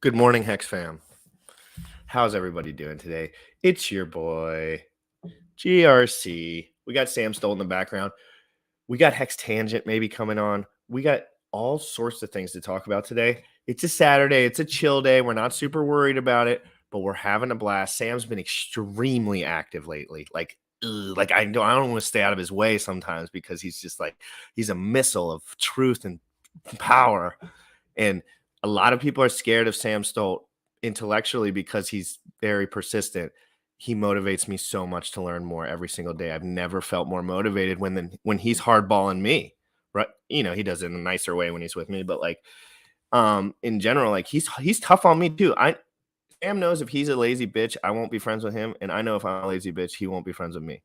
Good morning, Hex fam. How's everybody doing today? It's your boy, GRC. We got Sam Stoll in the background. We got Hex Tangent maybe coming on. We got all sorts of things to talk about today. It's a Saturday. It's a chill day. We're not super worried about it, but we're having a blast. Sam's been extremely active lately. I don't want to stay out of his way sometimes because he's just like, he's a missile of truth and power. And a lot of people are scared of Sam Stoll intellectually because he's very persistent. He motivates me so much to learn more every single day. I've never felt more motivated when he's hardballing me, right? You know, he does it in a nicer way when he's with me, but in general, like he's tough on me too. Sam knows if he's a lazy bitch, I won't be friends with him, and I know if I'm a lazy bitch, he won't be friends with me.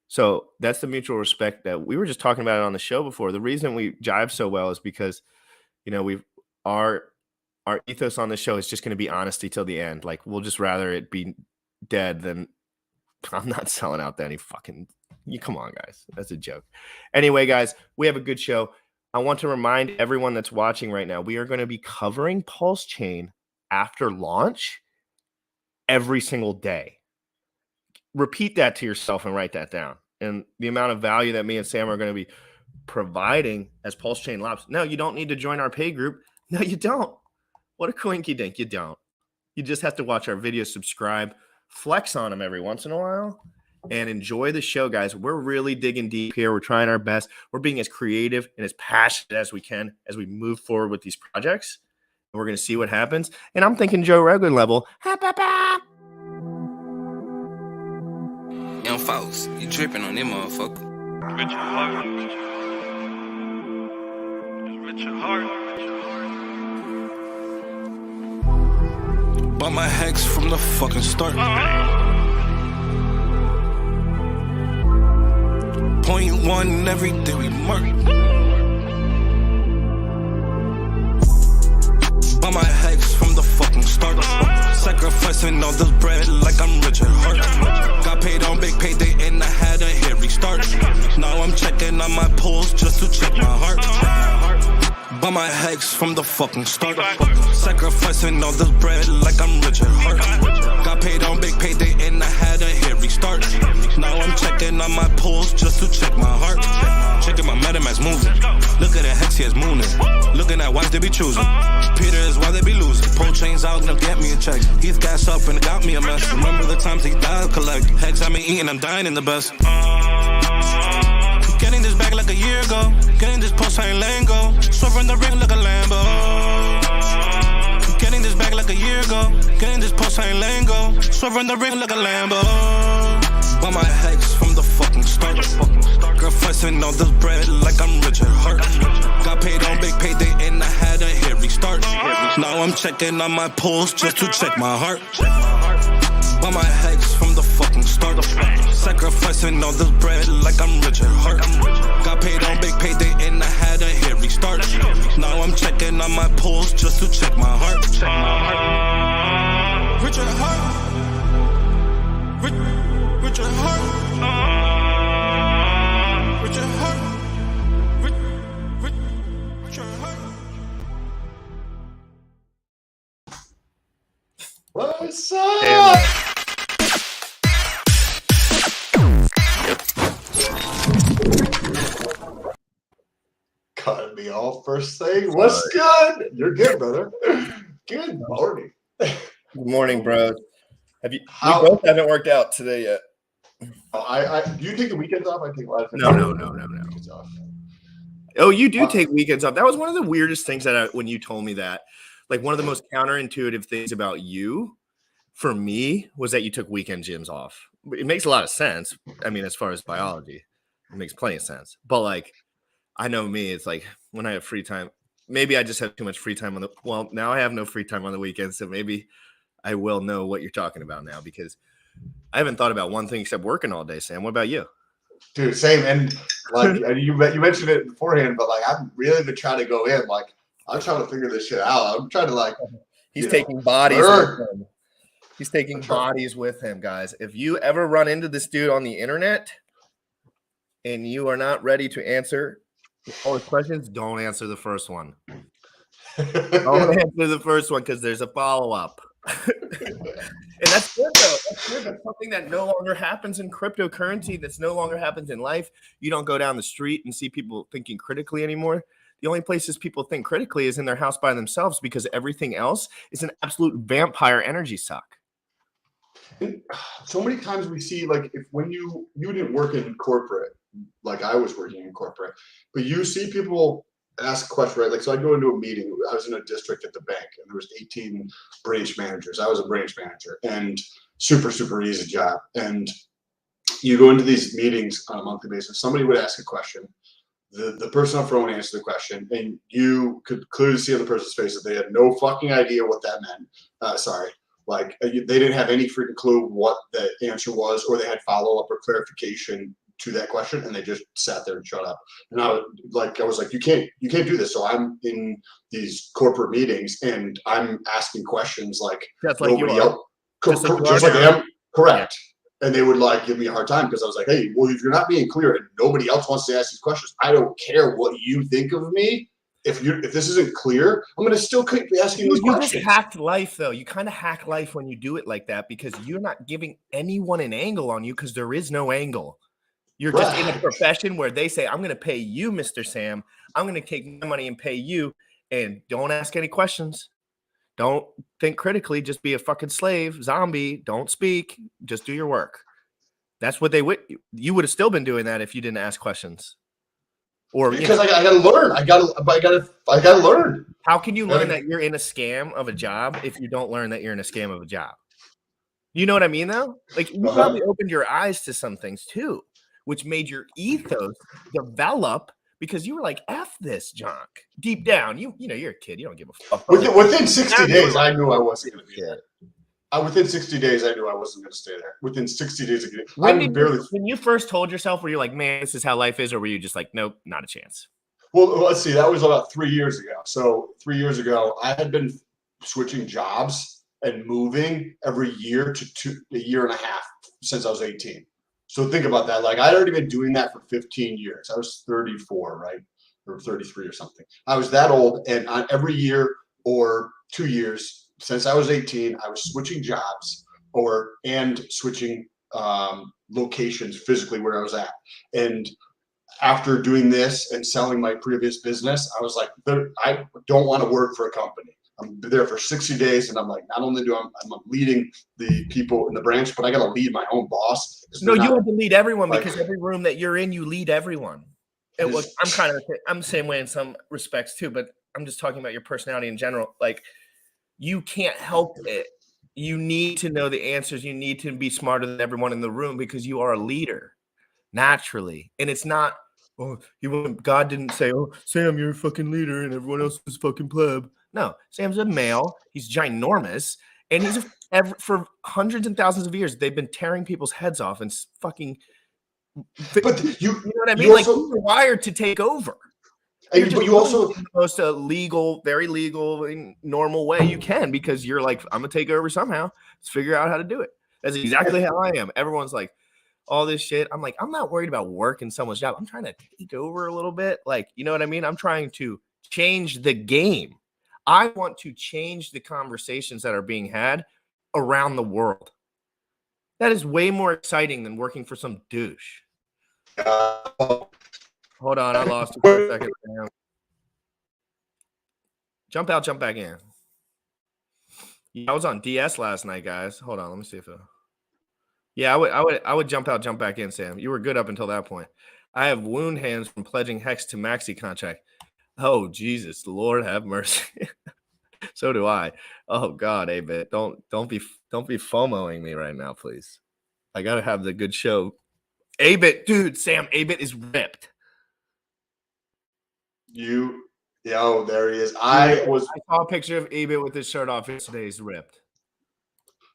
So that's the mutual respect that we were just talking about it on the show before. The reason we jive so well is because, you know, our ethos on this show is just going to be honesty till the end. Like, we'll just rather it be dead than I'm not selling out to any fucking. You come on, guys. That's a joke. Anyway, guys, we have a good show. I want to remind everyone that's watching right now, we are going to be covering Pulse Chain after launch every single day. Repeat that to yourself and write that down. And the amount of value that me and Sam are going to be providing as Pulse Chain Labs. No, you don't need to join our pay group. No, you don't. What a coinky dink. You don't. You just have to watch our videos, subscribe, flex on them every once in a while, and enjoy the show, guys. We're really digging deep here. We're trying our best. We're being as creative and as passionate as we can as we move forward with these projects. And we're going to see what happens. And I'm thinking Joe Rogan level. Young folks, you tripping on them motherfucker. Richard Hart. Richard Hart. Bought my hex from the fucking start. Point one every day we mark. Bought my hex from the fucking start. Sacrificing all this bread like I'm Richard Hart. Got paid on big payday and I had a hair restart. Now I'm checking on my pulse just to check my heart. Bought my hex from the fucking start. Sacrificing all this bread like I'm Richard Hart. Got paid on big payday and I had a hair restart. Now I'm checking on my pulse just to check my heart. Checking my MetaMask moving. Look at the hex, he is mooning. Looking at why they be choosing. Peter is why they be losing. Pull chains out, now get me a check. He's gas up and got me a mess. Remember the times he died, collect. Hex I been eating, I'm dying in the best. Getting this back like a year ago. Getting this post, I ain't letting go. Swerving the ring like a Lambo. Getting this back like a year ago. Getting this post, I ain't letting go. Swerving the ring like a Lambo. Bought my hex from the fucking start. Sacrificing all this bread like I'm Richard Hart. Got paid on big payday and I had a hair restart. Now I'm checking on my pulse just to check my heart. Bought my hex from the fucking start. Sacrificing all this bread like I'm Richard Hart. Got paid on big payday and I had a hair restart. Now I'm checking on my pulse just to check my heart. Richard Hart. Richard Hart. Richard Hart. Richard Hart. What's up? Cutting me off first thing. What's good? You're good, brother. Good morning. Good morning, bro. We both haven't worked out today yet. Do you take the weekends off? I take a lot of No. weekends off. Oh, you do take weekends off. That was one of the weirdest things when you told me that. Like, one of the most counterintuitive things about you, for me, was that you took weekend gyms off. It makes a lot of sense. I mean, as far as biology, it makes plenty of sense. But like, I know me, it's like when I have free time, maybe I just have too much free time now I have no free time on the weekends. So maybe I will know what you're talking about now, because I haven't thought about one thing except working all day. Sam, what about you? Dude, same. And like you mentioned it beforehand, but like I'm really been trying to go in. Like I'm trying to figure this shit out. I'm trying to like. He's taking bodies with him. He's taking bodies with him, guys. If you ever run into this dude on the internet and you are not ready to answer all his questions, don't answer the first one. Don't answer the first one because there's a follow-up. And that's good, though. That's good. That's something that no longer happens in cryptocurrency. That's no longer happens in life. You don't go down the street and see people thinking critically anymore. The only places people think critically is in their house by themselves because everything else is an absolute vampire energy suck. And so many times we see, like, if when you didn't work in corporate, like I was working in corporate, but you see people ask a question, right? Like, so I'd go into a meeting. I was in a district at the bank, and there was 18 branch managers. I was a branch manager, and super, super easy job. And you go into these meetings on a monthly basis. Somebody would ask a question. The person up front would answer the question, and you could clearly see on the person's face that they had no fucking idea what that meant. Like they didn't have any freaking clue what the answer was, or they had follow-up or clarification to that question, and they just sat there and shut up. And I was like, you can't do this. So I'm in these corporate meetings and I'm asking questions like Just like nobody you are. else, Just like I am. Correct. And they would like give me a hard time because I was like, hey, well, if you're not being clear and nobody else wants to ask these questions, I don't care what you think of me. If this isn't clear, I'm gonna still keep asking these questions. You just hacked life, though. You kind of hack life when you do it like that because you're not giving anyone an angle on you because there is no angle. You're just in a profession where they say, I'm going to pay you, Mr. Sam. I'm going to take my money and pay you. And don't ask any questions. Don't think critically. Just be a fucking slave, zombie. Don't speak. Just do your work. That's what they would. You would have still been doing that if you didn't ask questions. Or because I gotta learn. I gotta learn. How can you learn that you're in a scam of a job if you don't learn that you're in a scam of a job? You know what I mean, though? Like you probably opened your eyes to some things too, which made your ethos develop because you were like, F this junk. Deep down, you know, you're a kid. You don't give a fuck. Within 60 days, I knew I wasn't going to be there. Within 60 days, I knew I wasn't going to stay there. Within 60 days, when you first told yourself, were you like, man, this is how life is? Or were you just like, nope, not a chance? Well, let's see. That was about 3 years ago. So 3 years ago, I had been switching jobs and moving every year to a year and a half since I was 18. So think about that. Like I'd already been doing that for 15 years. I was 34, right? Or 33 or something. I was that old. And on every year or 2 years since I was 18, I was switching jobs and switching locations physically where I was at. And after doing this and selling my previous business, I was like, I don't want to work for a company. I'm there for 60 days, and I'm like, not only I'm leading the people in the branch, but I got to lead my own boss. No, you have to lead everyone because every room that you're in, you lead everyone. I'm the same way in some respects too, but I'm just talking about your personality in general. Like, you can't help it. You need to know the answers. You need to be smarter than everyone in the room because you are a leader naturally, and it's not. Oh, God didn't say, "Oh, Sam, you're a fucking leader," and everyone else is fucking pleb. No, Sam's a male. He's ginormous, and he's for hundreds and thousands of years they've been tearing people's heads off and fucking. But you know what I mean? Like you're wired to take over. But you also in the most legal, very legal, normal way you can because you're like, I'm gonna take over somehow. Let's figure out how to do it. That's exactly how I am. Everyone's like, all this shit. I'm like, I'm not worried about working someone's job. I'm trying to take over a little bit. Like, you know what I mean? I'm trying to change the game. I want to change the conversations that are being had around the world. That is way more exciting than working for some douche. Hold on, I lost you for a second. Jump out, jump back in. Yeah, I was on DS last night, guys. Hold on, let me see if I would jump out, jump back in, Sam. You were good up until that point. I have wound hands from pledging Hex to Maxi contract. Oh, Jesus, Lord have mercy. So do I. Oh God, A-Bit. Don't be FOMOing me right now, please. I gotta have the good show. A-Bit, dude, Sam, A-Bit is ripped. There he is. I saw a picture of A-Bit with his shirt off yesterday. He's ripped.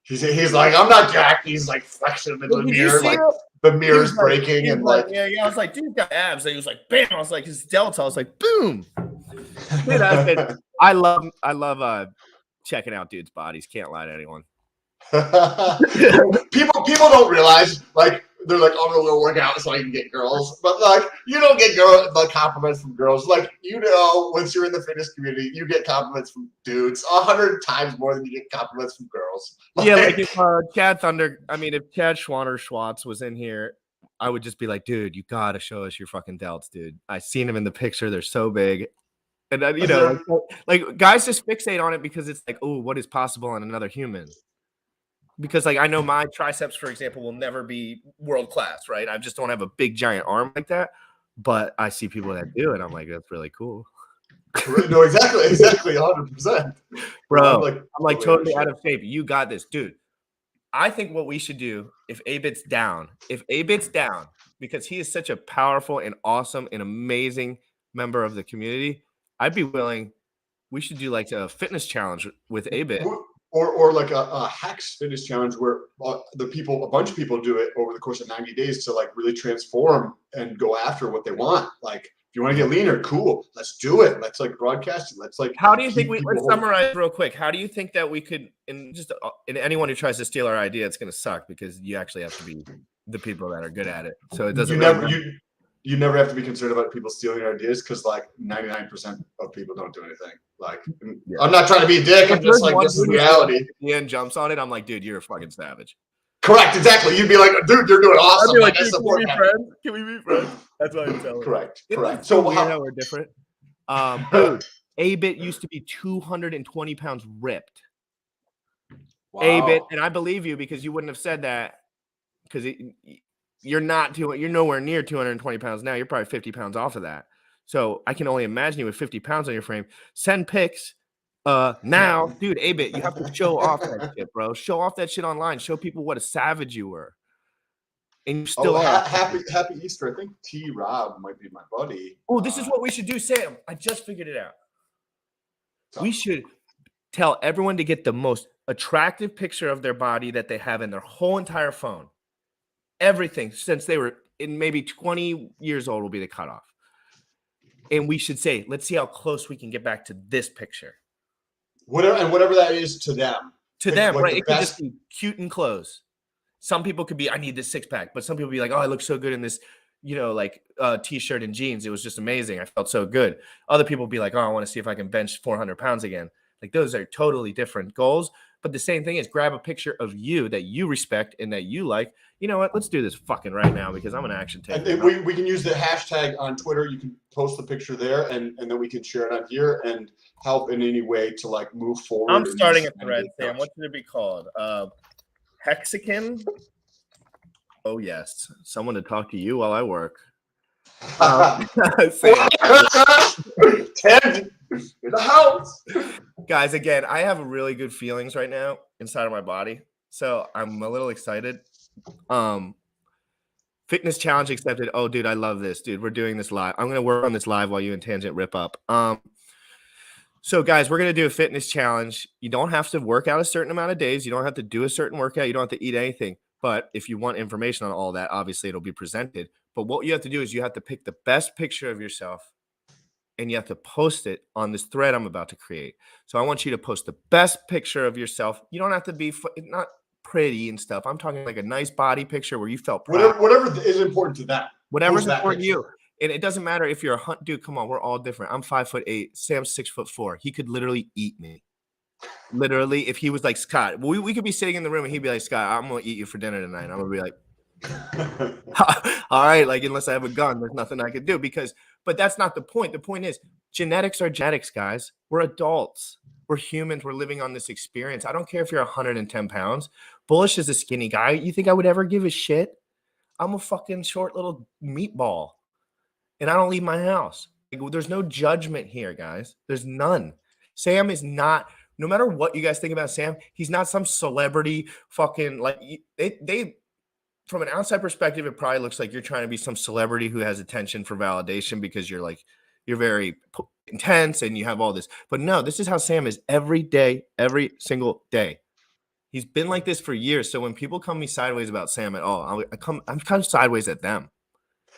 He's like, I'm not Jack. He's like flexing in the mirror, like the mirror's breaking, and like yeah. I was like, dude, got abs. And he was like, bam. I was like, his delta. I was like, boom. Dude, I love checking out dudes' bodies. Can't lie to anyone. People don't realize, like, they're like, "I'm gonna go work out so I can get girls," but like you don't get compliments from girls. Like once you're in the fitness community, you get compliments from dudes 100 times more than you get compliments from girls. Yeah, like if Chad if Chad Schwartz was in here, I would just be like, dude, you gotta show us your fucking delts, dude. I seen them in the picture; they're so big. And then, like guys just fixate on it because it's like, oh, what is possible on another human? Because like I know my triceps, for example, will never be world class, right? I just don't have a big giant arm like that. But I see people that do it. I'm like, that's really cool. No, exactly, 100%. Bro, I'm like totally out of shape. You got this, dude. I think what we should do if A-Bit's down, because he is such a powerful and awesome and amazing member of the community, I'd be willing. We should do like a fitness challenge with A-Bit. Or like a Hex fitness challenge where a bunch of people do it over the course of 90 days to like really transform and go after what they want. Like, if you want to get leaner, cool, let's do it. Let's like broadcast it. Let's like. How do you think let's summarize real quick. How do you think that we could, and anyone who tries to steal our idea, it's going to suck because you actually have to be the people that are good at it. So it doesn't. You never have to be concerned about people stealing your ideas because like 99% of people don't do anything. Like, I'm not trying to be a dick. I'm just like, this is reality. And jumps on it. I'm like, dude, you're a fucking savage. Correct. Exactly. You'd be like, dude, you're doing awesome. I'd be like, I support that. Can we be friends? That's what I'm telling. Correct. So how we're different. Dude, A-Bit used to be 220 pounds ripped. Wow. A-Bit, and I believe you because you wouldn't have said that because you're nowhere near 220 pounds now. You're probably 50 pounds off of that. So I can only imagine you with 50 pounds on your frame. Send pics. Now, dude, A-Bit, you have to show off that shit, bro. Show off that shit online. Show people what a savage you were. And you still are. Happy Easter. I think T-Rob might be my buddy. Oh, this is what we should do, Sam. I just figured it out. We should tell everyone to get the most attractive picture of their body that they have in their whole entire phone. Everything since they were in maybe 20 years old will be the cutoff. And we should say, let's see how close we can get back to this picture. Whatever that is to them. To them, right? It could just be cute and close. Some people could be, I need this six-pack. But some people be like, oh, I look so good in this, T-shirt and jeans. It was just amazing. I felt so good. Other people be like, oh, I want to see if I can bench 400 pounds again. Like, those are totally different goals. But the same thing is grab a picture of you that you respect and that you like. You know what? Let's do this fucking right now because I'm an action taker. I think we can use the hashtag on Twitter. You can post the picture there and then we can share it on here and help in any way to like move forward. I'm starting a thread, Sam. What should it be called? Hexagon? Oh, yes. Someone to talk to you while I work. Ted in the house. Guys, again, I have really good feelings right now inside of my body. So I'm a little excited. Fitness challenge accepted. Oh, dude, I love this. Dude, we're doing this live. I'm going to work on this live while you and Tangent rip up. So, guys, we're going to do a fitness challenge. You don't have to work out a certain amount of days. You don't have to do a certain workout. You don't have to eat anything. But if you want information on all that, obviously it'll be presented. But what you have to do is you have to pick the best picture of yourself and you have to post it on this thread I'm about to create. So I want you to post the best picture of yourself. You don't have to be not pretty and stuff. I'm talking like a nice body picture where you felt proud. Whatever is important to them. Whatever's important to you. And it doesn't matter if you're a dude. Come on, we're all different. I'm 5'8". Sam's 6'4". He could literally eat me. Literally, if he was like, Scott, we could be sitting in the room and he'd be like, Scott, I'm gonna eat you for dinner tonight. I'm gonna be like, all right, like unless I have a gun, there's nothing I could do but that's not the point. The point is genetics are genetics, guys. We're adults. We're humans. We're living on this experience. I don't care if you're 110 pounds. Bullish is a skinny guy. You think I would ever give a shit? I'm a fucking short little meatball. And I don't leave my house. Like, there's no judgment here, guys. There's none. Sam is not, no matter what you guys think about Sam, he's not some celebrity fucking, like, they from an outside perspective, it probably looks like you're trying to be some celebrity who has attention for validation because you're very intense and you have all this. But no, this is how Sam is every day, every single day. He's been like this for years. So when people come me sideways about Sam at all, I'm kind of sideways at them.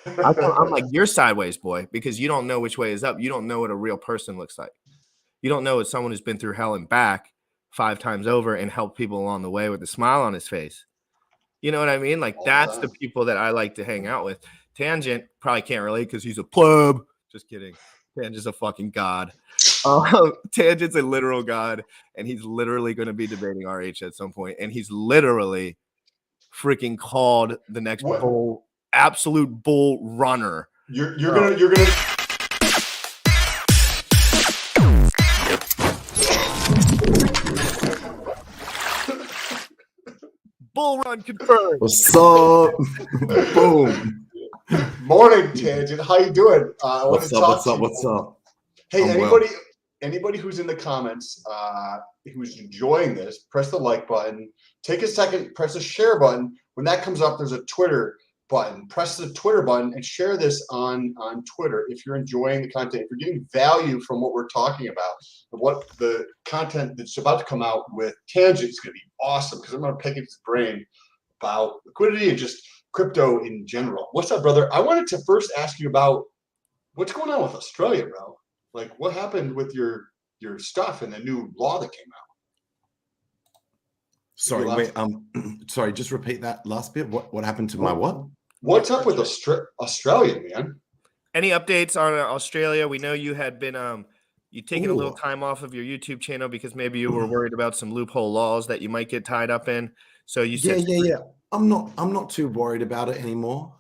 I'm like, you're sideways, boy, because you don't know which way is up. You don't know what a real person looks like. You don't know what someone who's been through hell and back 5 times over and helped people along the way with a smile on his face. You know what I mean? Like All that's the the time. people that I like to hang out with. Tangent probably can't relate because he's a pleb. Just kidding. Tangent's a fucking god. Tangent's a literal god, and he's literally going to be debating RH at some point, and he's literally freaking called the next What? bull, absolute bull runner. You're gonna. Bull run confirmed. What's up? Boom. Morning, Tangent. How you doing? I want What's to up? talk What's to up? you. What's up? Hey, I'm well. anybody who's in the comments, who's enjoying this, press the like button. Take a second, press the share button. When that comes up, there's a Twitter button. Press the Twitter button and share this on Twitter if you're enjoying the content. If you're getting value from what we're talking about, what the content that's about to come out with Tangent is going to be awesome because I'm going to pick his brain about liquidity and just crypto in general. What's up, brother? I wanted to first ask you about what's going on with Australia, bro. Like, what happened with your stuff and the new law that came out? Sorry, wait. Sorry. Just repeat that last bit. What happened to my what? What's up with Australia, man? Any updates on Australia? We know you had been you taken a little Ooh. time off of your YouTube channel because maybe you were worried about some loophole laws that you might get tied up in. So you said, Yeah. I'm not too worried about it anymore.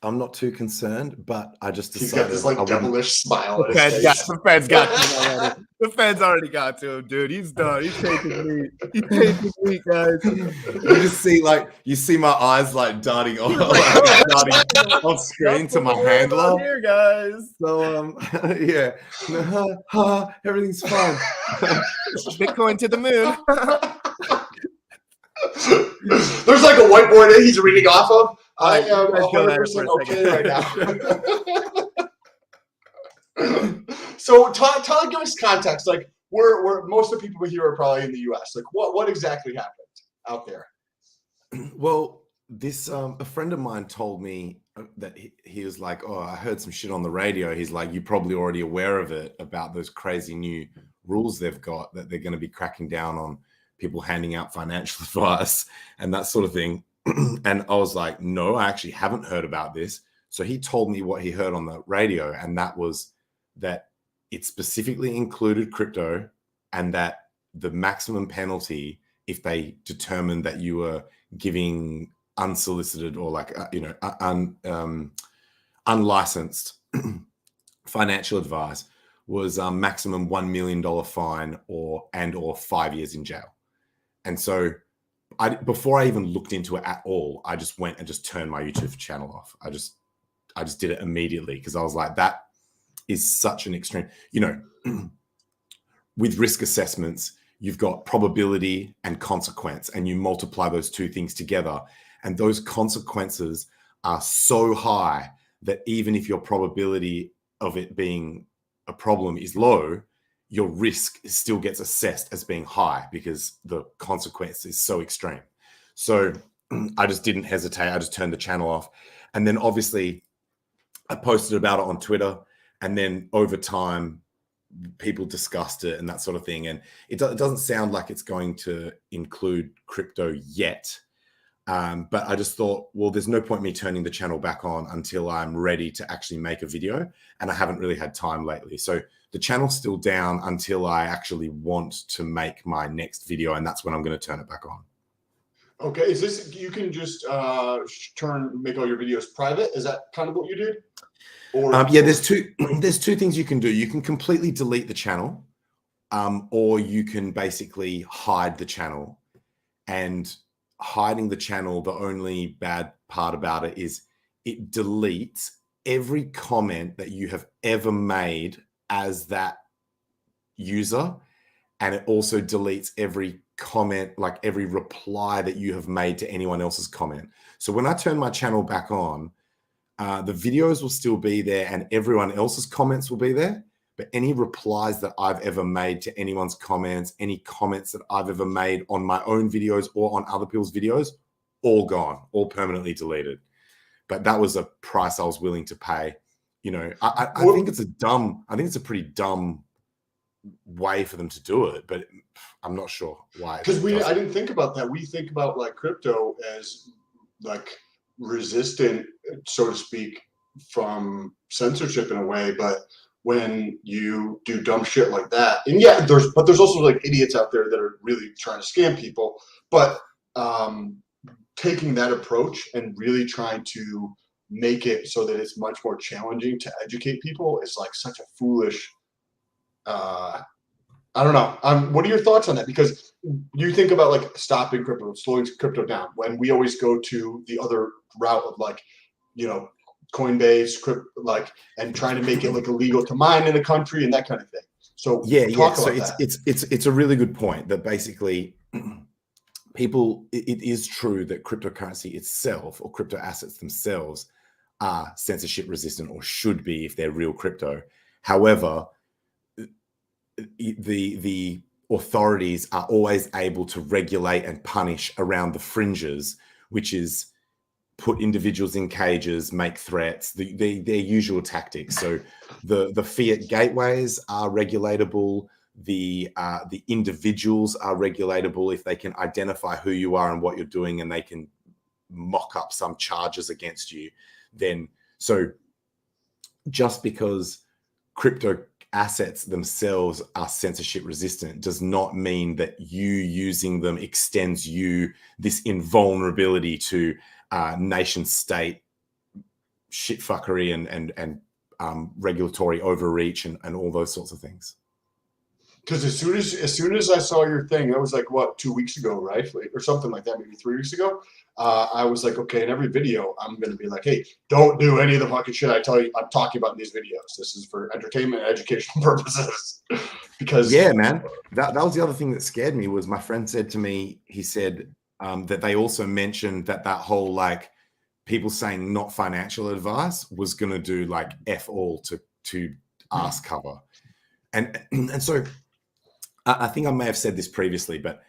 I'm not too concerned, but I just He's decided got this like devilish smile on The his face. feds got to him already. The feds already got to him, dude. He's done. He's taking meat. He's taking meat, guys. you see my eyes like darting off, darting off screen to my What's going on handler. here, guys. So yeah, everything's fine. Bitcoin to the moon. There's like a whiteboard that he's reading off of. I Right, am you guys go at it for 100% a okay right now. So give us context. Like we're most of the people here are probably in the US. Like what exactly happened out there? Well, this a friend of mine told me that he was like, oh, I heard some shit on the radio. He's like, you're probably already aware of it about those crazy new rules they've got that they're going to be cracking down on people handing out financial advice and that sort of thing. And I was like, no, I actually haven't heard about this. So he told me what he heard on the radio, and that was that it specifically included crypto and that the maximum penalty if they determined that you were giving unsolicited or like unlicensed financial advice was maximum $1 million fine or 5 years in jail. And so before I even looked into it at all, I just went and just turned my YouTube channel off. I just did it immediately because I was like, that is such an extreme, with risk assessments, you've got probability and consequence, and you multiply those two things together. And those consequences are so high that even if your probability of it being a problem is low, your risk still gets assessed as being high because the consequence is so extreme. So I just didn't hesitate. I just turned the channel off. And then obviously I posted about it on Twitter, and then over time, people discussed it and that sort of thing. And it doesn't sound like it's going to include crypto yet. But I just thought, well, there's no point me turning the channel back on until I'm ready to actually make a video. And I haven't really had time lately. So the channel's still down until I actually want to make my next video. And that's when I'm going to turn it back on. Okay. Is this, you can just make all your videos private? Is that kind of what you did? Or yeah, there's two things you can do. You can completely delete the channel, or you can basically hide the channel. And hiding the channel, the only bad part about it is it deletes every comment that you have ever made as that user. And it also deletes every comment, like every reply that you have made to anyone else's comment. So when I turn my channel back on, the videos will still be there and everyone else's comments will be there. But any replies that I've ever made to anyone's comments, any comments that I've ever made on my own videos or on other people's videos, all gone, all permanently deleted. But that was a price I was willing to pay. I think it's a pretty dumb way for them to do it, but I'm not sure why. Because I didn't think about that. We think about like crypto as like resistant, so to speak, from censorship in a way, but when you do dumb shit like that, and yeah, there's also like idiots out there that are really trying to scam people, but taking that approach and really trying to make it so that it's much more challenging to educate people is like such a foolish I don't know. What are your thoughts on that? Because you think about like stopping crypto, slowing crypto down, when we always go to the other route of like, you know, Coinbase, and trying to make it like illegal to mine in a country and that kind of thing. So So it's a really good point that basically people, it is true that cryptocurrency itself or crypto assets themselves are censorship resistant, or should be if they're real crypto. However, the authorities are always able to regulate and punish around the fringes, which is put individuals in cages, make threats, their usual tactics. So the fiat gateways are regulatable. The individuals are regulatable if they can identify who you are and what you're doing, and they can mock up some charges against you. Then, so just because crypto assets themselves are censorship resistant does not mean that you using them extends you this invulnerability to nation state shitfuckery and regulatory overreach and all those sorts of things. Because as soon as I saw your thing, that was like what, 2 weeks ago, right? Or something like that, maybe 3 weeks ago. I was like, okay, in every video, I'm going to be like, hey, don't do any of the fucking shit I tell you I'm talking about in these videos. This is for entertainment and educational purposes. Because yeah, man, that was the other thing that scared me. Was my friend said to me, he said that they also mentioned that whole like people saying not financial advice was going to do like F all to ass cover. And so I think I may have said this previously, but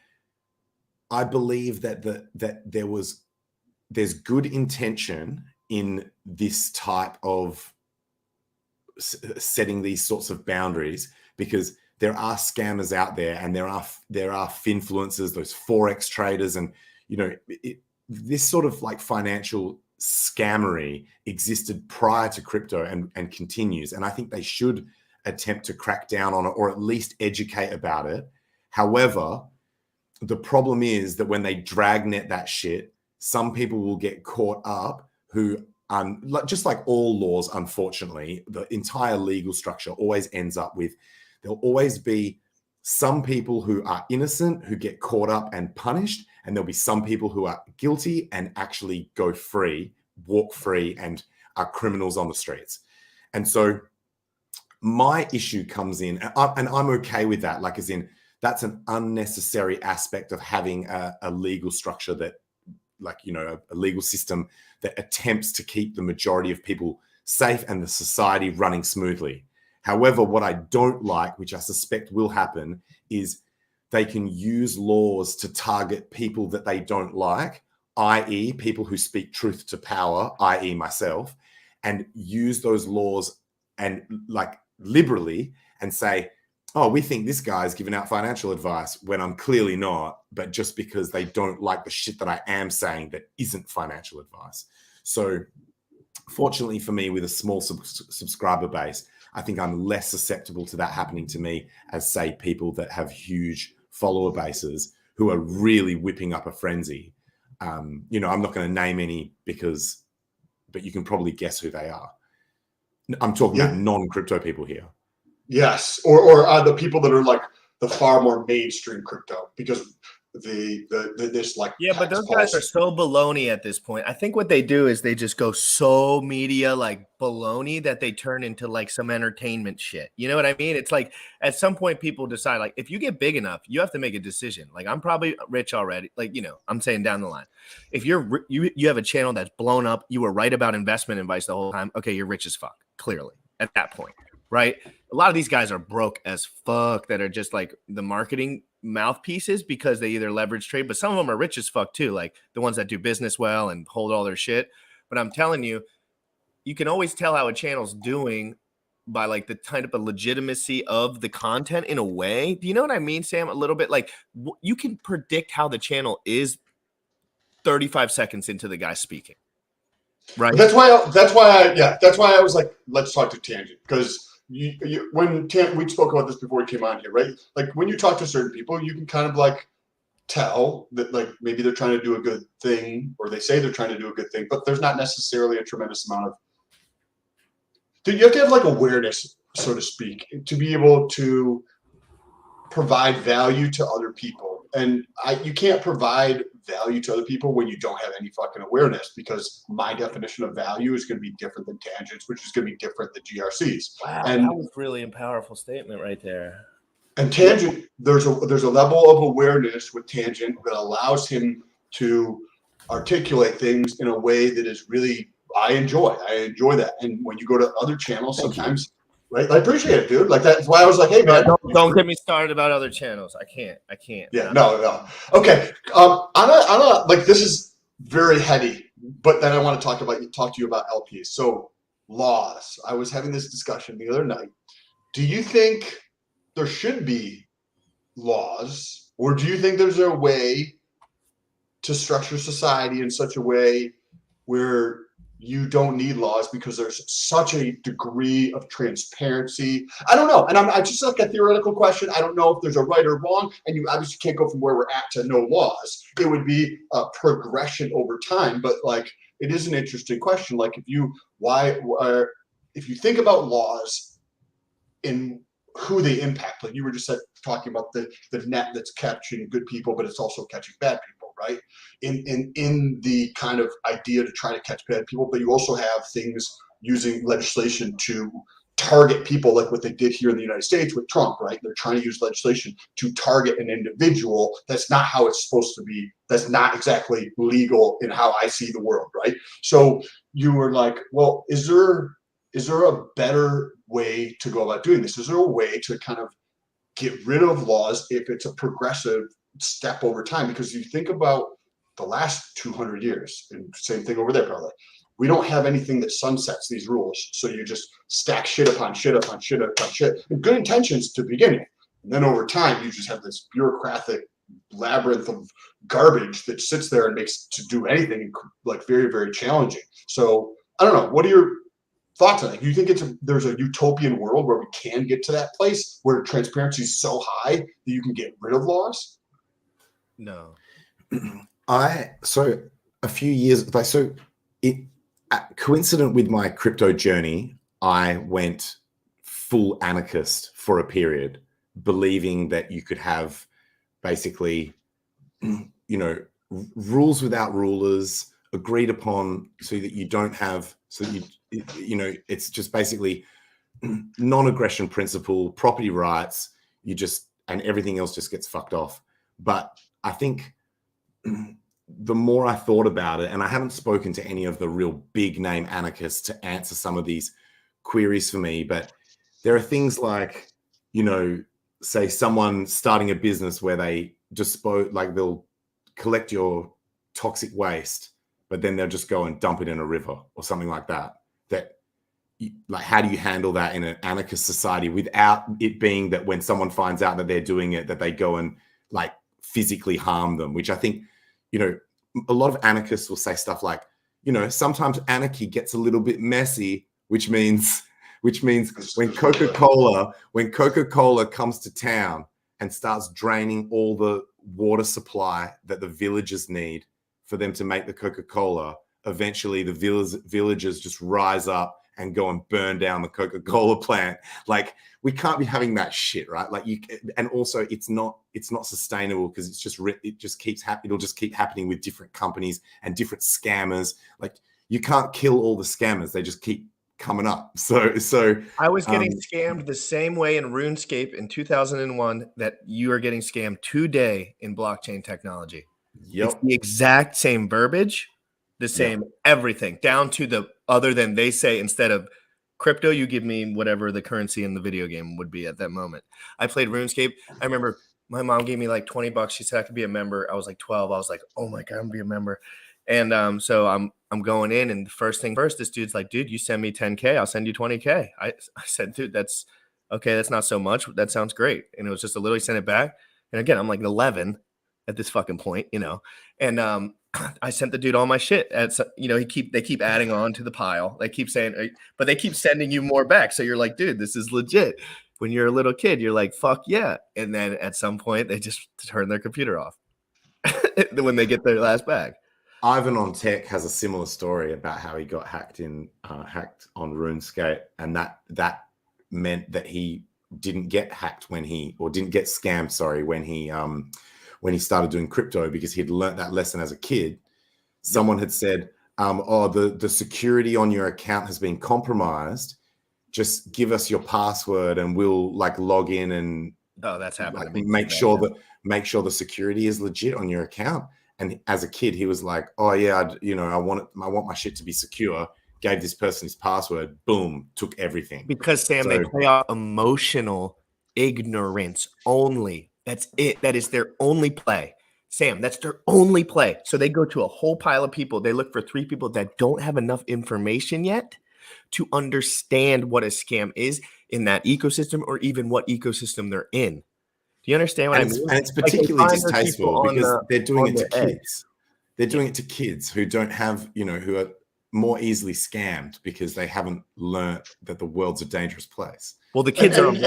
I believe that there's good intention in this type of setting these sorts of boundaries, because there are scammers out there, and there are finfluencers, those forex traders, and you know this sort of like financial scammery existed prior to crypto and continues, and I think they should attempt to crack down on it, or at least educate about it. However, the problem is that when they dragnet that shit, some people will get caught up who, just like all laws, unfortunately, the entire legal structure always ends up with, there'll always be some people who are innocent who get caught up and punished, and there'll be some people who are guilty and actually go free, walk free, and are criminals on the streets. And so my issue comes in, and I'm okay with that, like as in, that's an unnecessary aspect of having a legal structure that, like, you know, a legal system that attempts to keep the majority of people safe and the society running smoothly. However, what I don't like, which I suspect will happen, is they can use laws to target people that they don't like, i.e. people who speak truth to power, i.e. myself, and use those laws and like liberally and say, oh, we think this guy's giving out financial advice when I'm clearly not, but just because they don't like the shit that I am saying that isn't financial advice. So fortunately for me, with a small subscriber base, I think I'm less susceptible to that happening to me as, say, people that have huge follower bases who are really whipping up a frenzy. You know, I'm not going to name any but you can probably guess who they are. I'm talking about non-crypto people here. Yes, or the people that are like the far more mainstream crypto, because this like but those guys are so baloney at this point. I think what they do is they just go so media like baloney that they turn into like some entertainment shit. You know what I mean? It's like at some point people decide, like, if you get big enough, you have to make a decision. Like, I'm probably rich already. Like, you know, I'm saying down the line, if you have a channel that's blown up, you were right about investment advice the whole time. Okay, you're rich as fuck. Clearly, at that point. Right? A lot of these guys are broke as fuck that are just like the marketing mouthpieces because they either leverage trade, but some of them are rich as fuck too, like the ones that do business well and hold all their shit. But I'm telling you, you can always tell how a channel's doing like the type of legitimacy of the content in a way. Do you know what I mean, Sam? A little bit like you can predict how the channel is 35 seconds into the guy speaking. Right. But that's why I was like, let's talk to Tangent, because we spoke about this before we came on here, right? Like when you talk to certain people, you can kind of like tell that like maybe they're trying to do a good thing, or they say they're trying to do a good thing, but there's not necessarily a tremendous amount of. You have to have like awareness, so to speak, to be able to provide value to other people. And you can't provide value to other people when you don't have any fucking awareness, because my definition of value is going to be different than Tangent's, which is going to be different than GRC's. Wow, and that was really a powerful statement right there. And Tangent, there's a level of awareness with Tangent that allows him to articulate things in a way that is really, I enjoy that. And when you go to other channels, sometimes, right? I appreciate it, dude. Like that's why I was like, hey man, don't get me started about other channels. I can't. Yeah, no. Okay. On a like, this is very heady, but then I want to talk to you about LPs. So laws. I was having this discussion the other night. Do you think there should be laws, or do you think there's a way to structure society in such a way where you don't need laws because there's such a degree of transparency? I don't know. And I just like a theoretical question. I don't know if there's a right or wrong, and you obviously can't go from where we're at to no laws. It would be a progression over time, but like, it is an interesting question. Like if you think about laws in who they impact, like you were just talking about the net that's catching good people, but it's also catching bad people, right? In the kind of idea to try to catch bad people, but you also have things using legislation to target people, like what they did here in the United States with Trump, right? They're trying to use legislation to target an individual. That's not how it's supposed to be. That's not exactly legal in how I see the world, right? So you were like, well, is there a better way to go about doing this? Is there a way to kind of get rid of laws if it's a progressive step over time? Because you think about the last 200 years, and same thing over there probably, we don't have anything that sunsets these rules. So you just stack shit upon shit upon shit upon shit. And good intentions to begin with. And then over time, you just have this bureaucratic labyrinth of garbage that sits there and makes to do anything like very, very challenging. So I don't know. What are your thoughts on it? Do you think there's a utopian world where we can get to that place where transparency is so high that you can get rid of laws? No. So a few years, like, so it coincident with my crypto journey, I went full anarchist for a period, believing that you could have basically, rules without rulers agreed upon, so that you don't have, it's just basically non-aggression principle, property rights, and everything else just gets fucked off. But I think the more I thought about it, and I haven't spoken to any of the real big name anarchists to answer some of these queries for me, but there are things like, say someone starting a business where they they'll collect your toxic waste, but then they'll just go and dump it in a river or something like that. How do you handle that in an anarchist society without it being that when someone finds out that they're doing it, that they go and like physically harm them? Which I think, a lot of anarchists will say stuff like, sometimes anarchy gets a little bit messy, which means when Coca-Cola comes to town and starts draining all the water supply that the villagers need for them to make the Coca-Cola, eventually the villagers just rise up and go and burn down the Coca-Cola plant. Like, we can't be having that shit, right? Like, and also it's not sustainable, because it'll just keep happening with different companies and different scammers. Like, you can't kill all the scammers; they just keep coming up. So I was getting scammed the same way in RuneScape in 2001 that you are getting scammed today in blockchain technology. Yep. It's the exact same verbiage, the same everything, down to the other than they say, instead of crypto, you give me whatever the currency in the video game would be at that moment. I played RuneScape. I remember my mom gave me like $20. She said I could be a member. I was like 12. I was like, oh my God, I'm gonna be a member. And so I'm going in, and the first thing first, this dude's like, dude, you send me 10K, I'll send you 20K. I said, dude, that's okay. That's not so much. That sounds great. And it was just to literally send it back. And again, I'm like 11 at this fucking point, you know. And I sent the dude all my shit. You know, they keep adding on to the pile. They keep saying, but they keep sending you more back. So you're like, dude, this is legit. When you're a little kid, you're like, fuck yeah. And then at some point, they just turn their computer off when they get their last bag. Ivan on Tech has a similar story about how he got hacked on RuneScape, and that meant that he didn't get hacked didn't get scammed. Sorry, when he started doing crypto, because he'd learned that lesson as a kid. Someone had said, the security on your account has been compromised. Just give us your password and we'll like log in and that's happening. Make sure the security is legit on your account. And as a kid, he was like, oh yeah, I want my shit to be secure. Gave this person his password, boom, took everything. Because Sam, they play off emotional ignorance only. That's it. That is their only play. Sam, that's their only play. So they go to a whole pile of people. They look for 3 people that don't have enough information yet to understand what a scam is in that ecosystem, or even what ecosystem they're in. Do you understand what I mean? And it's particularly distasteful because they're doing it to kids. They're doing it to kids who don't have, who are more easily scammed because they haven't learned that the world's a dangerous place. Well, the kids and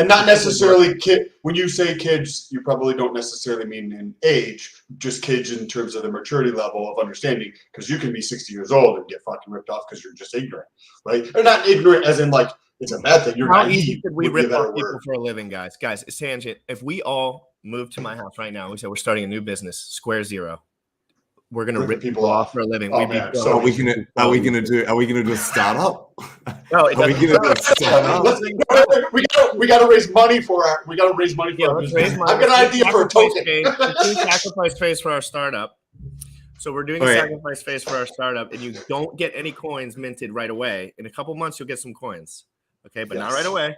not necessarily kid. When you say kids, you probably don't necessarily mean in age, just kids in terms of the maturity level of understanding. Because you can be 60 years old and get fucking ripped off because you're just ignorant, right? Or not ignorant as in like it's a bad thing. You're How naive. easy could we rip off people for a living, guys? Guys, it's tangent. If we all move to my house right now, we said we're starting a new business, Square Zero. We're gonna rip people off for a living. Oh, so are we gonna do a startup? No, are we gonna do a startup? We gotta raise money for our. We gotta raise money for our business. I've got an idea for a token. We're doing sacrifice phase for our startup. So we're doing a sacrifice phase for our startup, and you don't get any coins minted right away. In a couple months, you'll get some coins. Okay, but not right away.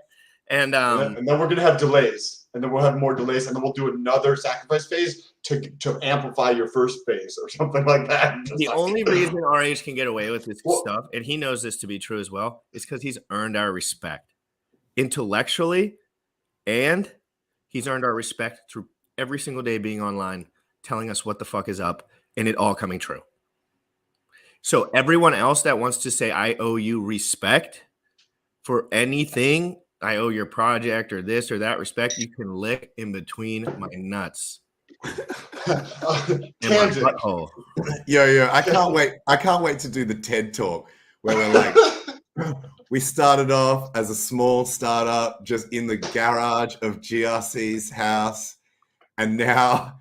And then we're gonna have delays, and then we'll have more delays, and then we'll do another sacrifice phase to amplify your first phase or something like that. The only reason RH can get away with this stuff, and he knows this to be true as well, is because he's earned our respect intellectually, and he's earned our respect through every single day being online, telling us what the fuck is up, and it all coming true. So everyone else that wants to say I owe you respect for anything, I owe your project or this or that respect, you can lick in between my nuts. Tangent. Yo, I can't wait to do the TED talk where we're like, we started off as a small startup just in the garage of GRC's house, and now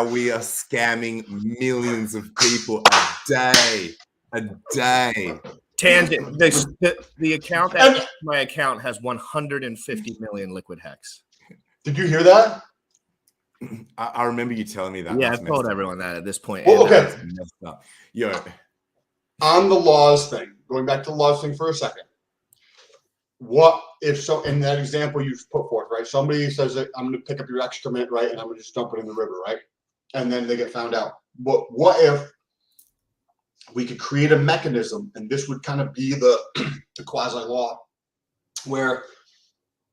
we are scamming millions of people a day. Tangent. The account my account has 150 million liquid hex. Did you hear that? I remember you telling me that. Yeah, I've told everyone that at this point. Well, okay. Yo. On the laws thing, going back to the laws thing for a second. What if so in that example you've put forth, right? Somebody says that I'm going to pick up your excrement, right? And I'm going to just dump it in the river, right? And then they get found out. What if we could create a mechanism, and this would kind of be the quasi law, where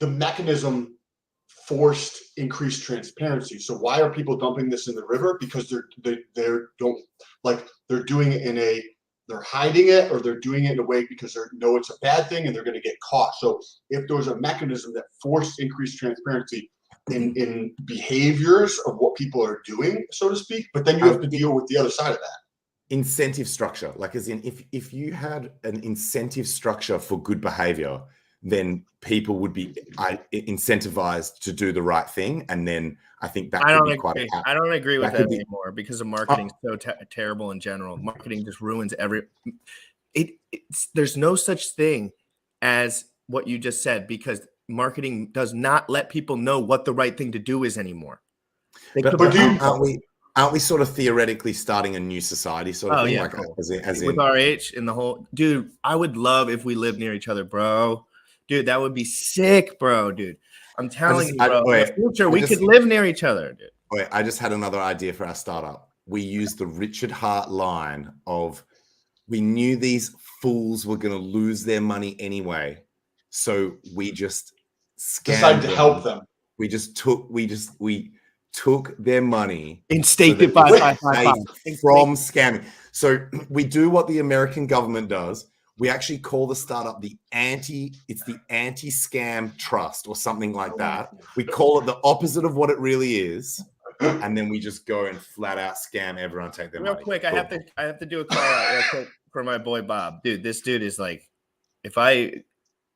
the mechanism forced increased transparency. So why are people dumping this in the river? Because they're doing it they're hiding it, or they're doing it in a way because they know it's a bad thing and they're going to get caught. So if there was a mechanism that forced increased transparency in behaviors of what people are doing, so to speak, but then you have to deal with the other side of that. Incentive structure, like as in if you had an incentive structure for good behavior, then people would be incentivized to do the right thing, and then I think that could be quite a I don't agree with that anymore because of marketing so terrible in general. Marketing just ruins there's no such thing as what you just said, because marketing does not let people know what the right thing to do is anymore. Aren't we sort of theoretically starting a new society sort of thing? Yeah, like cool. as with RH and the whole dude, I would love if we lived near each other, bro. Dude, that would be sick, bro. Dude, I'm telling you, bro. In the future, we could live near each other, dude. Wait, I just had another idea for our startup. we used the Richard Hart line of, we knew these fools were going to lose their money anyway, so we just Decided to help them. We took their money Instate it from scamming. So we do what the American government does. We actually call the startup the anti-scam trust or something like that. We call it the opposite of what it really is, and then we just go and flat out scam everyone, take their real money. quick. Cool. I have to do a call out real quick for my boy Bob. Dude, this dude is like,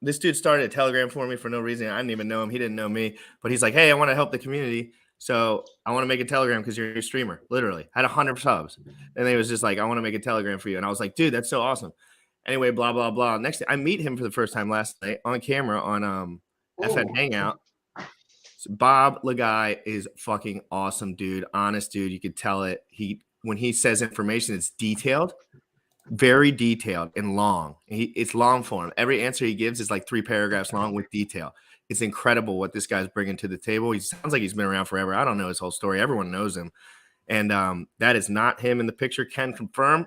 this dude started a Telegram for me for no reason. I didn't even know him. He didn't know me, but he's like, hey, I want to help the community. So I want to make a Telegram because you're a streamer. Literally had 100 subs. And they was just like, I want to make a Telegram for you. And I was like, dude, that's so awesome. Anyway, blah, blah, blah. Next thing, I meet him for the first time last night on camera on FN Hangout. So Bob Lagai is fucking awesome, dude. Honest, dude. You could tell it. When he says information, it's detailed. Very detailed and long. It's long form. Every answer he gives is like 3 paragraphs long with detail. It's incredible what this guy's bringing to the table. He sounds like he's been around forever. I don't know his whole story. Everyone knows him. And that is not him in the picture. Can confirm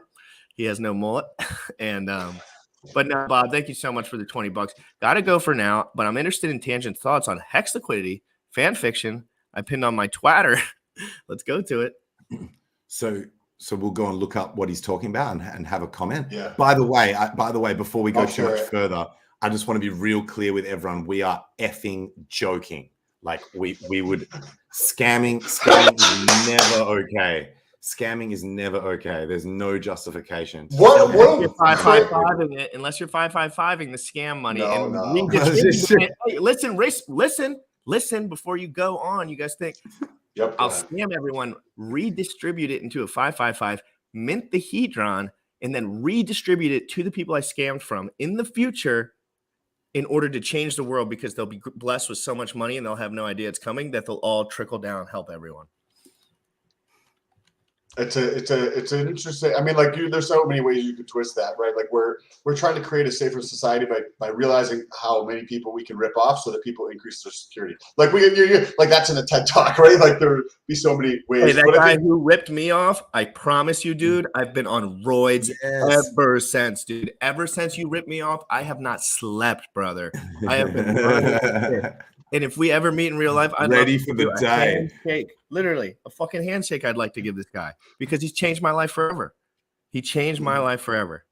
he has no mullet. And but no, Bob, thank you so much for the $20. Got to go for now, but I'm interested in Tangent's thoughts on Hex liquidity, fan fiction. I pinned on my Twitter. Let's go to it. So we'll go and look up what he's talking about and have a comment. Yeah. By the way, before we go too much further, I just want to be real clear with everyone. We are effing joking. Like we would scamming is never okay. Scamming is never okay. There's no justification. What? Unless you're 555ing the scam money No. Hey, listen before you go on. You guys think I'll scam everyone, redistribute it into a 555, mint the hedron, and then redistribute it to the people I scammed from in the future in order to change the world, because they'll be blessed with so much money and they'll have no idea it's coming that they'll all trickle down and help everyone. It's an interesting. I mean, like, there's so many ways you could twist that, right? Like, we're trying to create a safer society by realizing how many people we can rip off, so that people increase their security. Like like that's in a TED talk, right? Like there would be so many ways. Hey, that guy who ripped me off, I promise you, dude, I've been on roids ever since, dude. Ever since you ripped me off, I have not slept, brother. I have been running. And if we ever meet in real life, I'd ready for the day. Handshake. Literally, a fucking handshake I'd like to give this guy, because he's changed my life forever. He changed my life forever.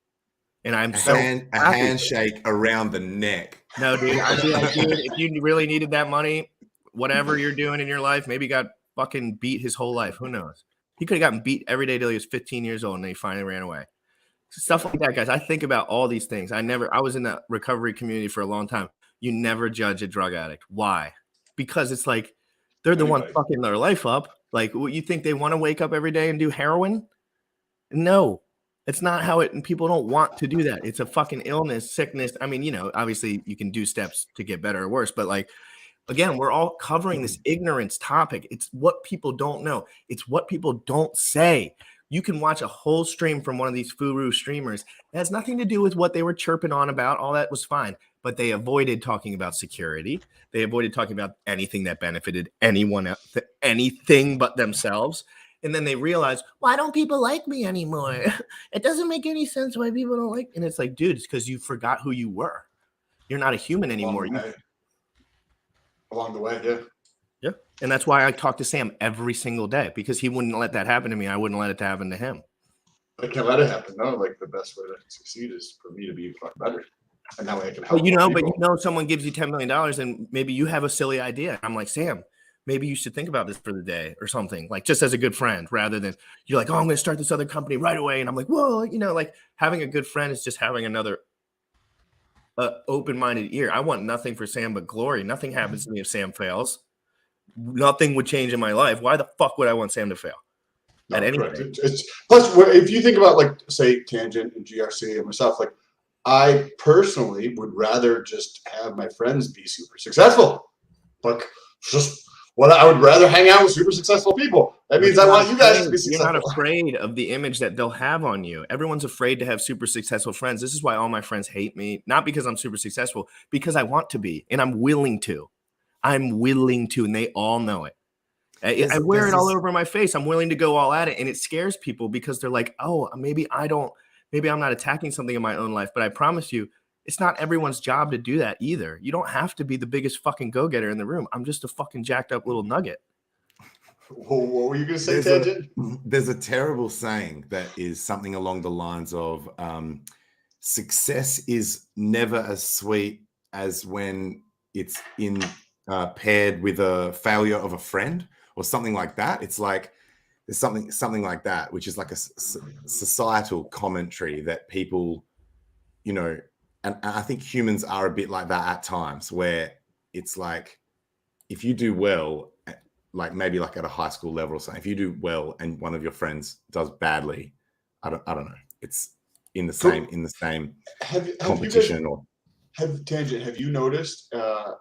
And I'm a handshake around the neck. No, dude. I'd be like, dude, if you really needed that money, whatever you're doing in your life, maybe got fucking beat his whole life. Who knows? He could have gotten beat every day till he was 15 years old and then he finally ran away. Stuff like that, guys. I think about all these things. I was in that recovery community for a long time. You never judge a drug addict. Why? Because it's like they're the one fucking their life up. Like, what, you think they want to wake up every day and do heroin? No, it's not how it. And people don't want to do that. It's a fucking illness, sickness. I mean, obviously you can do steps to get better or worse, but like, again, we're all covering this ignorance topic. It's what people don't know. It's what people don't say. You can watch a whole stream from one of these Furu streamers. It has nothing to do with what they were chirping on about. All that was fine. But they avoided talking about security. They avoided talking about anything that benefited anyone else, anything but themselves. And then they realized, why don't people like me anymore? It doesn't make any sense why people don't like me. And it's like, dude, it's because you forgot who you were. You're not a human anymore. Along the way, yeah. Yeah. And that's why I talk to Sam every single day, because he wouldn't let that happen to me. I wouldn't let it happen to him. I can't let it happen. No, like the best way to succeed is for me to be fucking better. And that way I can help. But someone gives you $10 million and maybe you have a silly idea. I'm like, Sam, maybe you should think about this for the day or something, like just as a good friend, rather than you're like, oh, I'm going to start this other company right away. And I'm like, whoa, like having a good friend is just having another open-minded ear. I want nothing for Sam but glory. Nothing happens to me if Sam fails. Nothing would change in my life. Why the fuck would I want Sam to fail? No, plus, if you think about, like, say, Tangent and GRC and myself, like, I personally would rather just have my friends be super successful. Like, I would rather hang out with super successful people. That means I want you guys to be successful. You're not afraid of the image that they'll have on you. Everyone's afraid to have super successful friends. This is why all my friends hate me. Not because I'm super successful, because I want to be, and I'm willing to. And they all know it. I wear it all over my face. I'm willing to go all at it. And it scares people because they're like, oh, maybe I'm not attacking something in my own life. But I promise you, it's not everyone's job to do that either. You don't have to be the biggest fucking go-getter in the room. I'm just a fucking jacked up little nugget. What were you going to say, Tangent? There's a terrible saying that is something along the lines of success is never as sweet as when it's in paired with a failure of a friend or something like that. It's like there's something like that, which is like a societal commentary that people, you know, and I think humans are a bit like that at times, where it's like if you do well, like maybe like at a high school level or something, if you do well and one of your friends does badly, I don't know. It's in the same competition. Tangent, have you noticed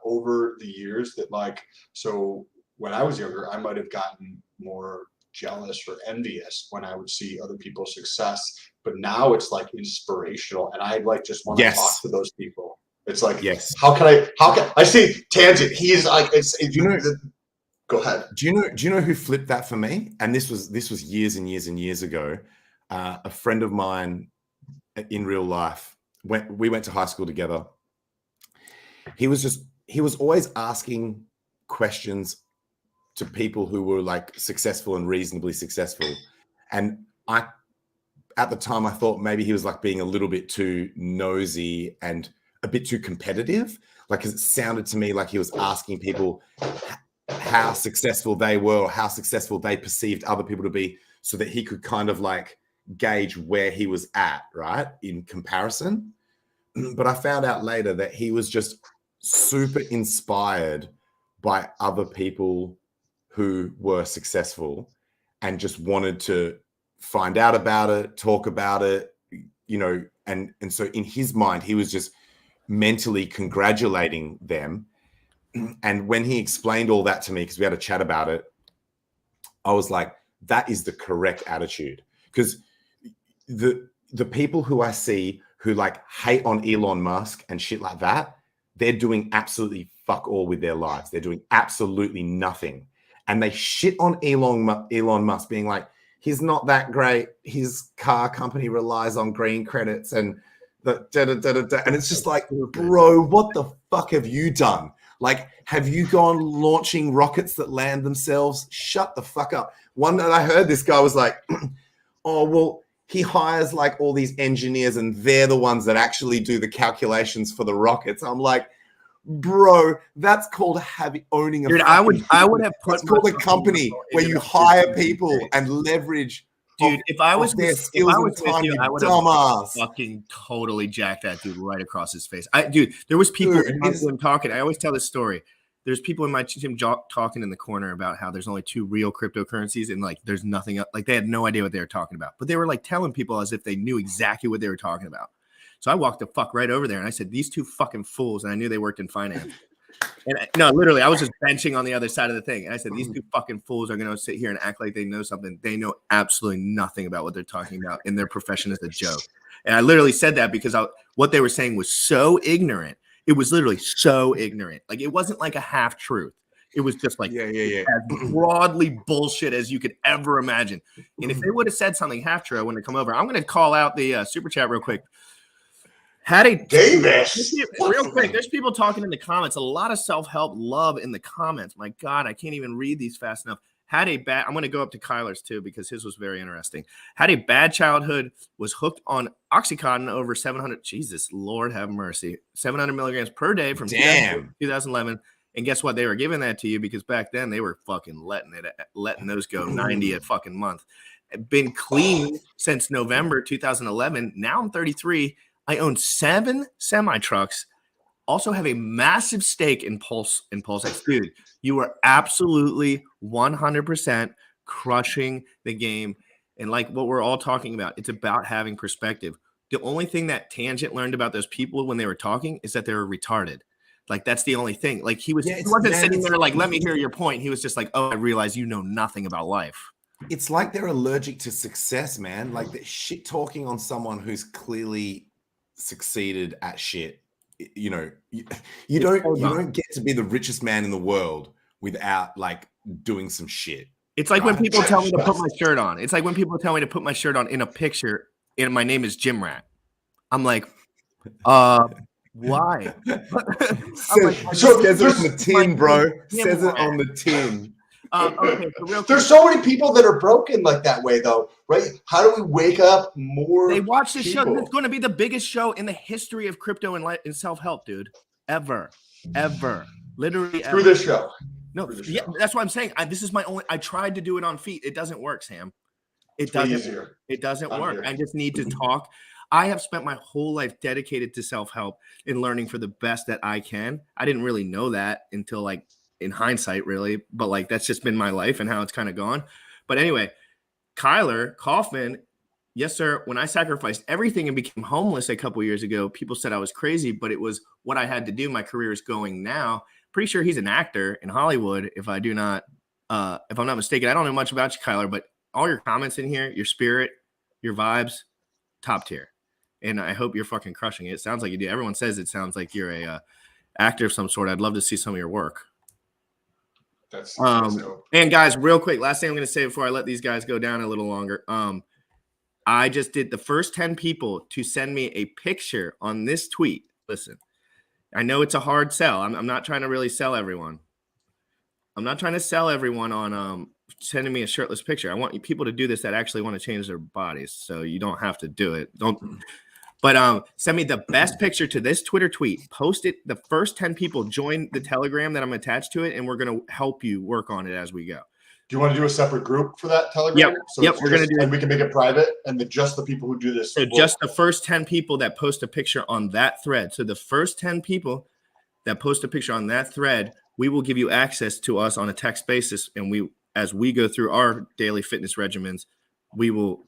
over the years that, like, so when I was younger, I might have gotten more jealous or envious when I would see other people's success, but now it's like inspirational, and I like just want to talk to those people. It's like, how can I see Tangent? He's like, go ahead. Do you know who flipped that for me? And this was years and years and years ago. A friend of mine in real life, we went to high school together. He was always asking questions to people who were like successful and reasonably successful. And at the time I thought maybe he was like being a little bit too nosy and a bit too competitive. Like, 'cause it sounded to me like he was asking people how successful they were or how successful they perceived other people to be, so that he could kind of like gauge where he was at, right, in comparison. But I found out later that he was just super inspired by other people who were successful and just wanted to find out about it, talk about it, you know, and so in his mind, he was just mentally congratulating them. And when he explained all that to me, because we had a chat about it, I was like, that is the correct attitude. Because the people who I see who like hate on Elon Musk and shit like that, they're doing absolutely fuck all with their lives. They're doing absolutely nothing. And they shit on Elon Musk, being like, he's not that great. His car company relies on green credits and and it's just like, bro, what the fuck have you done? Like, have you gone launching rockets that land themselves? Shut the fuck up. One night I heard this guy was like, oh, well, he hires like all these engineers and they're the ones that actually do the calculations for the rockets. I'm like, bro, that's called owning a. Dude, I would have put. It's called a company where you hire people and leverage. Dude, if I was with you, I would have fucking totally jacked that dude right across his face. There was people in my gym talking. I always tell this story. There's people in my gym talking in the corner about how there's only 2 real cryptocurrencies and like there's nothing else. Like they had no idea what they were talking about, but they were like telling people as if they knew exactly what they were talking about. So I walked the fuck right over there and I said, these 2 fucking fools, and I knew they worked in finance. And no, literally, I was just benching on the other side of the thing. And I said, these 2 fucking fools are going to sit here and act like they know something. They know absolutely nothing about what they're talking about, and their profession is a joke. And I literally said that because what they were saying was so ignorant. It was literally so ignorant. Like, it wasn't like a half truth. It was just like as broadly bullshit as you could ever imagine. And if they would have said something half true, I wouldn't have come over. I'm going to call out the super chat real quick. Davis. Real quick, there's people talking in the comments. A lot of self-help love in the comments. My God, I can't even read these fast enough. I'm going to go up to Kyler's too because his was very interesting. Had a bad childhood, was hooked on Oxycontin over 700. Jesus, Lord have mercy. 700 milligrams per day from 2011. And guess what? They were giving that to you because back then they were fucking letting those go 90 a fucking month. Been clean since November 2011. Now I'm 33. I own 7 semi-trucks. Also have a massive stake in PulseX. Dude, you are absolutely 100% crushing the game. And like what we're all talking about, it's about having perspective. The only thing that Tangent learned about those people when they were talking is that they were retarded. Like, that's the only thing. Like, he wasn't sitting there like, let me hear your point. He was just like, oh, I realize you know nothing about life. It's like they're allergic to success, man. Like, they're shit talking on someone who's clearly succeeded at shit. You know, you don't get to be the richest man in the world without like doing some shit. It's like when Right. people tell me to put my shirt on. It's like when people tell me to put my shirt on in a picture and my name is Jim Rat. I'm like, why? Says it on the tin, bro. Says it on the tin. Okay, so real quick, There's so many people that are broken like that way, though, right? How do we wake up more? they watch this show. people? It's going to be the biggest show in the history of crypto and self-help, dude. Ever. Literally ever. Through this show. No, Through the yeah, show. that's what I'm saying. This is my only. I tried to do it on feet. It doesn't work, Sam. It Way doesn't. easier. It doesn't On work. here. I just need to talk. I have spent my whole life dedicated to self-help and learning for the best that I can. I didn't really know that until like in hindsight, really, but like that's just been my life and how it's kind of gone. But anyway, Kyler Kaufman, yes, sir. When I sacrificed everything and became homeless a couple years ago, people said I was crazy, but it was what I had to do. My career is going now. Pretty sure he's an actor in Hollywood. If I'm not mistaken, I don't know much about you, Kyler, but all your comments in here, your spirit, your vibes, top tier. And I hope you're fucking crushing it. It sounds like you do. Everyone says it sounds like you're a actor of some sort. I'd love to see some of your work. That's dope. And guys, real quick, last thing I'm going to say before I let these guys go down a little longer. I just did the first 10 people to send me a picture on this tweet. Listen, I know it's a hard sell. I'm not trying to really sell everyone. I'm not trying to sell everyone on sending me a shirtless picture. I want people to do this that actually want to change their bodies. So you don't have to do it. But send me the best picture to this Twitter tweet. Post it. The first 10 people join the Telegram that I'm attached to it, and we're going to help you work on it as we go. Do you want to do a separate group for that Telegram? Yep. So Yep. it's We're going to just- do and we can make it private, and just the people who do this. So just the first 10 people that post a picture on that thread. So the first 10 people that post a picture on that thread, we will give you access to us on a text basis. And as we go through our daily fitness regimens, we will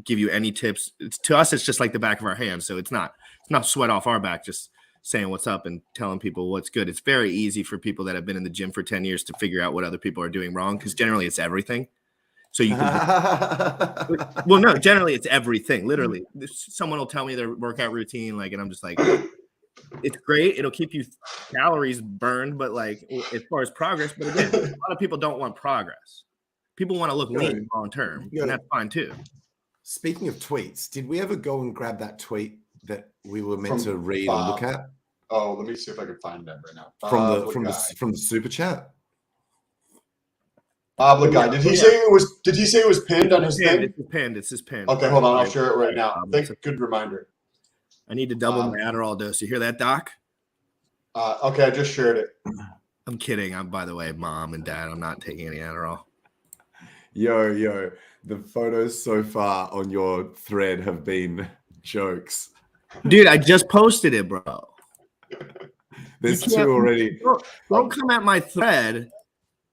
give you any tips. To us, it's just like the back of our hand. So it's not sweat off our back, just saying what's up and telling people what's good. It's very easy for people that have been in the gym for 10 years to figure out what other people are doing wrong, because generally it's everything. So you can well, no, generally it's everything. Literally, someone will tell me their workout routine, like, and I'm just like, it's great. It'll keep you calories burned, but like as far as progress, but again, a lot of people don't want progress. People want to look lean long term, and that's fine too. Speaking of tweets, did we ever go and grab that tweet that we were meant From to read Bob. and look at Oh, let me see if I can find that right now. from the super chat? Bob Lagai. Did he say it was pinned on his thing? It's his pinned. Okay, hold on. I'll share it right now. Good reminder. I need to double my Adderall dose. You hear that, Doc? Okay, I just shared it. I'm kidding. By the way, Mom and Dad, I'm not taking any Adderall. Yo, the photos so far on your thread have been jokes. Dude, I just posted it, bro. There's two already. Don't come at my thread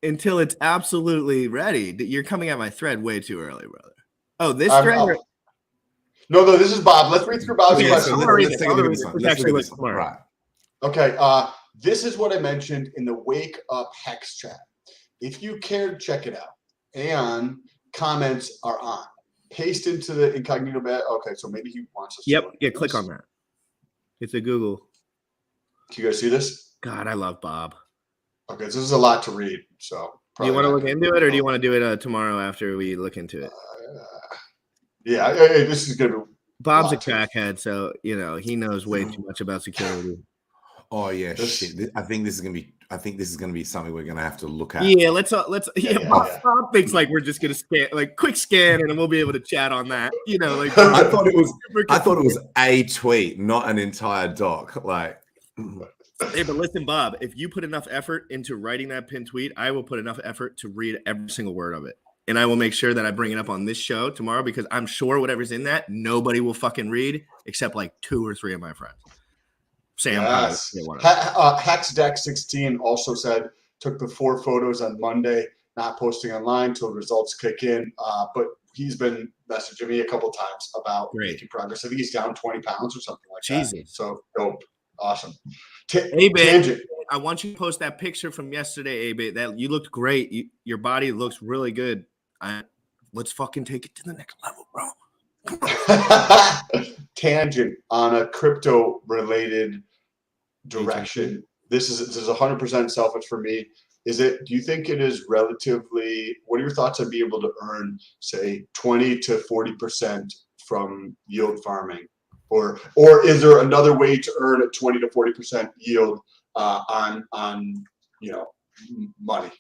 until it's absolutely ready. You're coming at my thread way too early, brother. Oh, this thread? No, this is Bob. Let's read through Bob's question. Let's take a look at this one. Let's look at this one. Right. Okay, this is what I mentioned in the Wake Up Hex chat. If you care, check it out. And comments are on. Paste into the incognito bed. Okay, so maybe he wants us. Yep. Yeah, click on that. It's a Google. Can you guys see this? God, I love Bob. Okay, this is a lot to read. So do you want to look into it, or do you want to do it tomorrow after we look into it? Yeah, this is gonna be. Bob's a crackhead, so he knows way too much about security. Oh yeah, shit. I think this is gonna be something we're gonna have to look at. Yeah, let's. Bob thinks like we're just gonna scan, like quick scan, and then we'll be able to chat on that. Like I thought it was a tweet, not an entire doc. Like, hey, but listen, Bob, if you put enough effort into writing that pinned tweet, I will put enough effort to read every single word of it. And I will make sure that I bring it up on this show tomorrow, because I'm sure whatever's in that, nobody will fucking read except like 2 or 3 of my friends. Sam. Yes. HexDeck16 also said, took the 4 photos on Monday, not posting online till results kick in. But he's been messaging me a couple times about making progress. I think he's down 20 pounds or something like that. So dope. Awesome. Hey, babe, I want you to post that picture from yesterday, Abe. That you looked great. Your body looks really good. Let's fucking take it to the next level, bro. Tangent on a crypto related direction. This is 100% selfish for me. Do you think it is relatively, what are your thoughts on being able to earn, say, 20 to 40% from yield farming? Or is there another way to earn a 20 to 40% yield on money?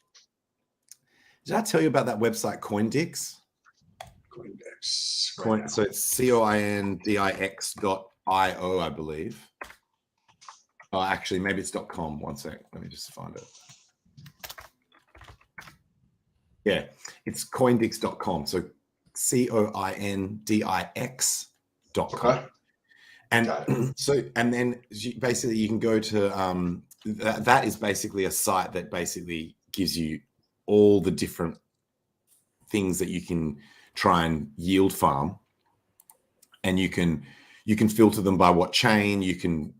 Did I tell you about that website CoinDix? CoinDix. So it's CoinDix.io, I believe. Oh, actually, maybe it's .com. One sec. Let me just find it. Yeah, it's CoinDix.com. So CoinDix.com. Okay. And so, and then basically you can go to that is basically a site that basically gives you all the different things that you can try and yield farm, and you can filter them by what chain, you can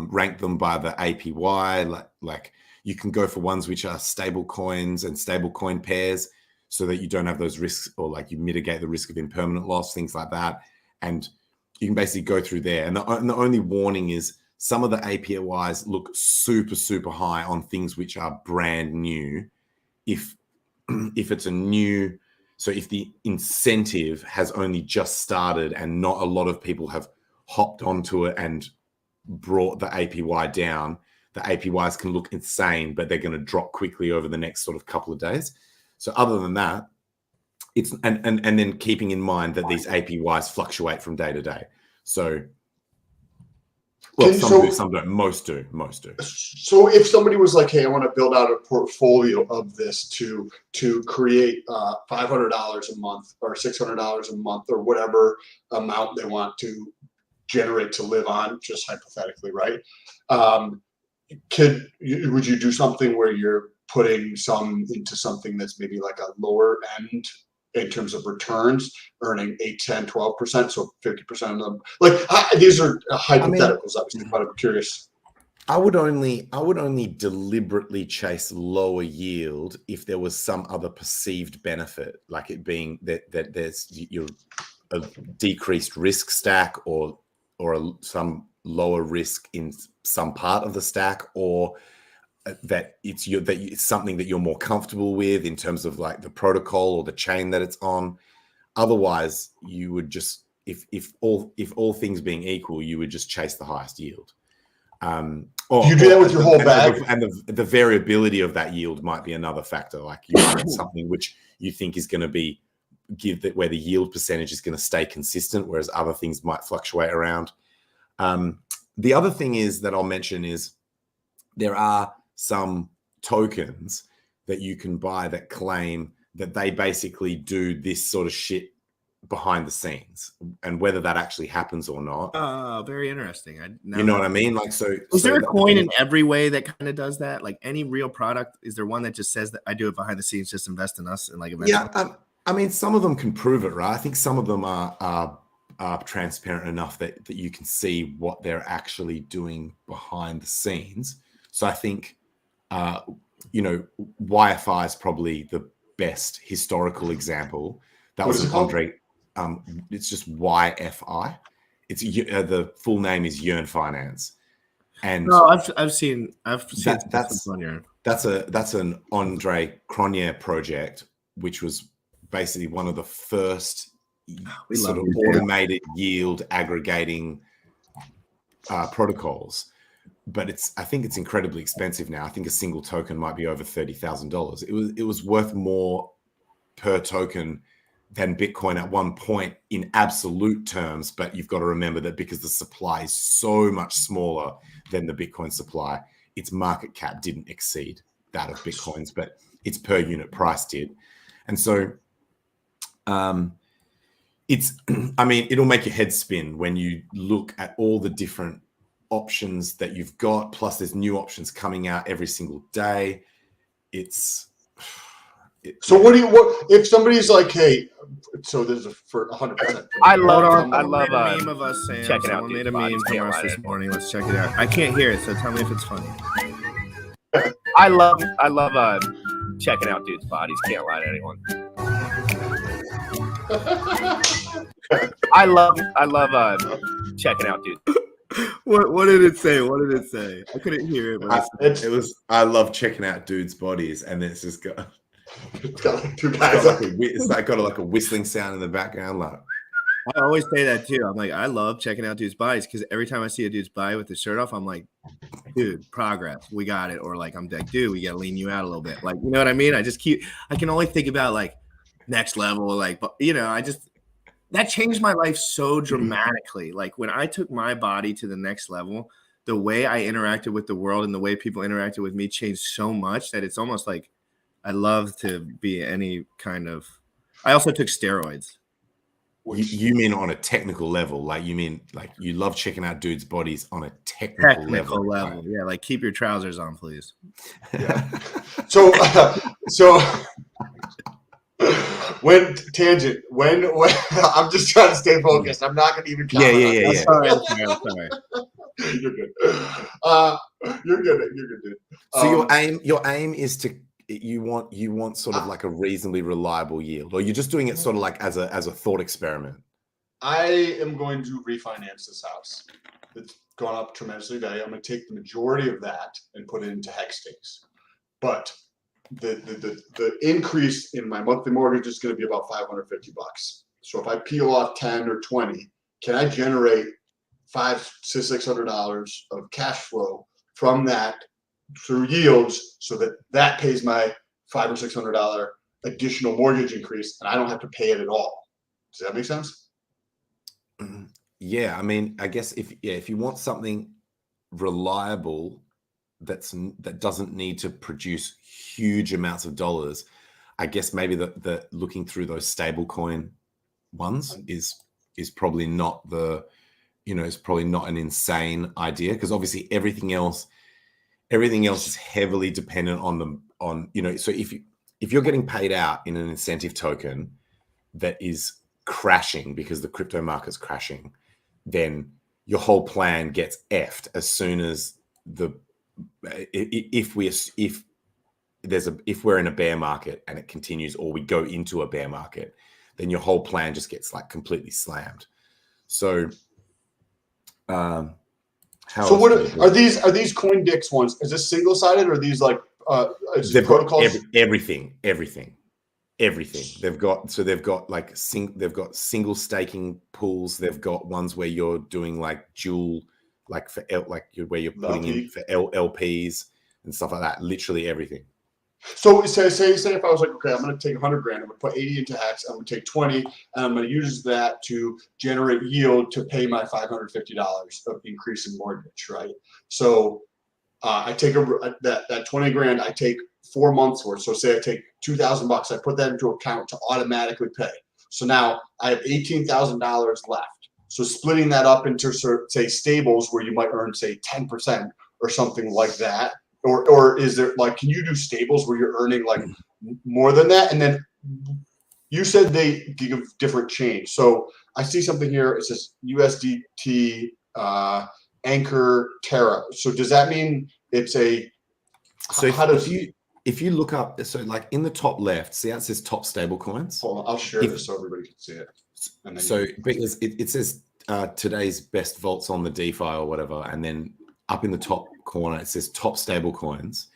rank them by the APY, like you can go for ones which are stable coins and stable coin pairs, so that you don't have those risks, or like you mitigate the risk of impermanent loss, things like that. And you can basically go through there. And the only warning is some of the APYs look super, super high on things which are brand new. If it's a new, so if the incentive has only just started and not a lot of people have hopped onto it and brought the APY down, the APYs can look insane, but they're going to drop quickly over the next sort of couple of days. So other than that, it's and then keeping in mind that these APYs fluctuate from day to day. So, well, some don't, most do. So if somebody was like, "Hey, I want to build out a portfolio of this to create $500 a month or $600 a month or whatever amount they want to generate to live on," just hypothetically, right? Would you do something where you're putting some into something that's maybe like a lower end in terms of returns, earning 8, 10, 12%, so 50% of them? Like, these are hypotheticals, obviously, but I'm curious. I would only deliberately chase lower yield if there was some other perceived benefit, like it being that there's a decreased risk stack or some lower risk in some part of the stack, or that it's something that you're more comfortable with in terms of like the protocol or the chain that it's on. Otherwise, you would just, if all things being equal, you would just chase the highest yield. Do you do that with your whole bag? And the variability of that yield might be another factor. Like you want something which you think is going to be where the yield percentage is going to stay consistent, whereas other things might fluctuate around. The other thing is that I'll mention is there are some tokens that you can buy that claim that they basically do this sort of shit behind the scenes, and whether that actually happens or not. Oh, very interesting. You know what I mean? Like, so is there a coin in every way that kind of does that? Like any real product, is there one that just says that I do it behind the scenes, just invest in us and like invest? Yeah, I mean, some of them can prove it, right? I think some of them are transparent enough that you can see what they're actually doing behind the scenes. So I think, YFI is probably the best historical example. That was an Andre. It's just YFI. It's the full name is Yearn Finance. And no, I've seen that's an Andre Cronje project, which was basically one of the first sort of automated yield aggregating protocols. But I think it's incredibly expensive now. I think a single token might be over $30,000. It was worth more per token than Bitcoin at one point in absolute terms. But you've got to remember that because the supply is so much smaller than the Bitcoin supply, its market cap didn't exceed that of Bitcoin's, but its per unit price did. And so it'll make your head spin when you look at all the different options that you've got, plus there's new options coming out every single day. So what if somebody's like, hey, so there's for 100%. I love a meme of us saying, check it out. Someone made a meme from us this morning. Let's check it out. I can't hear it, so tell me if it's funny. I love checking out dudes' bodies. Can't lie to anyone. I love checking out dudes. What did it say? What did it say? I couldn't hear it. But It was. I love checking out dudes' bodies, and then it's just got. It's got like two It's guys. got like a whistling sound in the background, like. I always say that too. I'm like, I love checking out dudes' bodies because every time I see a dude's body with the shirt off, I'm like, dude, progress, we got it. Or like, I'm like, dude, we gotta lean you out a little bit. Like, you know what I mean? I can only think about like next level, like, but that changed my life so dramatically. Like when I took my body to the next level, the way I interacted with the world and the way people interacted with me changed so much that it's almost like I love to be any kind of. I also took steroids. You mean on a technical level? Like you mean like you love checking out dudes' bodies on a technical level? Right? Yeah, like keep your trousers on, please. Yeah. So when I'm just trying to stay focused. I'm not going to even. Yeah. I'm sorry. You're good. You're good, dude. So your aim is to. You want sort of like a reasonably reliable yield, or you're just doing it sort of like as a thought experiment? I am going to refinance this house. It's gone up tremendously today. I'm going to take the majority of that and put it into hex stakes. But the increase in my monthly mortgage is going to be about $550. So if I peel off 10 or 20, can I generate $500 to $600 of cash flow from that through yields, so that pays my $500 or $600 additional mortgage increase, and I don't have to pay it at all? Does that make sense? Yeah, I mean, I guess if you want something reliable that doesn't need to produce huge amounts of dollars, I guess maybe the looking through those stablecoin ones is probably not is probably not an insane idea, because obviously everything else is heavily dependent on so if you're getting paid out in an incentive token that is crashing because the crypto market's crashing, then your whole plan gets effed as soon as if we're in a bear market and it continues, or we go into a bear market, then your whole plan just gets like completely slammed. So what are these CoinDix ones? Is this single sided, or are these like they've protocols? got everything. They've got single staking pools. They've got ones where you're doing like dual, like where you're putting in for LPs and stuff like that. Literally everything. So say if I was like, okay, I'm going to take 100 grand, I'm going to put 80 into Hex, I'm going to take 20, and I'm going to use that to generate yield to pay my $550 of increase in mortgage, right? So I take that 20 grand, I take 4 months worth. So say I take $2,000, I put that into account to automatically pay. So now I have $18,000 left. So splitting that up into say stables where you might earn say 10% or something like that. Or is there like, can you do stables where you're earning like more than that? And then you said they give different change. So I see something here. It says USDT Anchor Terra. So does that mean it's a? So if you look up, so like in the top left, see how it says top stable coins? Hold on, I'll share this so everybody can see it. And then so because it says today's best vaults on the DeFi or whatever, and then up in the top corner it says top stable coins.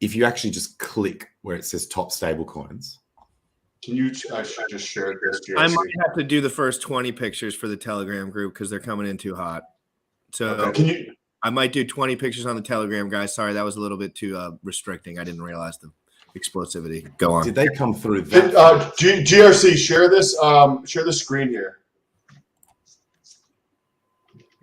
If you actually just click where it says top stable coins, can you? I should just share this. I might have to do the first 20 pictures for the Telegram group because they're coming in too hot. So okay. I might do 20 pictures on the Telegram, guys. Sorry, that was a little bit too restricting. I didn't realize the explosivity. Go on. Did they come through that? GRC, share this. Share the screen here.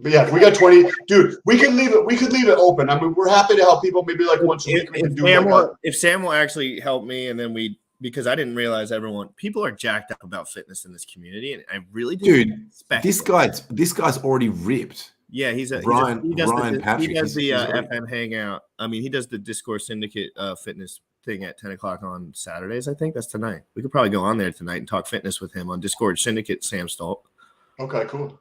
But yeah, we got 20, dude. We could leave it. We could leave it open. I mean, we're happy to help people. Maybe like once a week we can do. If Sam will actually help me, and then because I didn't realize people are jacked up about fitness in this community, and I really didn't expect this guy's already ripped. Yeah, he does the FM hangout. I mean, he does the Discord Syndicate fitness thing at 10 o'clock on Saturdays. I think that's tonight. We could probably go on there tonight and talk fitness with him on Discord Syndicate. Sam Stolt. Okay, cool.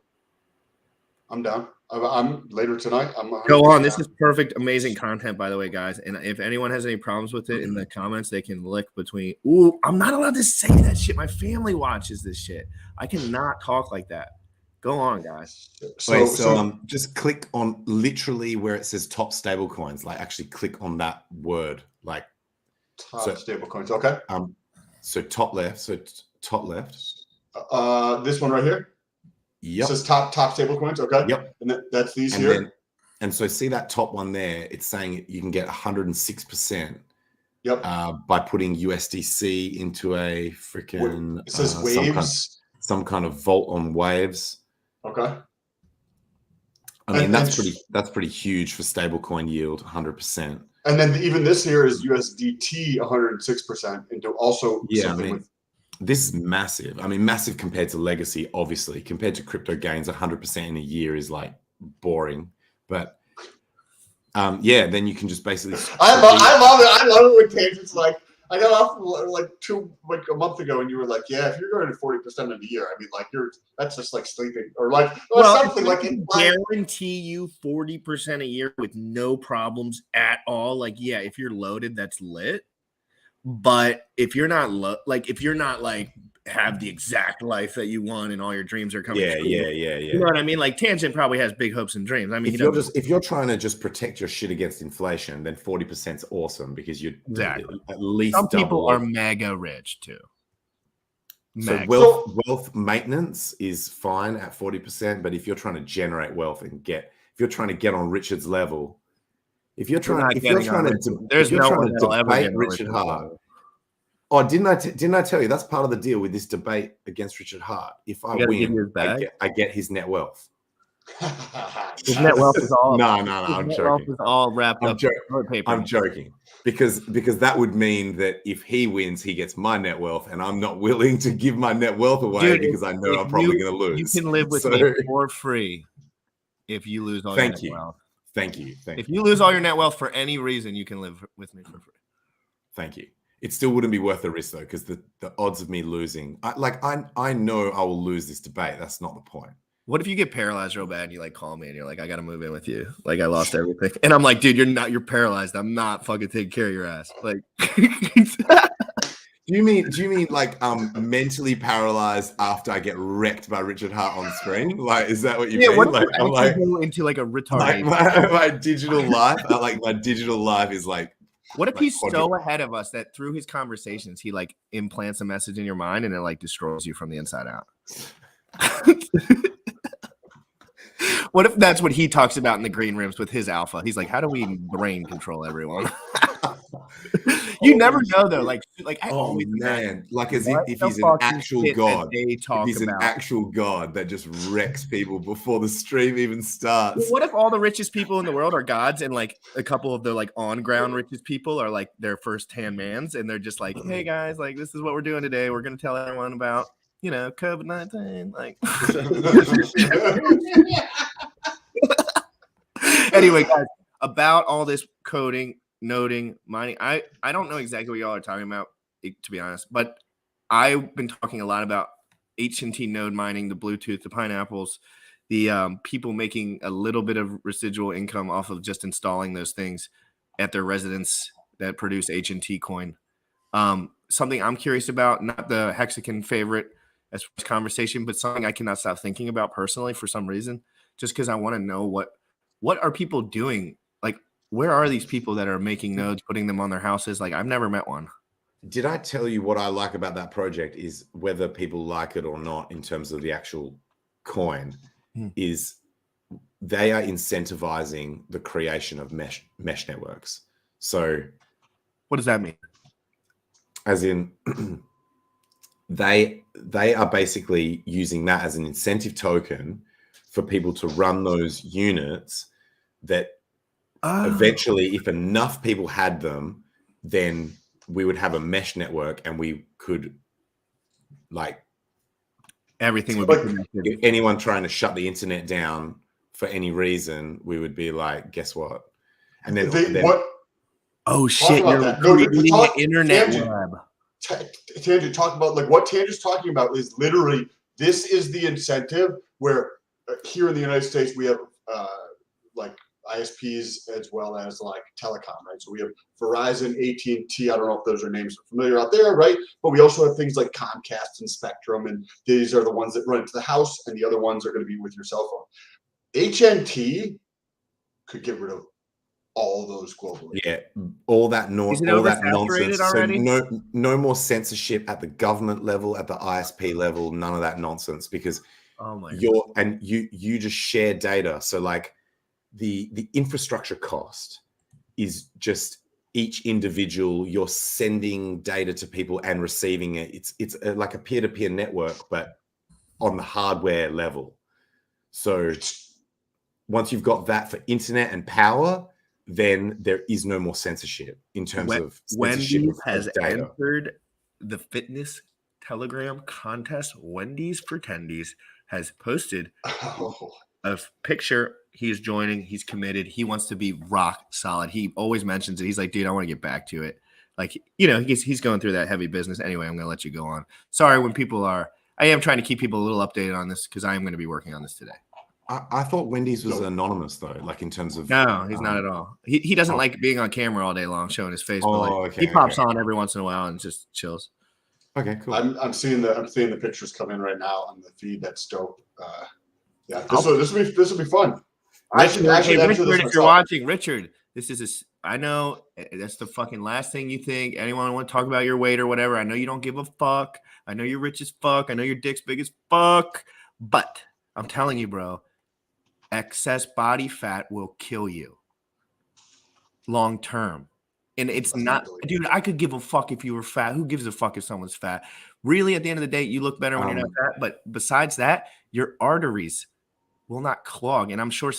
I'm down. I'm later tonight. Go on. This is perfect, amazing content, by the way, guys. And if anyone has any problems with it in the comments, they can lick between. Ooh, I'm not allowed to say that shit. My family watches this shit. I cannot talk like that. Go on, guys. So just click on literally where it says top stable coins. Like actually click on that word. Like top stable coins. Okay. So top left. So top left. This one right here. Yep. It says top stable coins. Okay. Yep. And that's these here. And so see that top one there. It's saying you can get 106%. Yep. By putting USDC into a freaking. It says waves. Some kind of vault on waves. Okay. I mean, that's pretty huge for stablecoin yield, 100%. And then even this here is USDT 106% into also something this is massive. I mean, massive compared to legacy, obviously. Compared to crypto gains, 100% in a year is like boring. But then you can just basically. I love it. I love it when Tangent's like, I got off like a month ago, and you were like, "Yeah, if you're going to 40% of the year, I mean, like that's just like sleeping or like something like." Guarantee you 40% a year with no problems at all. Like, yeah, if you're loaded, that's lit. But if you're not if you're not like have the exact life that you want and all your dreams are coming true. Yeah. You know what I mean? Like Tangent probably has big hopes and dreams. I mean, if you're trying to just protect your shit against inflation, then 40% is awesome because you're at least some people are mega rich too. So wealth maintenance is fine at 40%, but if you're trying to generate wealth and if you're trying to get on Richard's level, if you're trying to debate Richard Hart. Oh, didn't I tell you that's part of the deal with this debate against Richard Hart? If I win, I get his net wealth. His net wealth is all no. I'm joking. Is all wrapped up. I'm joking because that would mean that if he wins, he gets my net wealth, and I'm not willing to give my net wealth away because I know I'm probably going to lose. You can live with me for free if you lose all your net wealth. Thank you. If you lose all your net wealth for any reason, you can live with me for free. Thank you. It still wouldn't be worth the risk though, because the odds of me losing, I know I will lose this debate. That's not the point. What if you get paralyzed real bad and you like call me and you're like, I got to move in with you. Like I lost everything. And I'm like, dude, you're paralyzed. I'm not fucking taking care of your ass. Like, do you mean like mentally paralyzed after I get wrecked by Richard Hart on screen? Like, is that what you mean? What like, I'm like go into like a retarded. Like my digital life, my digital life is like. What if he's so ahead of us that through his conversations, he like implants a message in your mind and it like destroys you from the inside out? What if that's what he talks about in the green rooms with his alpha? He's like, how do we brain control everyone? You never know though. Like I always imagine, like as if he's an actual god. He's an actual god that just wrecks people before the stream even starts. Well, what if all the richest people in the world are gods and like a couple of the like on ground richest people are like their first hand mans and they're just like, hey guys, like this is what we're doing today. We're gonna tell everyone about COVID-19. Like anyway, guys, about all this coding. Noting, mining. I don't know exactly what y'all are talking about, to be honest, but I've been talking a lot about HNT node mining, the Bluetooth, the pineapples, the people making a little bit of residual income off of just installing those things at their residence that produce HNT coin. Something I'm curious about, not the Hexagon favorite as far as conversation, but something I cannot stop thinking about personally for some reason, just because I want to know what are people doing? Like, where are these people that are making nodes, putting them on their houses? Like, I've never met one. Did I tell you what I like about that project is whether people like it or not in terms of the actual coin is they are incentivizing the creation of mesh networks. So what does that mean? As in they are basically using that as an incentive token for people to run those units that eventually, if enough people had them, then we would have a mesh network and we could like everything would be connected. If anyone trying to shut the internet down for any reason, we would be like, guess what? And then, what? Oh shit! You're creating the internet web. Tangent, talk about like what Tangent's talking about is literally this is the incentive where here in the United States we have like ISPs as well as like telecom, right? So we have Verizon, AT&T. I don't know if those are names familiar out there, right? But we also have things like Comcast and Spectrum, and these are the ones that run into the house, and the other ones are going to be with your cell phone. HNT could get rid of all those globally. Yeah, all that Is it all that oversaturated nonsense. already? So no more censorship at the government level, at the ISP level, none of that nonsense, because Oh my you just share data. So like the infrastructure cost is just each individual, you're sending data to people and receiving it. It's like a peer-to-peer network, but on the hardware level. So once you've got that for internet and power, then there is no more censorship in terms of censorship Wendy's has of data. entered the fitness Telegram contest. Wendy's for Tendies has posted a picture. He's joining. He's committed. He wants to be rock solid. He always mentions it. He's like, dude, I want to get back to it. Like, you know, he's going through that heavy business. Anyway, I'm going to let you go on. Sorry when people are – I am trying to keep people a little updated on this because I am going to be working on this today. I thought Wendy's was anonymous though, like in terms of no, he's not at all. He doesn't like being on camera all day long, showing his face. But like, okay, he pops on every once in a while and just chills. Okay, cool. I'm seeing the pictures come in right now on the feed. That's dope. Yeah, this will be fun. Richard, if you're watching, Richard, this is I know that's the fucking last thing you think. Anyone want to talk about your weight or whatever? I know you don't give a fuck. I know you're rich as fuck. I know your dick's big as fuck. But I'm telling you, bro. Excess body fat will kill you long term. And it's not, dude, I could give a fuck if you were fat. Who gives a fuck if someone's fat? Really, at the end of the day, you look better when you're not fat. But besides that, your arteries will not clog. And I'm sure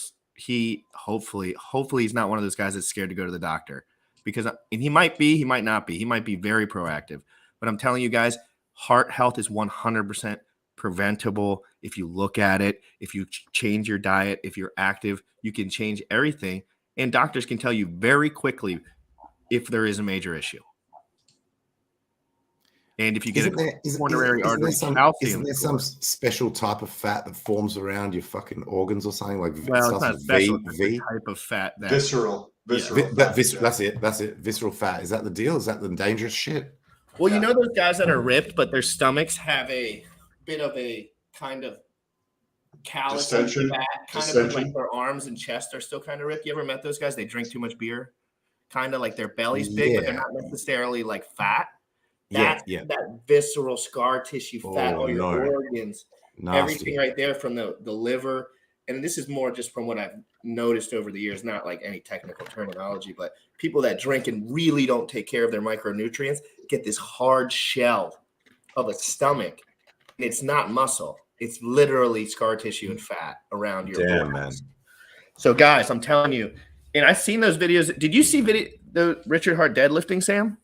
hopefully he's not one of those guys that's scared to go to the doctor. And he might be, he might not be. He might be very proactive. But I'm telling you guys, heart health is 100% preventable. If you look at it, if you change your diet, if you're active, you can change everything. And doctors can tell you very quickly if there is a major issue. And if you get coronary artery calcium, isn't there some special type of fat that forms around your fucking organs or something? Like, well, it's not special. It's the type of fat that visceral. That's it. Visceral fat. Is that the deal? Is that the dangerous shit? Well, you know those guys that are ripped, but their stomachs have a bit of a kind of callus fat, kind of like their arms and chest are still kind of ripped. You ever met those guys? They drink too much beer, kind of like their belly's big, but they're not necessarily like fat. That visceral scar tissue fat on your organs, everything right there from the liver. And this is more just from what I've noticed over the years, not like any technical terminology, but people that drink and really don't take care of their micronutrients get this hard shell of a stomach. And it's not muscle. It's literally scar tissue and fat around your organs. Man. So guys, I'm telling you, and I've seen those videos. Did you see the Richard Hart deadlifting, Sam?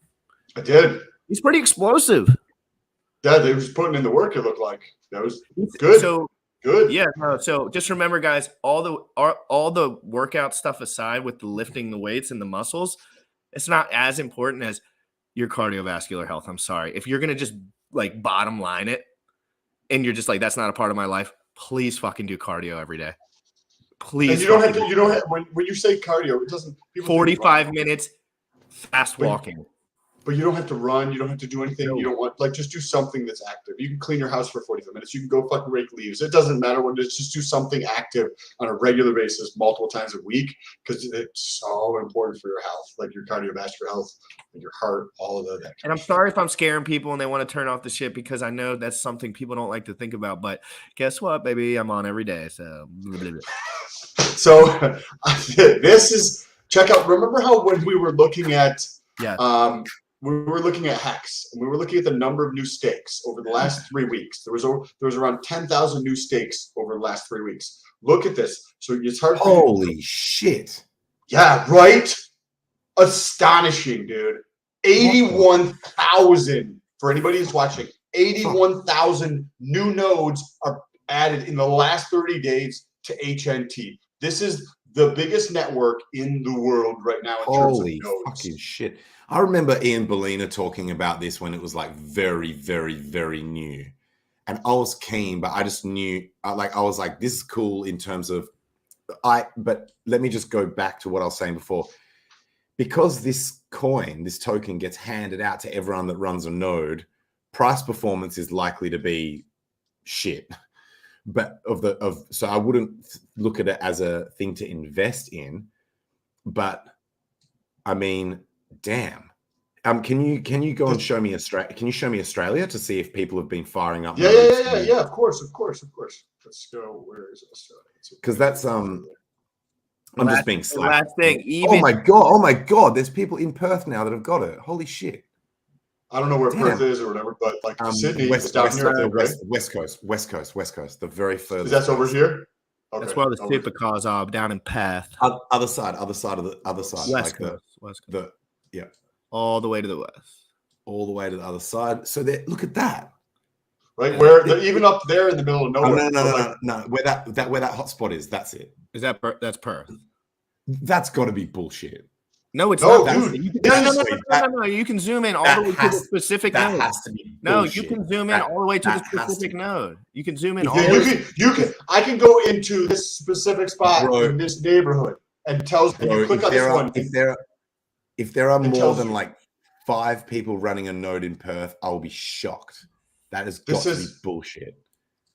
I did. He's pretty explosive. Yeah, they was putting in the work, it looked like. That was good. So good. Yeah. No, so just remember, guys, all the workout stuff aside with the lifting the weights and the muscles, it's not as important as your cardiovascular health. I'm sorry. If you're gonna just like bottom line it and you're just like, that's not a part of my life, please fucking do cardio every day. Please. And you don't have when you say cardio, it doesn't 45 minutes fast walking. But you don't have to run. You don't have to do anything. You don't want just do something that's active. You can clean your house for 45 minutes. You can go fucking rake leaves. It doesn't matter when it's just do something active on a regular basis, multiple times a week, because it's so important for your health, like your cardiovascular health, and your heart, all of that. And I'm sorry if I'm scaring people and they want to turn off the shit because I know that's something people don't like to think about. But guess what, baby? I'm on every day. So, so this is check out. Remember how when we were looking at we were looking at Hex, and we were looking at the number of new stakes over the last 3 weeks. There was around 10,000 new stakes over the last 3 weeks. Look at this. So it's hard. Holy shit! Yeah, right. Astonishing, dude. 81,000 for anybody who's watching. 81,000 new nodes are added in the last 30 days to HNT. This is the biggest network in the world right now in terms of nodes. Holy fucking shit. I remember Ian Bellina talking about this when it was like very, very, very new. And I was keen, but I just knew, I was like, this is cool in terms of but let me just go back to what I was saying before. Because this token gets handed out to everyone that runs a node, price performance is likely to be shit. But so I wouldn't look at it as a thing to invest in. But I mean, damn. Can you go and show me Australia? Can you show me Australia to see if people have been firing up? Yeah. Of course. Let's go. Where is Australia? Because that's I'm just being slack. Last thing. Oh my god! There's people in Perth now that have got it. Holy shit! I don't know where Perth is or whatever, but like Sydney is down here, right? West Coast, the very furthest. That's over here. Okay. That's where the supercars are, down in Perth. Other side of the other side. West Coast. All the way to the west. All the way to the other side. So look at that. Right, where even up there in the middle of nowhere. No. Where that hotspot is, that's it. Is that's Perth? That's got to be bullshit. No, it's not. Dude, no. You can zoom in all the way to the specific node. That has to be bullshit. No, you can zoom in all the way to the specific node. You can zoom in all the way. You can. I can go into this specific spot in this neighborhood and tells you click on this one. If there are more than like 5 people running a node in Perth, I'll be shocked. That has got to be bullshit.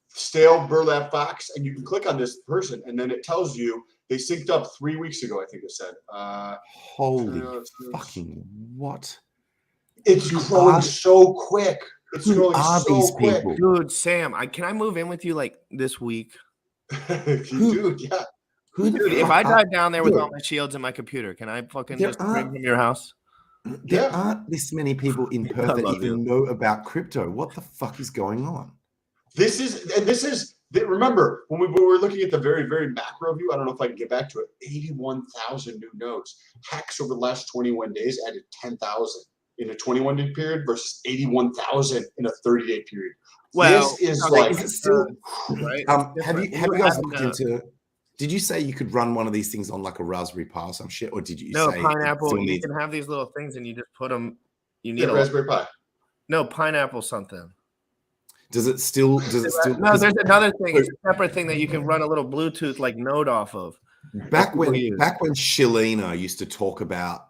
Stale burlap box, and you can click on this person, and then it tells you they synced up 3 weeks ago. I think it said. Holy fucking what? It's growing so quick. It's growing so quick, dude. Sam, can I move in with you like this week? Dude, yeah. Dude, if I dive down there with all my shields and my computer, can I fucking just bring from your house? There aren't this many people in Perth that even know about crypto. What the fuck is going on? This is remember when we were looking at the very, very macro view. I don't know if I can get back to it. 81,000 new nodes. Hex over the last 21 days added 10,000 in a 21-day period versus 81,000 in a 30-day period. Well, this is like is it still right? Have you guys looked into? Did you say you could run one of these things on like a Raspberry Pi or some shit, or did you say pineapple? You can have these little things, and you just put them. You need a Raspberry Pi. No, pineapple something. Does it still? No, there's another thing. It's a separate thing that you can run a little Bluetooth like node off of. Back when Shalina used to talk about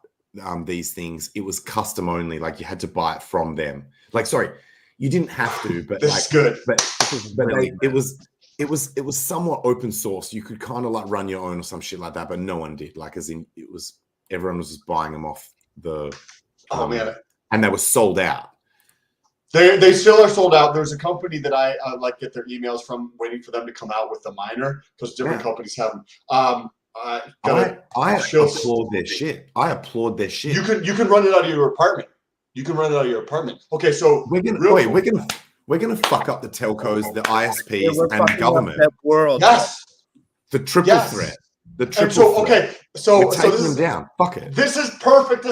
these things, it was custom only. Like you had to buy it from them. Like, sorry, you didn't have to, but this is good. But it was somewhat open source. You could kind of like run your own or some shit like that, but no one did. Like, as in, everyone was just buying them off the. Man, and they were sold out. They still are sold out. There's a company that I like get their emails from, waiting for them to come out with the miner because different companies have them. I applaud their shit. You can run it out of your apartment. Okay, so we're gonna fuck up the telcos, the ISPs, and government. World. Yes. The triple threat. The triple threat. Okay, so this them down. Fuck it. This is perfect.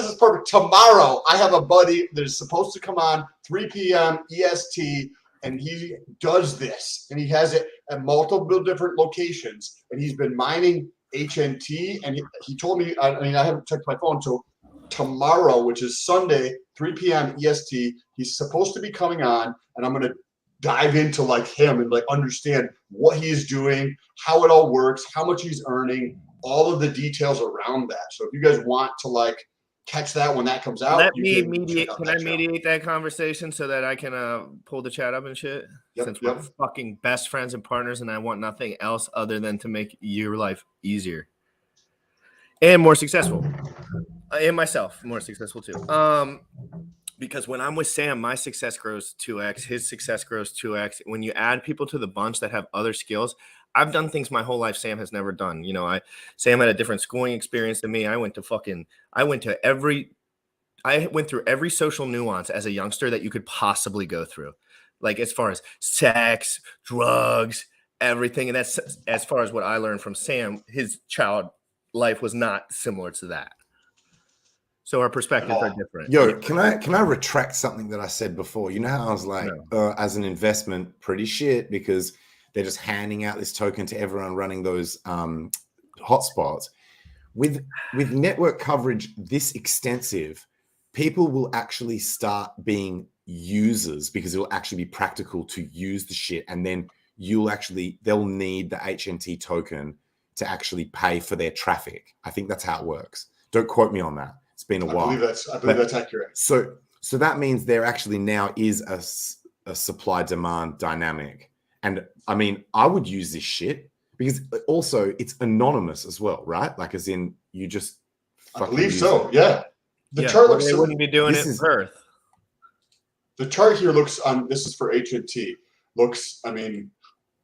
Tomorrow, I have a buddy that is supposed to come on 3 p.m. EST, and he does this, and he has it at multiple different locations, and he's been mining HNT, and he told me. I haven't checked my phone, so tomorrow, which is Sunday, 3 p.m. EST, he's supposed to be coming on, and I'm going to dive into like him and like understand what he's doing, how it all works, how much he's earning, all of the details around that. So if you guys want to like catch that when that comes out, Can I mediate that conversation so that I can pull the chat up and shit? Since we're fucking best friends and partners, and I want nothing else other than to make your life easier and more successful, and myself more successful too. Because when I'm with Sam, my success grows 2x, his success grows 2x. When you add people to the bunch that have other skills, I've done things my whole life Sam has never done. You know, Sam had a different schooling experience than me. I went through every social nuance as a youngster that you could possibly go through. Like as far as sex, drugs, everything. And that's as far as what I learned from Sam. His child life was not similar to that. So our perspectives are different. Yo, can I retract something that I said before? You know how I was like, as an investment, pretty shit because they're just handing out this token to everyone running those hotspots. With network coverage this extensive, people will actually start being users because it'll actually be practical to use the shit, and then they'll need the HNT token to actually pay for their traffic. I think that's how it works. Don't quote me on that. It's been a while. I believe that's accurate. So that means there actually now is a supply demand dynamic. And I mean, I would use this shit because also it's anonymous as well, right? Like as in you just I believe so. Yeah. The chart looks. They wouldn't be doing it in Perth. The chart here looks on. This is for HNT. Looks. I mean,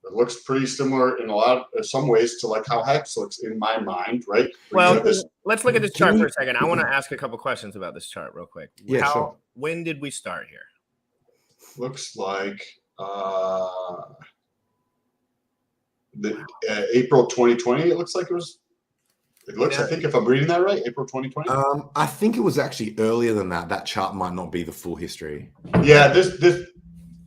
it looks pretty similar in some ways to like how Hex looks in my mind, right? Well, let's look at this chart for a second. I want to ask a couple questions about this chart real quick. Yeah, sure. When did we start here? Looks like April 2020. It looks like it was. It looks. I think if I'm reading that right, April 2020. I think it was actually earlier than that. That chart might not be the full history. Yeah, this.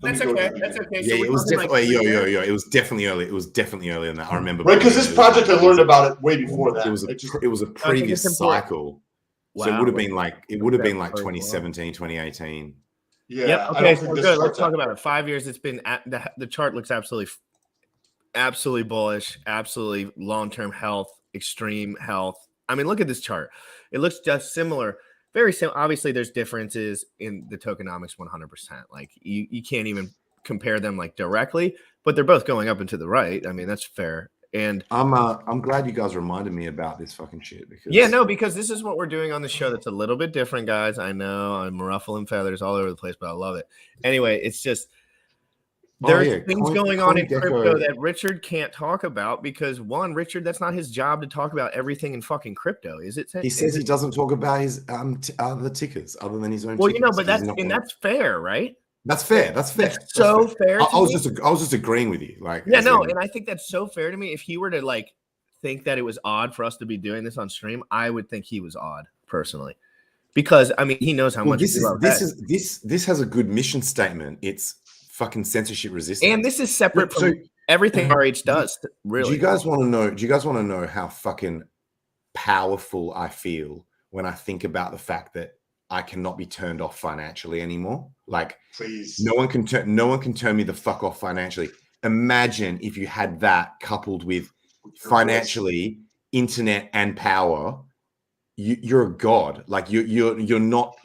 That's okay. That's okay. Yeah, so it was definitely It was definitely early. It was definitely earlier than that. I remember. Right, because this project I learned about it way before that. It was a previous cycle. Wow. So it would have been like 2017, 2018. Yeah. Yep. Okay. So good. Let's talk about it. 5 years. It's been the chart looks absolutely bullish. Absolutely long-term health, extreme health. I mean, look at this chart. It looks just similar. Very similar. Obviously, there's differences in the tokenomics 100%. Like you can't even compare them like directly, but they're both going up and to the right. I mean, that's fair. And I'm glad you guys reminded me about this fucking shit because because this is what we're doing on the show that's a little bit different, guys. I know I'm ruffling feathers all over the place, but I love it. Anyway, it's just there's things going on in crypto that Richard can't talk about because Richard, that's not his job to talk about everything in fucking crypto, is it? He says he doesn't talk about his other tickers other than his own. Well, tickers, but that's fair, right? That's fair. That's fair. That's so fair. I was just agreeing with you. Like, and I think that's so fair to me. If he were to like think that it was odd for us to be doing this on stream, I would think he was odd personally, because I mean he knows how much this has a good mission statement. It's fucking censorship resistant, and this is separate from everything RH does. Really, do you guys want to know how fucking powerful I feel when I think about the fact that I cannot be turned off financially anymore? Like, please, no one can turn me the fuck off financially. Imagine if you had that coupled with financially, internet, and power. You're a god. Like you're not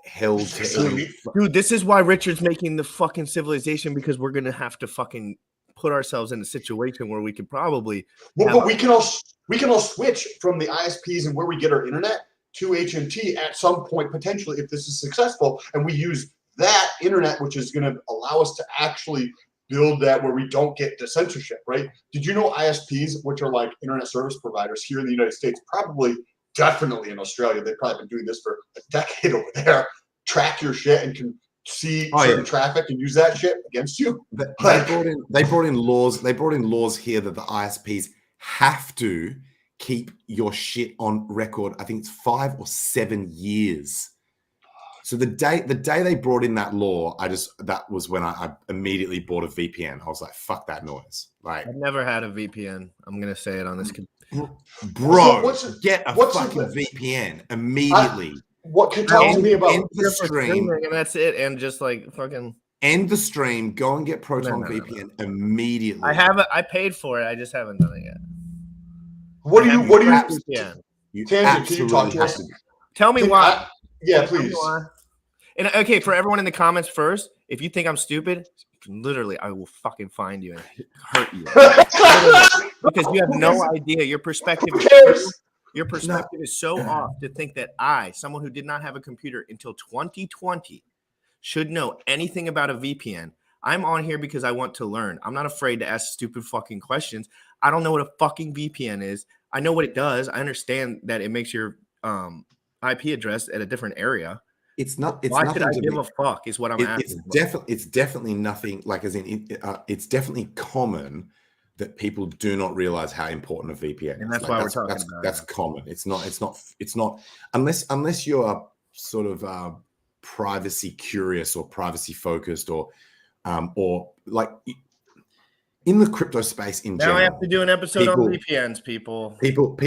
held to. Dude, this is why Richard's making the fucking civilization, because we're gonna have to fucking put ourselves in a situation where we could probably. But we can all switch from the ISPs and where we get our internet to HNT at some point potentially if this is successful, and we use that internet, which is going to allow us to actually build that where we don't get the censorship, right? Did you know ISPs, which are like internet service providers here in the United States, probably definitely in Australia, they've probably been doing this for a decade over there, track your shit and can see certain traffic and use that shit against you? They brought in laws here that the ISPs have to keep your shit on record. I think it's 5 or 7 years. So the day they brought in that law, that was when I immediately bought a VPN. I was like, fuck that noise. Like, I've never had a VPN. I'm gonna say it on this. Bro, get a fucking VPN immediately. What can talk to me about end the stream, and that's it, and just like fucking end the stream. Go and get Proton VPN immediately. I paid for it. I just haven't done it yet. What do you? You Tangent, can you talk to us? Tell me why. Yeah, please. And okay, for everyone in the comments first, if you think I'm stupid, literally, I will fucking find you and hurt you. Because you have no idea. Your perspective is so off to think that someone who did not have a computer until 2020, should know anything about a VPN. I'm on here because I want to learn. I'm not afraid to ask stupid fucking questions. I don't know what a fucking VPN is. I know what it does. I understand that it makes your IP address at a different area. Why should I give a fuck? Is what I'm asking. It's definitely nothing. Like, as in, it's definitely common that people do not realize how important a VPN is. And that's why we're talking about that's common. It's not unless you're sort of privacy curious or privacy focused or like in the crypto space in general. Now I have to do an episode on VPNs, people. People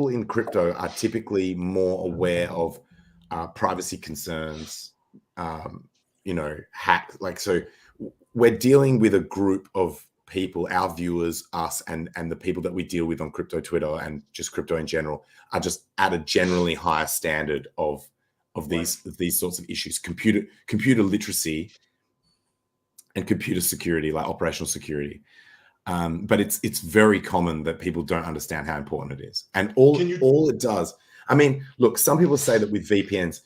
in crypto are typically more aware of privacy concerns, hack. Like, so we're dealing with a group of people, our viewers, us, and the people that we deal with on crypto Twitter and just crypto in general are just at a generally higher standard of these sorts of issues, computer literacy and computer security, like operational security. But it's very common that people don't understand how important it is. And all it does, I mean, look, some people say that with VPNs,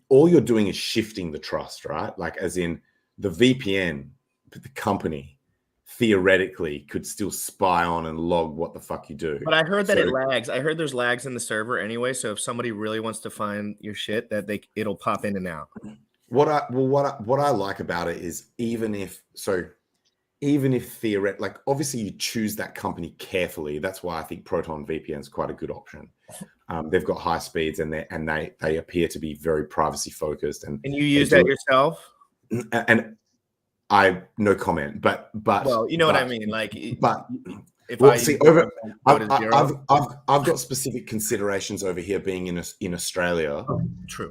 all you're doing is shifting the trust, right? Like as in the VPN, the company theoretically could still spy on and log what the fuck you do. But I heard that it lags. I heard there's lags in the server anyway. So if somebody really wants to find your shit, that it'll pop in and out. What I like about it is even if theoretically, like obviously you choose that company carefully. That's why I think Proton VPN is quite a good option. They've got high speeds and they appear to be very privacy focused. And you use that yourself? And I no comment, but well, you know what I mean. Like, but if I've got specific considerations over here being in Australia. True.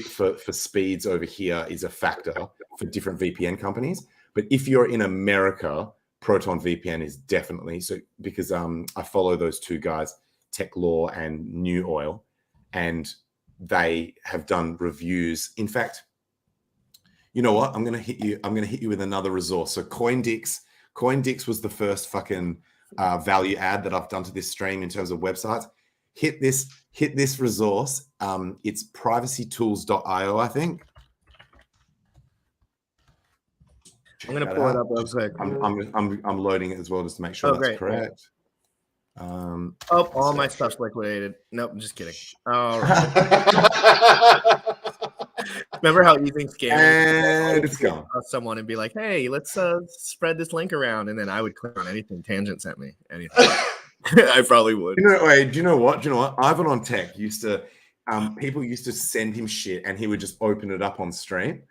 For speeds over here is a factor for different VPN companies. But if you're in America, Proton VPN is definitely so because I follow those two guys, Tech Law and New Oil, and they have done reviews. In fact, you know what? I'm gonna hit you with another resource. So CoinDix was the first fucking value add that I've done to this stream in terms of websites. Hit this resource. It's privacytools.io, I think. I'm gonna pull it up real quick. I'm loading it as well just to make sure that's correct. All my stuff's liquidated. Nope, I'm just kidding. All right. Remember how easy scam? And it's gone. Someone and be like, "Hey, let's spread this link around," and then I would click on anything Tangent sent me. Anything. I probably would. Do you know what? Ivan on Tech used to. People used to send him shit, and he would just open it up on stream.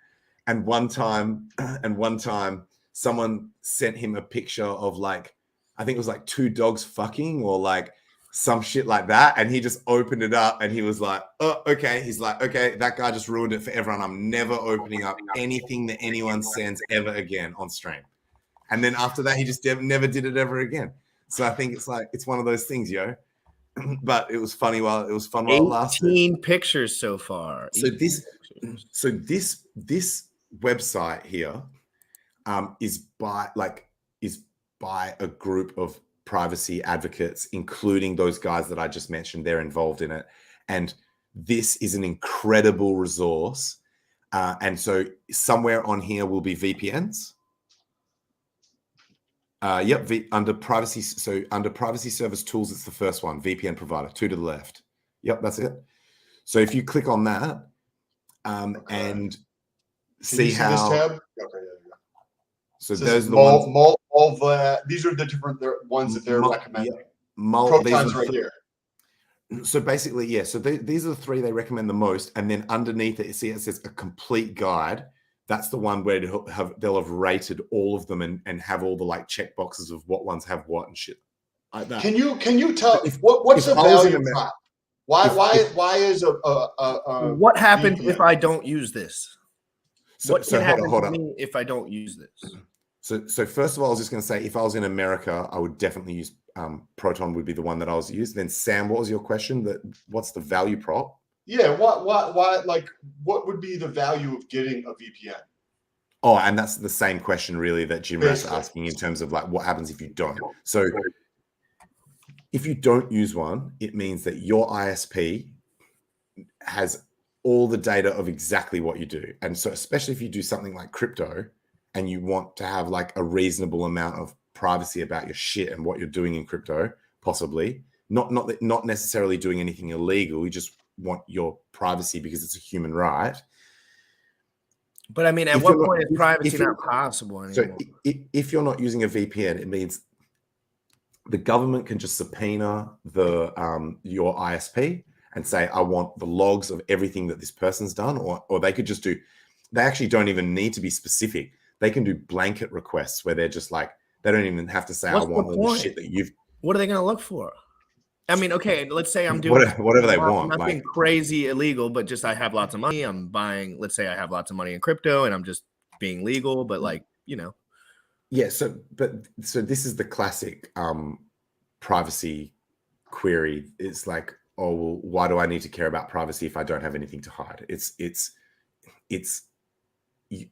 And one time, someone sent him a picture of like, I think it was like two dogs fucking or like some shit like that. And he just opened it up and he was like, oh, okay. He's like, okay, that guy just ruined it for everyone. I'm never opening up anything that anyone sends ever again on stream. And then after that, he just never did it ever again. So I think it's one of those things, yo. But it was funny while it lasted. 18 pictures so far. So this website here is by a group of privacy advocates, including those guys that I just mentioned. They're involved in it, and this is an incredible resource. And so somewhere on here will be VPNs. Yep, under privacy. So under privacy service tools, it's the first one, VPN provider, 2 to the left. Yep, that's it. So if you click on that and see how this tab? Okay, yeah. So those are the ones. These are the different ones that they're recommending. Yeah, Proton's right here. So basically, yeah. So these are the 3 they recommend the most, and then underneath it, you see it says a complete guide. That's the one where they'll have rated all of them and have all the like check boxes of what ones have what and shit like that. Can you tell what's the value of that? Why is what happens if I don't use this? What can happen hold to me if I don't use this? So first of all, I was just going to say, if I was in America, I would definitely use Proton. Would be the one that I was using. Then Sam, what was your question? What's the value prop? Yeah, why like what would be the value of getting a VPN? Oh, and that's the same question really that Jim was asking in terms of like what happens if you don't. So if you don't use one, it means that your ISP has all the data of exactly what you do. And so especially if you do something like crypto and you want to have like a reasonable amount of privacy about your shit and what you're doing in crypto, possibly not necessarily doing anything illegal. You just want your privacy because it's a human right. But I mean, at what point is privacy not possible anymore? So if you're not using a VPN, it means the government can just subpoena your ISP and say, I want the logs of everything that this person's done, or they could just do, they actually don't even need to be specific. They can do blanket requests where they're just like, they don't even have to say, I want all the shit that you've. What are they going to look for? I mean, okay, let's say I'm doing whatever they want. Nothing like, crazy illegal, but just I have lots of money. I'm buying, let's say I have lots of money in crypto and I'm just being legal, but like, you know. Yeah. So this is the classic privacy query. It's like, oh, well, why do I need to care about privacy if I don't have anything to hide?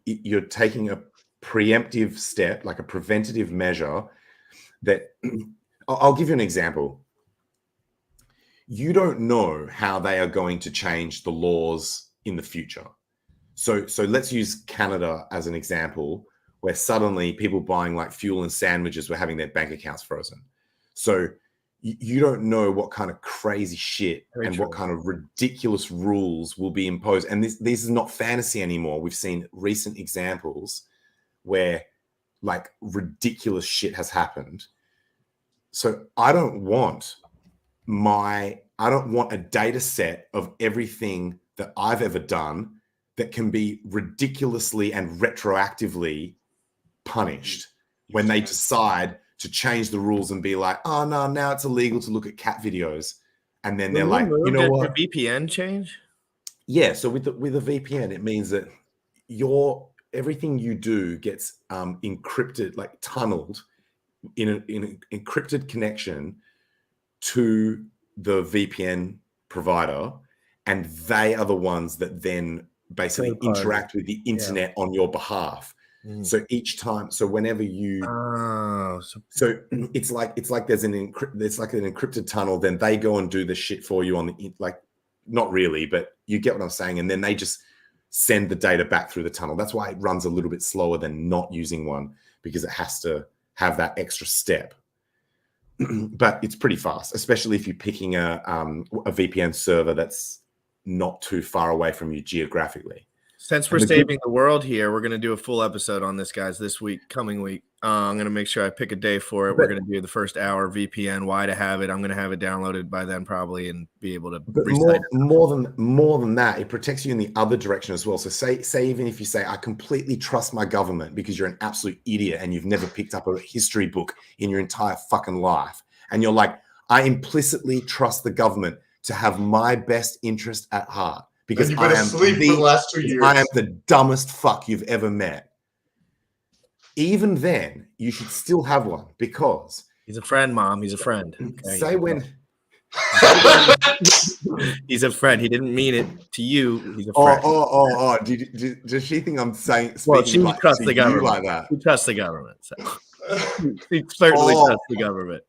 You're taking a preemptive step, like a preventative measure that I'll give you an example. You don't know how they are going to change the laws in the future. So let's use Canada as an example, where suddenly people buying like fuel and sandwiches were having their bank accounts frozen. So you don't know what kind of crazy shit what kind of ridiculous rules will be imposed. And this is not fantasy anymore. We've seen recent examples where like ridiculous shit has happened. So I don't want a data set of everything that I've ever done that can be ridiculously and retroactively punished when they decide to change the rules and be like, oh no, now it's illegal to look at cat videos. And then they're like, you know what? Did the VPN change? Yeah. So with the VPN, it means that everything you do gets encrypted, like tunneled in an encrypted connection to the VPN provider, and they are the ones that then basically interact with the internet on your behalf. So each time, so whenever you, so it's like there's an encrypted tunnel. Then they go and do the shit for you on the like, not really, but you get what I'm saying. And then they just send the data back through the tunnel. That's why it runs a little bit slower than not using one, because it has to have that extra step. But it's pretty fast, especially if you're picking a VPN server that's not too far away from you geographically. Since we're saving the world here, we're going to do a full episode on this, guys, this week, coming week. I'm going to make sure I pick a day for it. We're going to do the first hour VPN, why to have it. I'm going to have it downloaded by then probably and be able to more than that, it protects you in the other direction as well. So say even if you say, I completely trust my government because you're an absolute idiot and you've never picked up a history book in your entire fucking life. And you're like, I implicitly trust the government to have my best interest at heart. Because you've been asleep for the last 2 years. I am the dumbest fuck you've ever met. Even then, you should still have one, because he's a friend, Mom. He's a friend. Okay? Say when he's a friend. He didn't mean it to you. He's a friend. Does she think I'm saying? Well, she trusts the government like that. She trusts the government. So. She certainly trusts the government.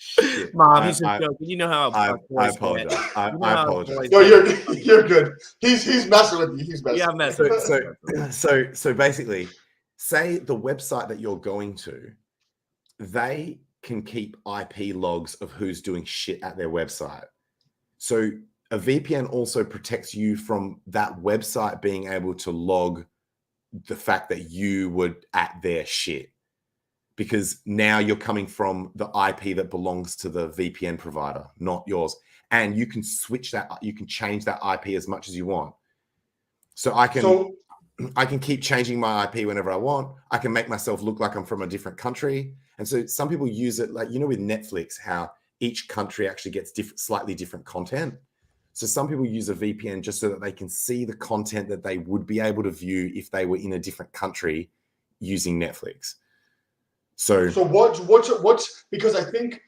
Shit. Mom, he's just joking. You know how I apologize. I apologize. No, you're good. He's messing with you. He's messing. Yeah, I'm messing. So basically, say the website that you're going to, they can keep IP logs of who's doing shit at their website. So a VPN also protects you from that website being able to log the fact that you were at their shit. Because now you're coming from the IP that belongs to the VPN provider, not yours. And you can switch that, you can change that IP as much as you want. So I can keep changing my IP whenever I want. I can make myself look like I'm from a different country. And so some people use it like, you know, with Netflix, how each country actually gets slightly different content. So some people use a VPN just so that they can see the content that they would be able to view if they were in a different country using Netflix. So what's because I think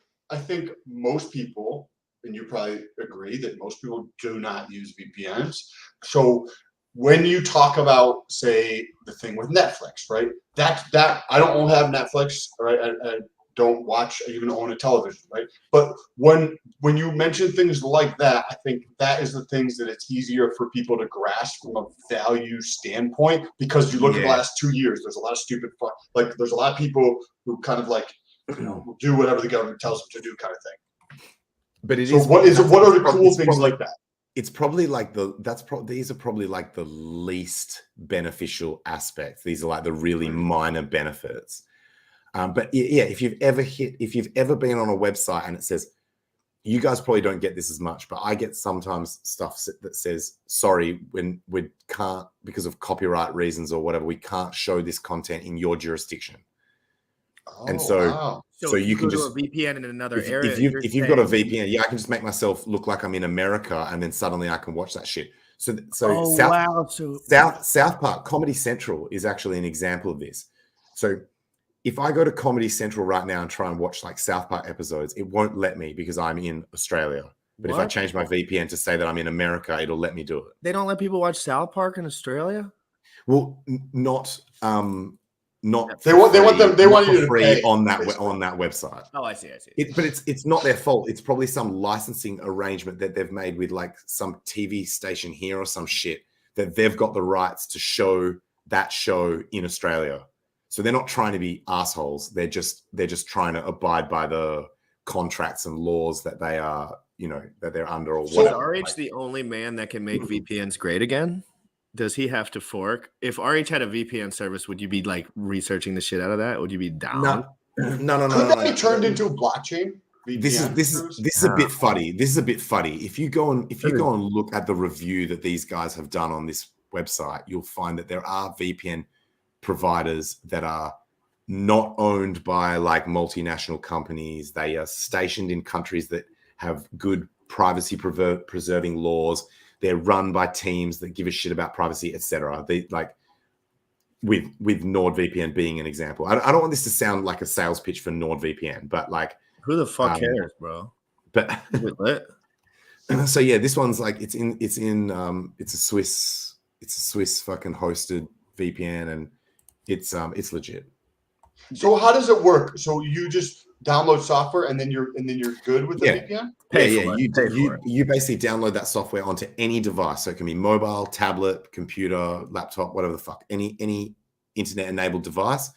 most people, and you probably agree that most people do not use VPNs. So when you talk about, say, the thing with Netflix, right? That I don't have Netflix, right? I don't watch, I even own a television, right? But when you mention things like that, I think that is the things that it's easier for people to grasp from a value standpoint, because you look at the last 2 years, there's a lot of stupid like there's a lot of people who kind of like, you know, do whatever the government tells them to do kind of thing. But what are the cool things like that? It's probably like these are probably like the least beneficial aspects. These are like the really minor benefits. But yeah, if you've ever been on a website and it says, you guys probably don't get this as much, but I get sometimes stuff that says, sorry, when we can't, because of copyright reasons or whatever, we can't show this content in your jurisdiction. Oh, and so, wow. so you can just do a VPN in another area. If you've got a VPN, I can just make myself look like I'm in America, and then suddenly I can watch that shit. So Oh wow! So South Park, Comedy Central is actually an example of this. So if I go to Comedy Central right now and try and watch like South Park episodes, it won't let me because I'm in Australia. But if I what? change my VPN to say that I'm in America, it'll let me do it. They don't let people watch South Park in Australia. Well, not They want them. They want you to free pay on that basically. on that website. Oh, I see. But it's not their fault. It's probably some licensing arrangement that they've made with like some TV station here or some shit that they've got the rights to show that show in Australia. So they're not trying to be assholes. They're just trying to abide by the contracts and laws that they are, that they're under or Is whatever. RH the only man that can make VPNs great again? Does he have to fork? If RH had a VPN service, would you be like researching the shit out of that? Would you be down? No. Could that be turned into a blockchain? This is a bit fuddy. This is a bit fuddy. If you go and look at the review that these guys have done on this website, you'll find that there are VPN providers that are not owned by like multinational companies. They are stationed in countries that have good privacy preserving laws. They're run by teams that give a shit about privacy, etc. They like with NordVPN being an example. I don't want this to sound like a sales pitch for NordVPN, but like who the fuck cares, bro? But so yeah, this one's like it's a Swiss fucking hosted VPN, and it's legit. So how does it work? So you just download software and then you're good with the VPN? You basically download that software onto any device. So it can be mobile, tablet, computer, laptop, whatever the fuck, any internet enabled device.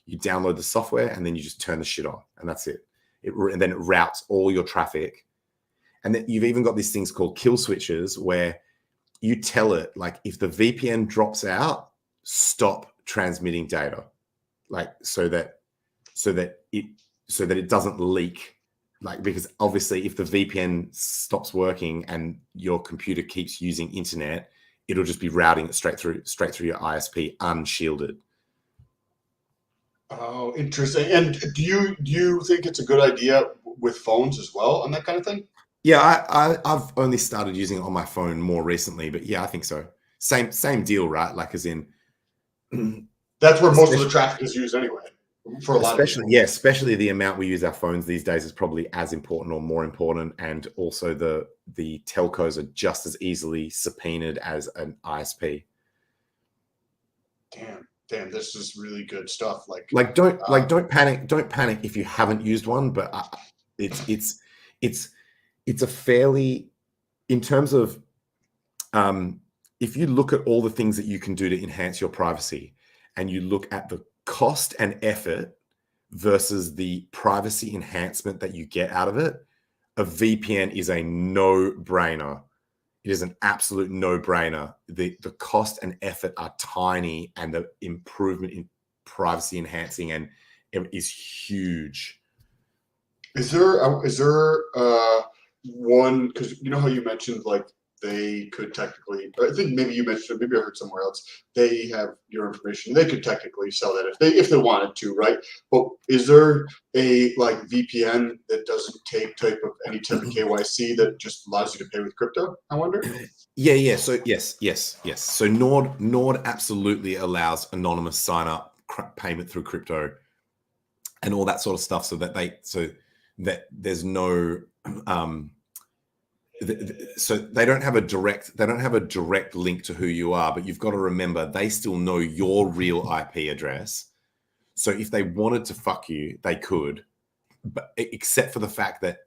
You download the software and then you just turn the shit on, and that's it. And then it routes all your traffic. And then you've even got these things called kill switches where you tell it, like, if the VPN drops out, stop transmitting data, like so that it doesn't leak. Like, because obviously if the VPN stops working and your computer keeps using internet, it'll just be routing it straight through your ISP unshielded. Oh, interesting. And do you think it's a good idea with phones as well and that kind of thing? Yeah, I've only started using it on my phone more recently, but yeah, I think so. Same deal, right? Like, as in, that's where most of the traffic is used anyway. For a lot of people. Yeah, especially the amount we use our phones these days is probably as important or more important, and also the telcos are just as easily subpoenaed as an ISP. Damn, this is really good stuff. Don't panic if you haven't used one, but it's a fairly, in terms of if you look at all the things that you can do to enhance your privacy, and you look at the cost and effort versus the privacy enhancement that you get out of it, a VPN is a no-brainer. It is an absolute no-brainer. The cost and effort are tiny, and the improvement in privacy enhancing and is huge. Is there one, because you know how you mentioned like they could technically, I think maybe you mentioned, maybe I heard somewhere else, they have your information. They could technically sell that if they wanted to, right? But is there a like VPN that doesn't take any type of KYC that just allows you to pay with crypto? I wonder. Yeah. So yes. So Nord absolutely allows anonymous sign up, payment through crypto, and all that sort of stuff, so that there's no so they don't have a direct link to who you are, but you've got to remember they still know your real IP address. So if they wanted to fuck you, they could, but except for the fact that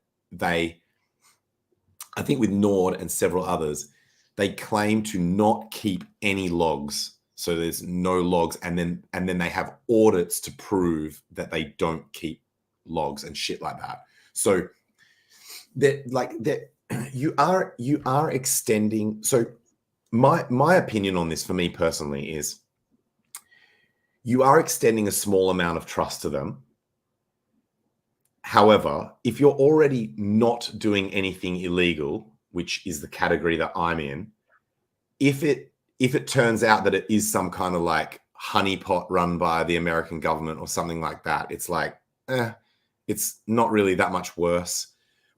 I think with Nord and several others, they claim to not keep any logs. So there's no logs, and then they have audits to prove that they don't keep logs and shit like that. So you are extending. So my opinion on this, for me personally, is you are extending a small amount of trust to them. However, if you're already not doing anything illegal, which is the category that I'm in, if it turns out that it is some kind of like honeypot run by the American government or something like that, it's like, it's not really that much worse.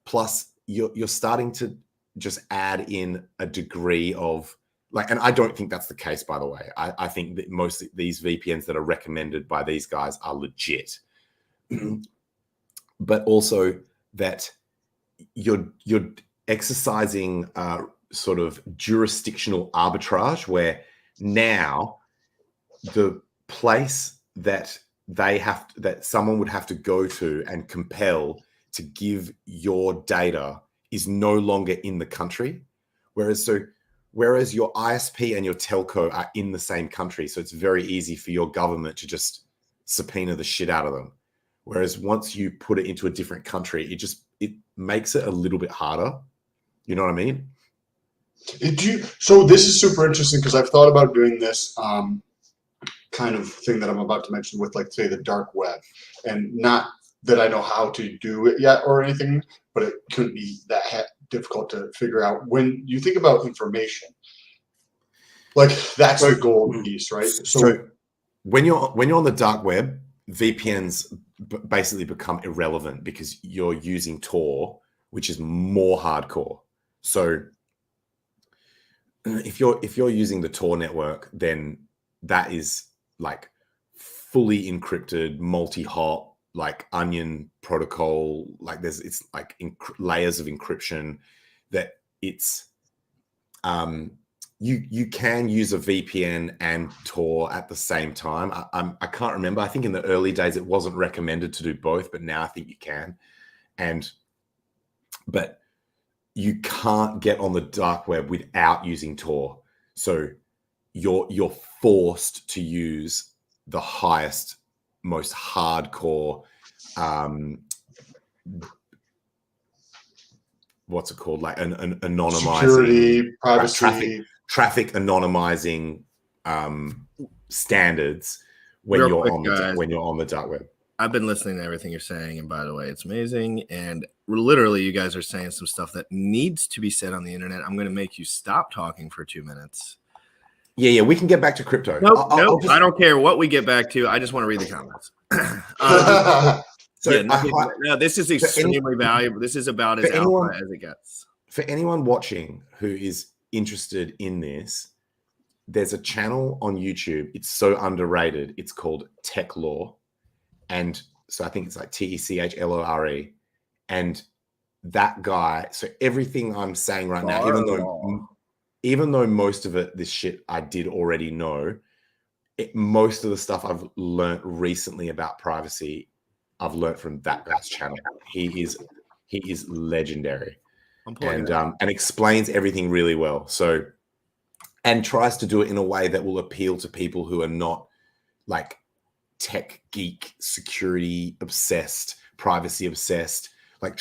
Plus, you're starting to just add in a degree of like, and I don't think that's the case, by the way. I think that most of these VPNs that are recommended by these guys are legit. But also that you're exercising sort of jurisdictional arbitrage, where now the place that that someone would have to go to and compel to give your data is no longer in the country, whereas your ISP and your telco are in the same country, so it's very easy for your government to just subpoena the shit out of them. Whereas once you put it into a different country, it makes it a little bit harder. You know what I mean? So this is super interesting because I've thought about doing this kind of thing that I'm about to mention with, like, say, the dark web, and not that I know how to do it yet or anything, but it couldn't be that difficult to figure out. When you think about information, like, that's the gold piece, right? So when you're on the dark web, VPNs basically become irrelevant because you're using Tor, which is more hardcore. So if you're using the Tor network, then that is like fully encrypted, multi-hop, like onion protocol. Like it's like layers of encryption that it's you can use a VPN and Tor at the same time. I can't remember. I think in the early days it wasn't recommended to do both, but now I think you can. But you can't get on the dark web without using Tor. So you're forced to use the highest, most hardcore what's it called? Like an anonymizing security, privacy, traffic anonymizing standards when you're on the dark web. I've been listening to everything you're saying, and by the way, it's amazing. And literally, you guys are saying some stuff that needs to be said on the internet. I'm going to make you stop talking for 2 minutes. Yeah, we can get back to crypto. Nope, I don't care what we get back to. I just want to read the comments. This is extremely valuable. This is about as alpha as it gets. For anyone watching who is interested in this, there's a channel on YouTube. It's so underrated. It's called Tech Law. And so I think it's like TECHLORE. And that guy, so everything I'm saying right now, even though most of it, this shit I did already know, most of the stuff I've learned recently about privacy, I've learned from that guy's channel. He is legendary, and explains everything really well. So, and tries to do it in a way that will appeal to people who are not like tech geek, security obsessed, privacy obsessed. Like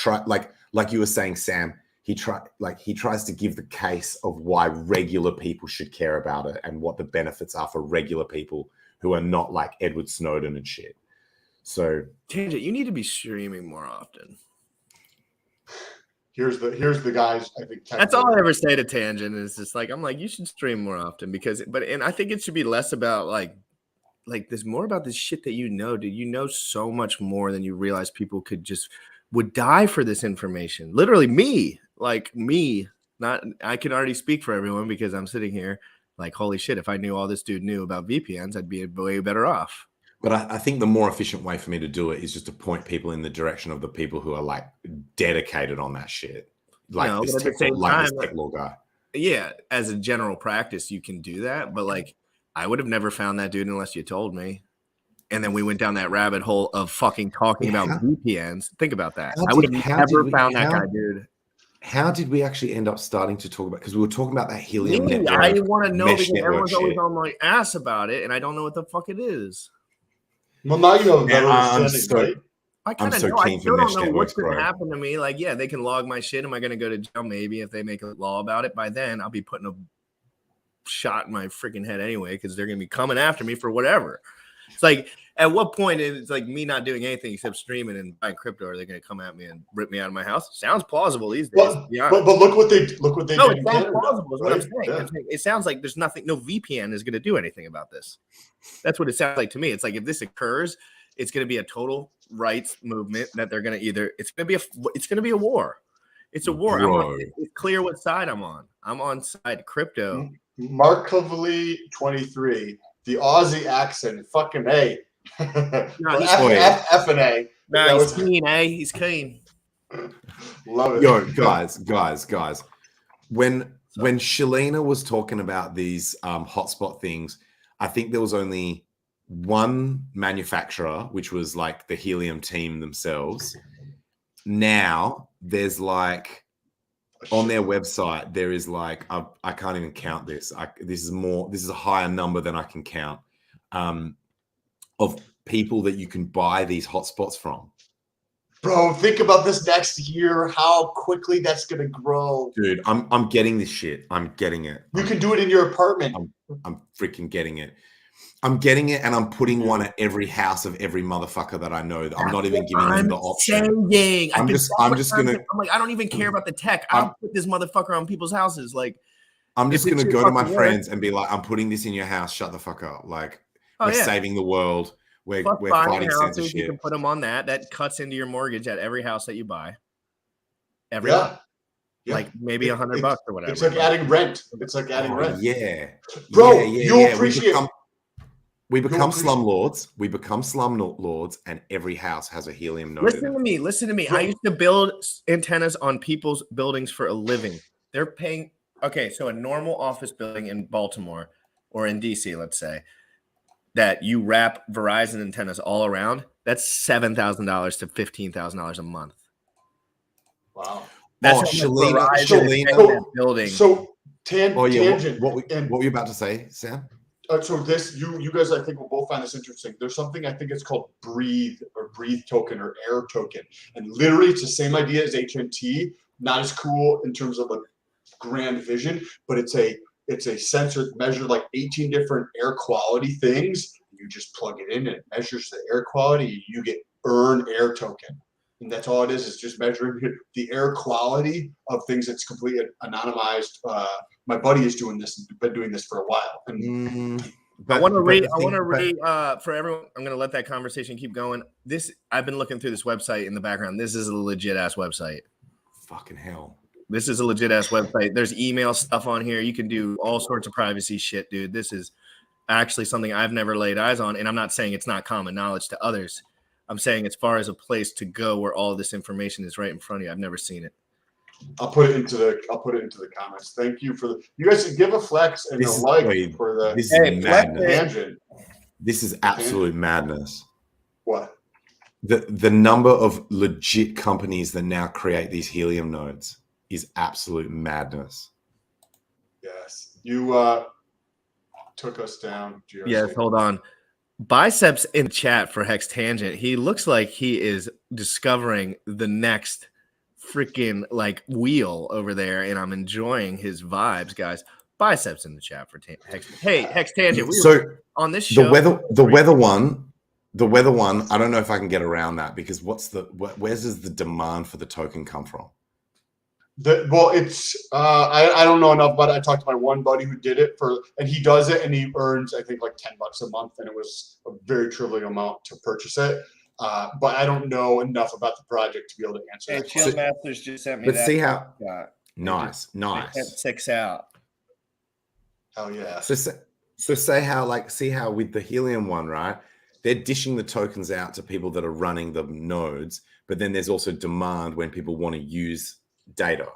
you were saying, Sam. He tries to give the case of why regular people should care about it and what the benefits are for regular people who are not like Edward Snowden and shit. So, Tangent, you need to be streaming more often. Here's the guys. I think that's all I ever say to Tangent is just like, I'm like, you should stream more often and I think it should be less about like there's more about this shit that you know, dude. You know so much more than you realize. People would die for this information. Literally me. I can already speak for everyone because I'm sitting here like, holy shit, if I knew all this dude knew about VPNs, I'd be way better off. But I think the more efficient way for me to do it is just to point people in the direction of the people who are like dedicated on that shit. Like this tech law guy. Yeah, as a general practice, you can do that. But like, I would have never found that dude unless you told me. And then we went down that rabbit hole of fucking talking about VPNs. Think about that. I would have never found that guy, dude. How did we actually end up starting to talk about? Because we were talking about that helium network. I want to know because everyone's always on my ass about it, and I don't know what the fuck it is. Well, now you know better understanding, right? I kind of know. I still don't know what's going to happen to me. Like, yeah, they can log my shit. Am I going to go to jail? Maybe if they make a law about it. By then, I'll be putting a shot in my freaking head anyway because they're going to be coming after me for whatever. It's like, at what point it's like me not doing anything except streaming and buying crypto? Are they going to come at me and rip me out of my house? Sounds plausible these days. But look what they did. No, it sounds plausible. Is what I'm saying. Yeah. It sounds like there's nothing. No VPN is going to do anything about this. That's what it sounds like to me. It's like if this occurs, it's going to be a total rights movement that they're going to it's going to be a war. It's a war. It's clear what side I'm on. I'm on side crypto. Markovely 23, the Aussie accent, fucking A. No, he's F and A. Nah, That he's was- keen, eh? He's keen. Love it. Yo, guys. When Shalina was talking about these hotspot things, I think there was only one manufacturer, which was like the Helium team themselves. Now there's like on their website, there is like I can't even count this. This is a higher number than I can count of people that you can buy these hotspots from. Bro, think about this next year, how quickly that's gonna grow. Dude, I'm getting this shit. I'm getting it. You can do it in your apartment. I'm freaking getting it. I'm getting it, and I'm putting one at every house of every motherfucker that I know. I'm not even giving them the option. I'm just gonna. I'm like, I don't even care about the tech. I'll put this motherfucker on people's houses. Like, I'm just gonna go to my friends and be like, I'm putting this in your house. Shut the fuck up. Like, we're saving the world. We're fighting censorship. You can put them on that. That cuts into your mortgage at every house that you buy. Yeah. Like maybe $100 or whatever. It's like adding rent. It's like adding rent. Yeah. Bro, you'll appreciate it. We become slumlords. We become slumlords, and every house has a Helium node. Listen to me. I used to build antennas on people's buildings for a living. They're paying. Okay, so a normal office building in Baltimore or in DC, let's say, that you wrap Verizon antennas all around, that's $7,000 to $15,000 a month. Wow. That's Shalina building. So tangent. What were you about to say, Sam? So this, you guys, I think will both find this interesting. There's something I think it's called breathe token or air token, and literally it's the same idea as HNT. Not as cool in terms of like grand vision, but it's a sensor that measures like 18 different air quality things. You just plug it in and it measures the air quality. You get earn air token. And that's all it is. It's just measuring the air quality of things that's completely anonymized. My buddy is doing this, been doing this for a while. And I want to read for everyone. I'm going to let that conversation keep going. I've been looking through this website in the background. This is a legit ass website. Fucking hell. This is a legit ass website. There's email stuff on here. You can do all sorts of privacy shit, dude. This is actually something I've never laid eyes on. And I'm not saying it's not common knowledge to others. I'm saying as far as a place to go where all this information is right in front of you. I've never seen it. I'll put it into the comments. Thank you for you guys give a flex and a like for the this is madness. Tangent. This is absolute madness. What? The number of legit companies that now create these Helium nodes is absolute madness. Yes. You took us down, GRC. Yes, hold on. Biceps in chat for Hex Tangent. He looks like he is discovering the next freaking like wheel over there, and I'm enjoying his vibes, guys. Biceps in the chat for Hex. Hey, Hex Tangent. On this show, the weather one. I don't know if I can get around that because where does the demand for the token come from? It's I don't know enough about it. I talked to my one buddy who did it and he does it and he earns I think like $10 a month, and it was a very trivial amount to purchase it. But I don't know enough about the project to be able to answer that. Shield Masters just sent me. Let's see how. Nice. Nice. 6 out. Hell yeah. So see how with the Helium one, right? They're dishing the tokens out to people that are running the nodes, but then there's also demand when people want to use data.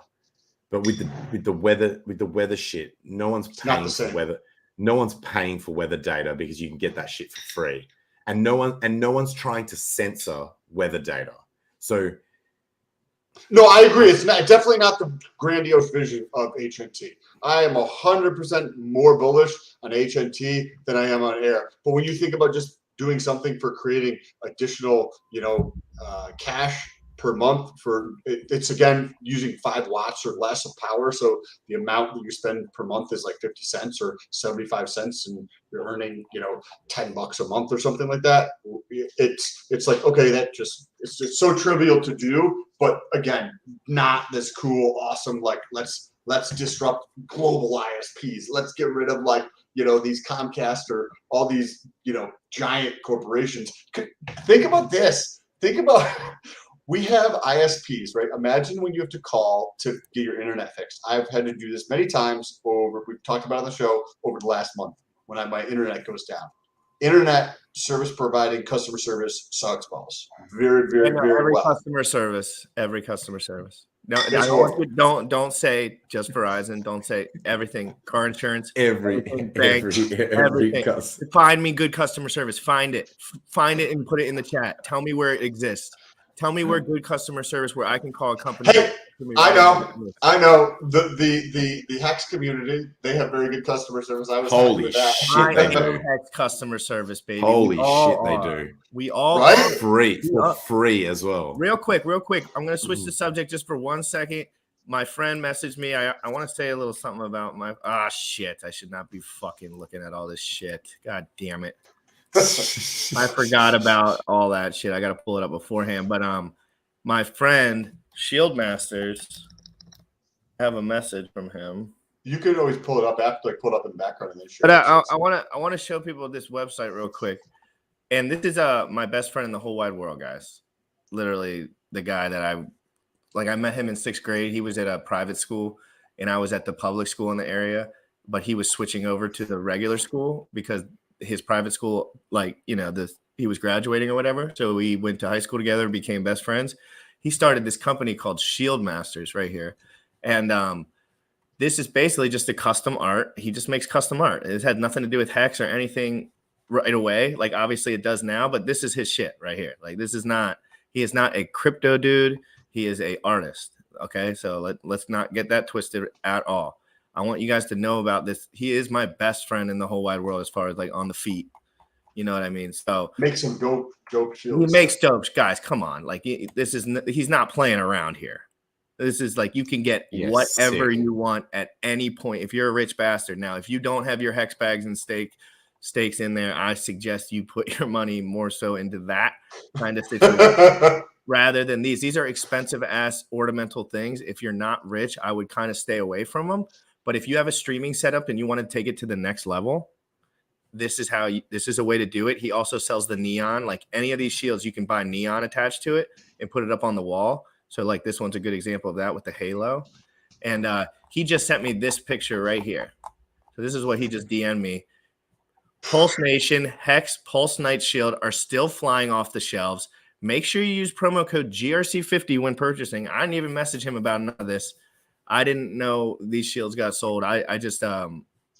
But with the weather shit, no one's paying for weather. No one's paying for weather data because you can get that shit for free. And no one's trying to censor weather data. So no, I agree. It's definitely not the grandiose vision of HNT. I am 100% more bullish on HNT than I am on air. But when you think about just doing something for creating additional, cash per month it's again using 5 watts or less of power. So the amount that you spend per month is like 50 cents or 75 cents, and you're earning, $10 a month or something like that. It's like, okay, it's just so trivial to do, but again, not this cool, awesome, like let's disrupt global ISPs. Let's get rid of these Comcast or all these, giant corporations. Think about this. Think about We have ISPs, right? Imagine when you have to call to get your internet fixed. I've had to do this many times we've talked about it on the show over the last month when my internet goes down. Internet service providing customer service sucks balls. Very, very, very every well. customer service. No, It's horrible. don't say just Verizon. Don't say everything. Car insurance. Every everything. customer. Find me good customer service. Find it and put it in the chat. Tell me where it exists. Tell me where good customer service where I can call a company. Hey, I know. The Hex community, they have very good customer service. I was Holy with that. shit, they do. Hex customer service, baby. Holy shit, they do. We all Right? For free as well. Real quick. I'm gonna switch the subject just for 1 second. My friend messaged me. I want to say a little something about my shit. I should not be fucking looking at all this shit. God damn it. I forgot about all that shit. I got to pull it up beforehand. But my friend Shield Masters, I have a message from him. You could always pull it up after, like, pull it up in the background and then share. But I want to show people this website real quick. And this is my best friend in the whole wide world, guys. Literally the guy that I met him in 6th grade. He was at a private school, and I was at the public school in the area. But he was switching over to the regular school because his private school, he was graduating or whatever. So we went to high school together and became best friends. He started this company called Shield Masters right here. And this is basically just a custom art. He just makes custom art. It had nothing to do with Hex or anything right away. Like, obviously it does now, but this is his shit right here. Like, he is not a crypto dude. He is a artist. Okay. So let's not get that twisted at all. I want you guys to know about this. He is my best friend in the whole wide world as far as like on the feet. You know what I mean? So make some dope shields. He makes dope, guys. Come on. Like, he's not playing around here. This is like, you can get whatever you want at any point. If you're a rich bastard. Now, if you don't have your hex bags and stakes in there, I suggest you put your money more so into that kind of situation rather than these. These are expensive ass ornamental things. If you're not rich, I would kind of stay away from them. But if you have a streaming setup and you want to take it to the next level, this is a way to do it. He also sells the neon. Like, any of these shields, you can buy neon attached to it and put it up on the wall. So like, this one's a good example of that with the halo. And he just sent me this picture right here. So this is what he just DM'd me. Pulse Nation, Hex, Pulse Night Shield are still flying off the shelves. Make sure you use promo code GRC50 when purchasing. I didn't even message him about none of this. I didn't know these shields got sold. I just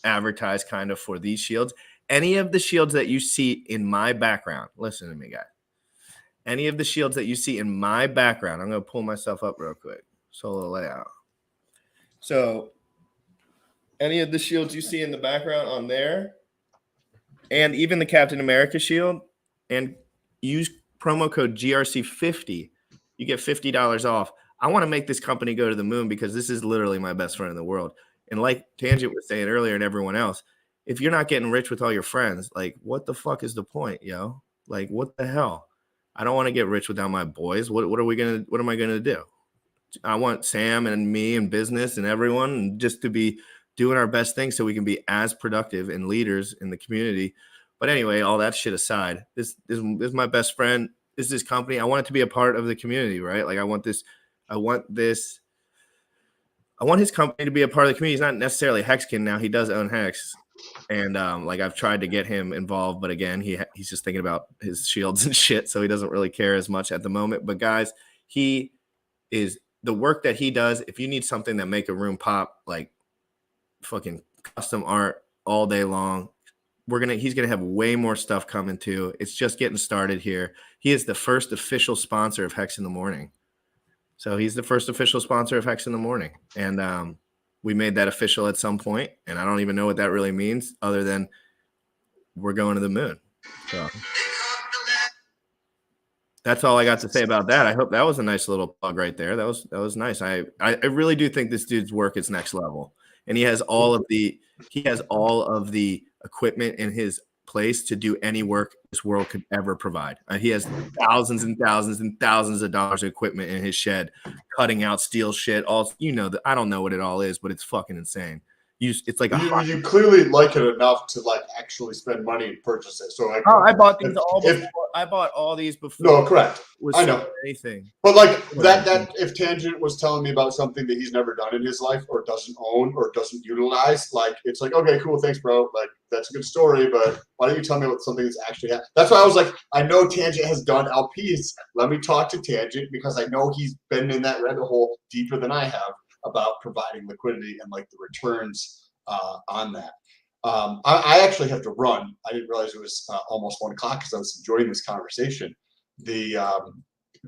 advertised kind of for these shields. Any of the shields that you see in my background, listen to me, guys. Any of the shields that you see in my background, I'm going to pull myself up real quick. Solo layout. So any of the shields you see in the background on there, and even the Captain America shield, and use promo code GRC50, you get $50 off. I want to make this company go to the moon because this is literally my best friend in the world. And like Tangent was saying earlier and everyone else, if you're not getting rich with all your friends, like, what the fuck is the point, yo? Like, what the hell? I don't want to get rich without my boys. What am I gonna do? I want Sam and me and business and everyone just to be doing our best thing so we can be as productive and leaders in the community. But anyway, all that shit aside, this is my best friend. This is his company. I want it to be a part of the community, right? Like, I want his company to be a part of the community. He's not necessarily Hexkin now. He does own Hex. And I've tried to get him involved, but again, he's just thinking about his shields and shit, so he doesn't really care as much at the moment. But guys, he is the work that he does. If you need something that make a room pop, like fucking custom art all day long, he's gonna have way more stuff coming too. It's just getting started here. He is the first official sponsor of Hex in the Morning. So he's the first official sponsor of Hex in the Morning, and we made that official at some point, and I don't even know what that really means other than we're going to the moon. So that's all I got to say about that. I hope that was a nice little plug right there. That was nice. I really do think this dude's work is next level, and he has all of the equipment in his place to do any work this world could ever provide. He has thousands and thousands and thousands of dollars of equipment in his shed, cutting out steel shit. All I don't know what it all is, but it's fucking insane. It's like you clearly like it enough to like actually actually spend money and purchase it. So like, Oh, I bought these if, I bought all these before. no, correct. Was I know. anything. But like that if Tangent was telling me about something that he's never done in his life or doesn't own or doesn't utilize, like it's like, okay, cool, thanks, bro. Like that's a good story, but why don't you tell me about something that's actually happened? That's why I was like, I know Tangent has done LPs. Let me talk to Tangent because I know he's been in that rabbit hole deeper than I have about providing liquidity and like the returns on that. I actually have to run. I didn't realize it was almost 1 o'clock because I was enjoying this conversation.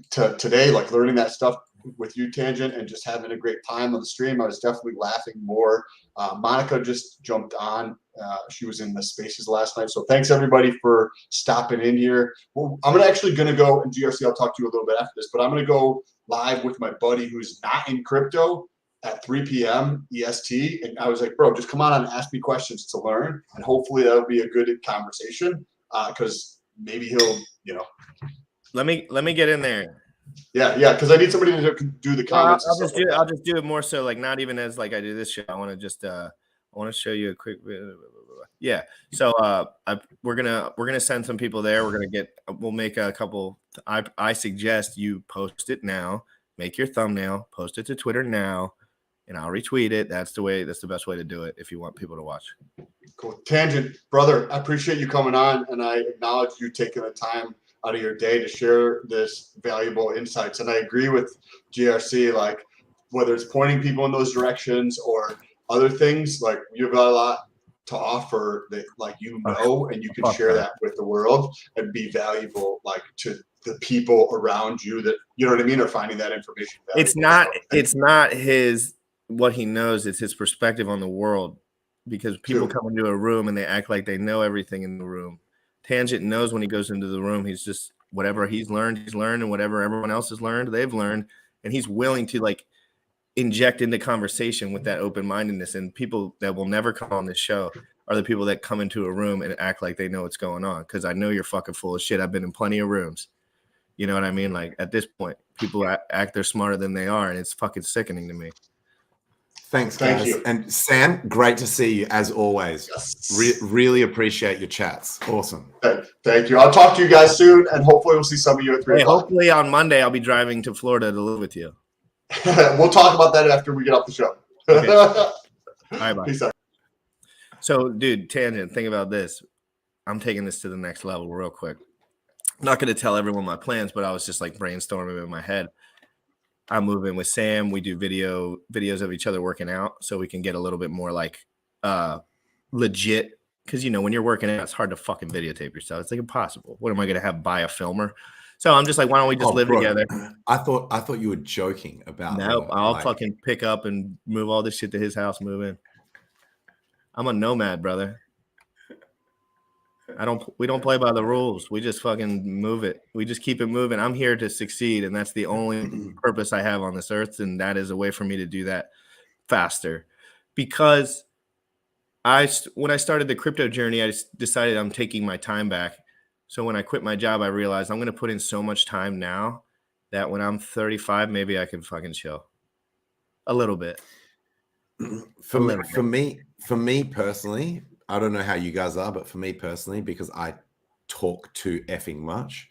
Today, like learning that stuff with you, Tangent, and just having a great time on the stream. I was definitely laughing more. Monica just jumped on. She was in the spaces last night. So thanks everybody for stopping in here. Well, I'm actually going to go, and GRC, I'll talk to you a little bit after this, but I'm going to go live with my buddy who's not in crypto at 3 p.m. EST. And I was like, bro, just come on and ask me questions to learn. And hopefully that'll be a good conversation because maybe he'll, you know. Let me get in there. Yeah, because I need somebody to do the comments. I'll just do it more so like not even as like I do this show. I want to just I want to show you a quick yeah. So we're gonna send some people there. We'll make a couple. I suggest you post it now. Make your thumbnail. Post it to Twitter now, and I'll retweet it. That's the best way to do it if you want people to watch. Cool. Tangent, brother, I appreciate you coming on, and I acknowledge you taking the time out of your day to share this valuable insights. And I agree with GRC, like whether it's pointing people in those directions or other things, like you've got a lot to offer that like and you can share that with the world and be valuable like to the people around you that you know what I mean are finding that information valuable. It's not his what he knows, it's his perspective on the world, because people come into a room and they act like they know everything in the room. Tangent knows when he goes into the room, he's just whatever he's learned, and whatever everyone else has learned, they've learned, and he's willing to like inject into conversation with that open-mindedness. And people that will never come on this show are the people that come into a room and act like they know what's going on. Because I know you're fucking full of shit. I've been in plenty of rooms. You know what I mean? Like at this point, people act they're smarter than they are, and it's fucking sickening to me. Thanks, guys. Thank you. And Sam, great to see you as always. Yes. Really appreciate your chats. Awesome. Thank you. I'll talk to you guys soon, and hopefully we'll see some of you at 3 o'clock. Hopefully on Monday I'll be driving to Florida to live with you. We'll talk about that after we get off the show. Okay. All right, bye. Peace out. So, dude, Tangent, think about this. I'm taking this to the next level real quick. I'm not going to tell everyone my plans, but I was just like brainstorming in my head. I'm moving with Sam. We do videos of each other working out so we can get a little bit more like legit. Because, you know, when you're working out, it's hard to fucking videotape yourself. It's like impossible. What am I going to buy a filmer? So I'm just like, why don't we just live together? I thought you were joking about. No, I'll fucking pick up and move all this shit to his house, move in. I'm a nomad, brother. We don't play by the rules. We just fucking move it. We just keep it moving. I'm here to succeed, and that's the only purpose I have on this earth, and that is a way for me to do that faster. Because when I started the crypto journey, I just decided I'm taking my time back. So when I quit my job, I realized I'm going to put in so much time now that when I'm 35, maybe I can fucking chill a little bit. For me personally, I don't know how you guys are, but for me personally, because I talk too effing much,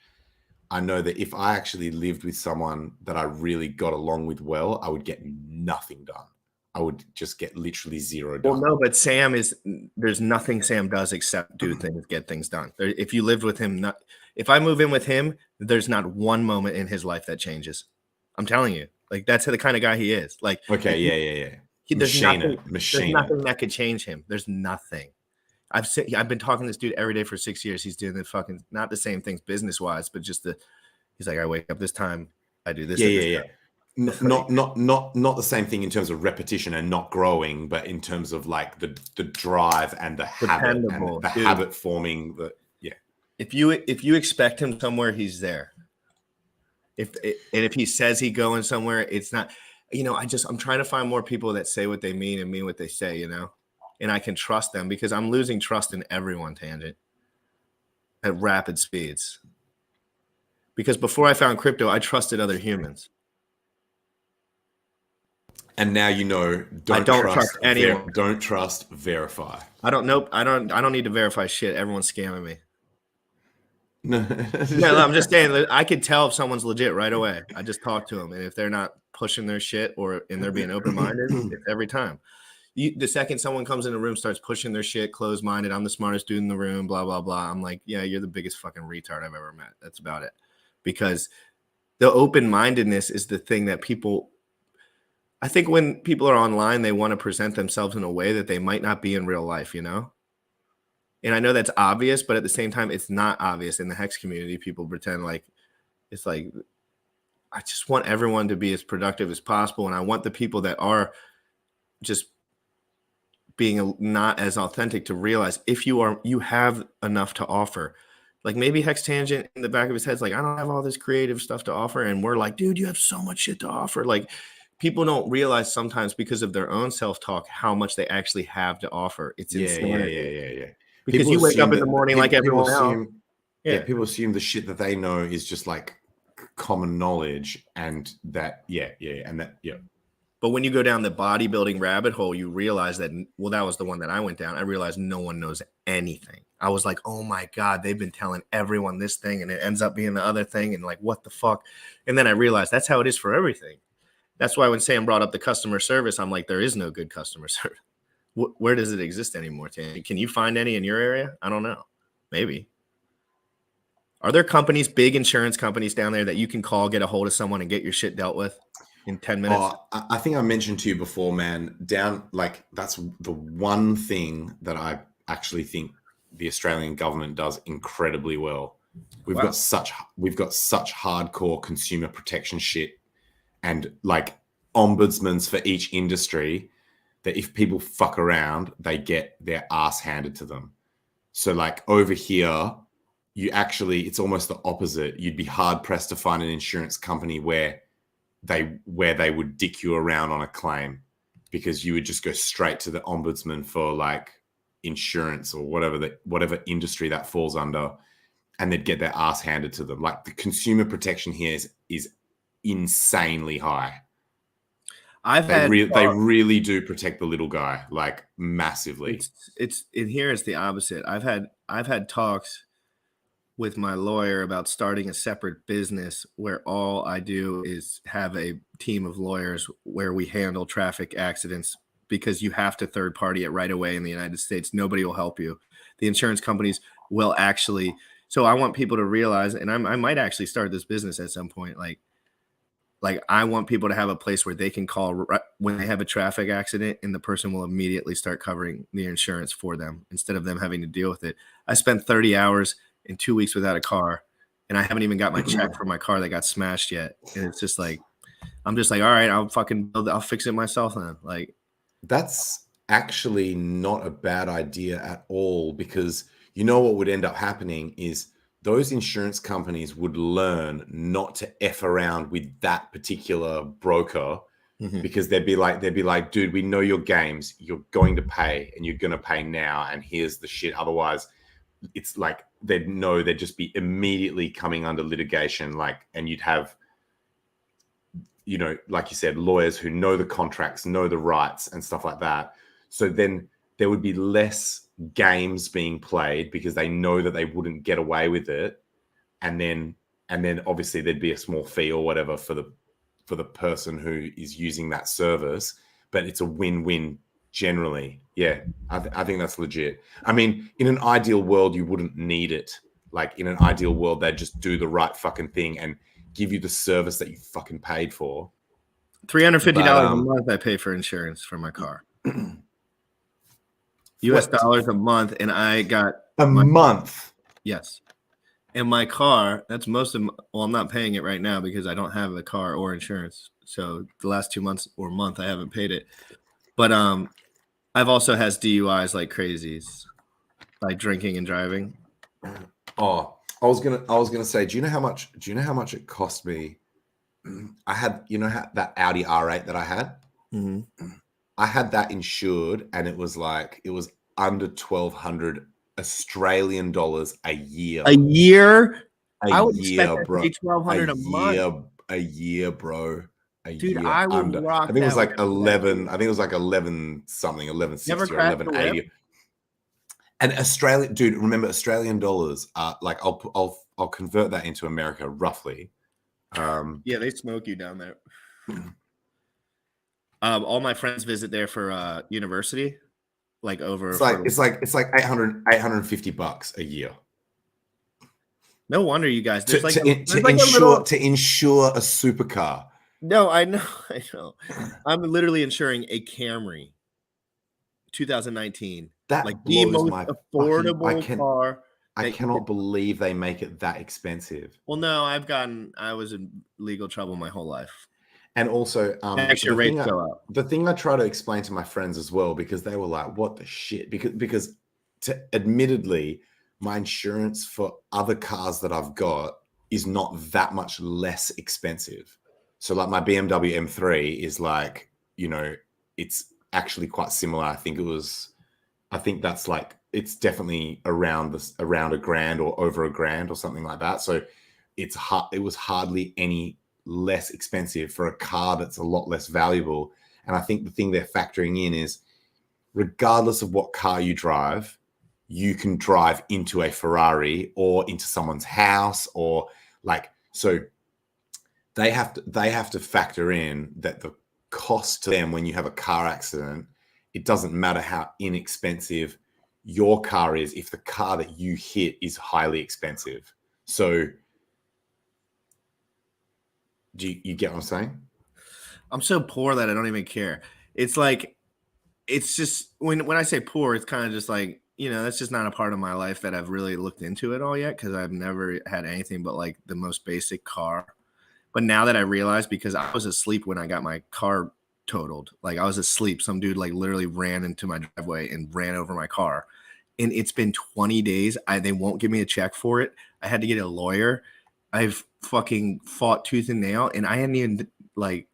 I know that if I actually lived with someone that I really got along with well, I would get nothing done. I would just get literally zero done. Well, no, but there's nothing Sam does except do things, get things done. If you lived with him, if I move in with him, there's not one moment in his life that changes. I'm telling you, like that's the kind of guy he is. Like, okay, yeah. There's nothing that could change him. There's nothing. I've been talking to this dude every day for 6 years. He's doing the fucking not the same things business wise, but just he's like, I wake up this time, I do this. Yeah. Not the same thing in terms of repetition and not growing, but in terms of like the drive and the habit and the habit forming. If you expect him somewhere, he's there. If he says he's going somewhere, it's not. You know, I'm trying to find more people that say what they mean and mean what they say. You know, and I can trust them because I'm losing trust in everyone. Tangent at rapid speeds. Because before I found crypto, I trusted other humans. And now you know. don't trust anyone. Don't trust. Verify. I don't need to verify shit. Everyone's scamming me. No. Yeah, I'm just saying that I could tell if someone's legit right away. I just talk to them, and if they're not pushing their shit and they're being open-minded, it's every time. The second someone comes in the room, starts pushing their shit, closed-minded, I'm the smartest dude in the room, blah, blah, blah. I'm like, yeah, you're the biggest fucking retard I've ever met. That's about it. Because the open-mindedness is the thing that I think when people are online, they want to present themselves in a way that they might not be in real life, you know? And I know that's obvious, but at the same time, it's not obvious. In the Hex community, people pretend like it's like, I just want everyone to be as productive as possible. And I want the people that are just being not as authentic to realize if you have enough to offer. Like maybe Hex Tangent in the back of his head's like, I don't have all this creative stuff to offer. And we're like, dude, you have so much shit to offer. Like people don't realize sometimes because of their own self-talk how much they actually have to offer. It's insane. Yeah. Because people you wake up in the morning like everyone else. Yeah, people assume the shit that they know is just like common knowledge, and that But when you go down the bodybuilding rabbit hole, you realize that, well, that was the one that I went down. I realized no one knows anything. I was like, oh my God, they've been telling everyone this thing, and it ends up being the other thing, and like, what the fuck? And then I realized that's how it is for everything. That's why when Sam brought up the customer service, I'm like, there is no good customer service. Where does it exist anymore, Tanny? Can you find any in your area? I don't know. Maybe. Are there companies, big insurance companies down there that you can call, get a hold of someone, and get your shit dealt with in 10 minutes? I think I mentioned to you before, man, that's the one thing that I actually think the Australian government does incredibly well. We've got such hardcore consumer protection shit and like ombudsmans for each industry that if people fuck around, they get their ass handed to them. So like over here, it's almost the opposite. You'd be hard pressed to find an insurance company where they would dick you around on a claim, because you would just go straight to the ombudsman for like insurance or whatever industry that falls under, and they'd get their ass handed to them. Like the consumer protection here is insanely high. They really do protect the little guy, like massively. It's in here. It's the opposite. I've had talks with my lawyer about starting a separate business where all I do is have a team of lawyers where we handle traffic accidents, because you have to third party it right away in the United States. Nobody will help you. The insurance companies will actually. So I want people to realize, and I might actually start this business at some point. Like I want people to have a place where they can call when they have a traffic accident, and the person will immediately start covering the insurance for them instead of them having to deal with it. I spent 30 hours in 2 weeks without a car, and I haven't even got my check for my car that got smashed yet. And it's just like, I'm just like, all right, I'll fix it myself then. Like, that's actually not a bad idea at all, because you know what would end up happening is those insurance companies would learn not to F around with that particular broker, because they'd be like, dude, we know your games. You're going to pay, and you're going to pay now. And here's the shit. Otherwise, it's like they'd just be immediately coming under litigation. Like, and you'd have, you know, like you said, lawyers who know the contracts, know the rights and stuff like that. So then there would be less games being played because they know that they wouldn't get away with it. And then obviously there'd be a small fee or whatever for the person who is using that service, but it's a win-win generally. Yeah, I think that's legit. I mean, in an ideal world, you wouldn't need it. Like in an ideal world, they'd just do the right fucking thing and give you the service that you fucking paid for. $350 a month I pay for insurance for my car. US dollars a month, and I got a month. Yes. And my car, that's most of I'm not paying it right now because I don't have a car or insurance. So the last 2 months or month I haven't paid it. But I've also has DUIs like crazies, like drinking and driving. Oh, I was gonna say, do you know how much it cost me? I had, that Audi R8 that I had. Mm-hmm. I had that insured, and it was under 1,200 Australian dollars a year. A year? I would expect that to be $1,200 a month. A year, bro. a Dude, year I would under. rock I think it was that like with 11. I think it was like 11 something, Never 1160 or crashed the whip? 1180. And Australian, dude, remember Australian dollars are like I'll convert that into America roughly. Yeah, they smoke you down there. All my friends visit there for university, like over. It's like 850 bucks a year No wonder you guys. There's like to there's like a little. insure a supercar. No, I know, I know. I'm literally insuring a Camry, 2019. That Like the blows most my affordable car. I that you cannot could- believe they make it that expensive. Well, no, I was in legal trouble my whole life. And also, Next year rates go up. the thing I try to explain to my friends as well, because they were like, "What the shit?" Because admittedly, my insurance for other cars that I've got is not that much less expensive. So, like my BMW M3 is like, you know, it's actually quite similar. I think that's like it's definitely around a grand or over a grand or something like that. So, it was hardly any less expensive for a car that's a lot less valuable. And I think the thing they're factoring in is regardless of what car you drive, you can drive into a Ferrari or into someone's house or like, so they have to factor in that the cost to them when you have a car accident, it doesn't matter how inexpensive your car is if the car that you hit is highly expensive. So do you get what I'm saying? I'm so poor that I don't even care. It's like, it's just when I say poor, it's kind of just like, you know, that's just not a part of my life that I've really looked into it all yet because I've never had anything but like the most basic car. But now that I realize, because I was asleep when I got my car totaled, like I was asleep, some dude like literally ran into my driveway and ran over my car. And it's been 20 days. They won't give me a check for it. I had to get a lawyer. I've fucking fought tooth and nail, and I hadn't even like.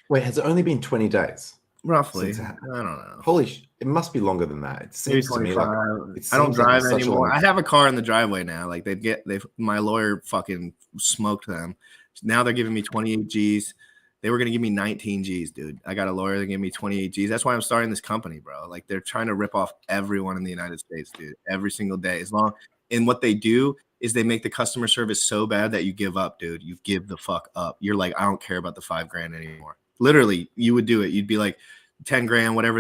Wait, has it only been 20 days? Roughly. I don't know. Holy it must be longer than that. It seems to me like I don't drive anymore. I have a car in the driveway now. Like my lawyer fucking smoked them. Now they're giving me 28 G's. They were gonna give me 19 G's, dude. I got a lawyer that gave me 28 G's. That's why I'm starting this company, bro. Like they're trying to rip off everyone in the United States, dude. Every single day. And what they do is they make the customer service so bad that you give up, dude. You give the fuck up. You're like, I don't care about the $5,000 anymore. Literally, you would do it. You'd be like 10 grand, whatever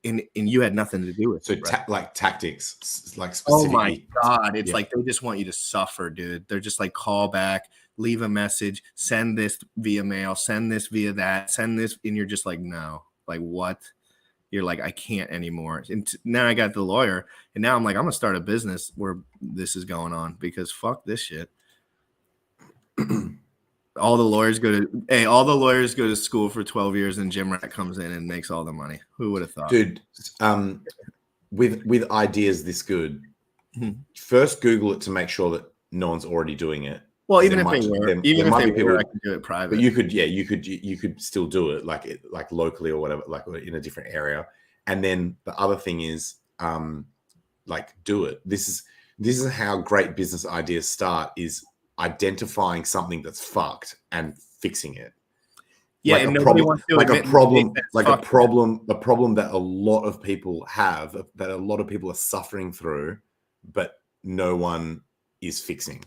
and you had nothing to do with so it. So like tactics, like specifically. Oh my God. It's like they just want you to suffer, dude. They're just like, call back, leave a message, send this via mail, send this via that, send this. And you're just like, no, like what? You're like, I can't anymore. And now I got the lawyer, and now I'm like, I'm gonna start a business where this is going on because fuck this shit. All the lawyers go to school for 12 years, and Jim Rat comes in and makes all the money. Who would have thought? Dude, with ideas this good, first Google it to make sure that no one's already doing it. Well, even if they were, I could do it private. But you could still do it like locally or whatever, like in a different area. And then the other thing is, like do it. This is how great business ideas start: is identifying something that's fucked and fixing it. Yeah, like and a nobody problem, wants to like a admit problem, that like a problem, a problem that a lot of people have, that a lot of people are suffering through, but no one is fixing.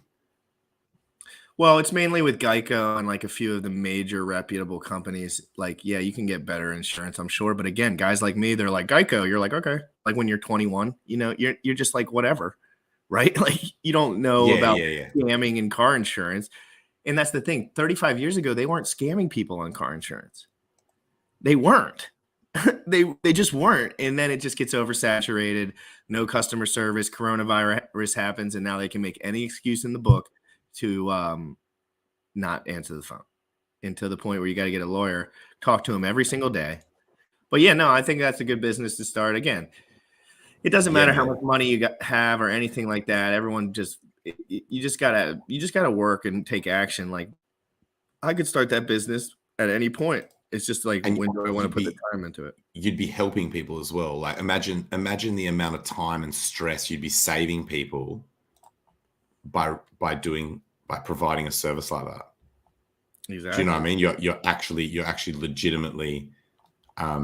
Well, it's mainly with Geico and like a few of the major reputable companies. Like, yeah, you can get better insurance, I'm sure. But again, guys like me, they're like, Geico, you're like, okay. Like when you're 21, you know, you're just like, whatever, right? Like you don't know about scamming in car insurance. And that's the thing. 35 years ago, they weren't scamming people on car insurance. They weren't. they just weren't. And then it just gets oversaturated. No customer service. Coronavirus happens, and now they can make any excuse in the book to not answer the phone, and to the point where you got to get a lawyer, talk to him every single day. But yeah, no, I think that's a good business to start. Again, it doesn't matter how much money you have or anything like that. Everyone you just gotta work and take action. Like I could start that business at any point. It's just like, when do I want to put the time into it? You'd be helping people as well. Like imagine the amount of time and stress you'd be saving people by providing a service like that. Exactly. Do you know what I mean? You're actually legitimately. I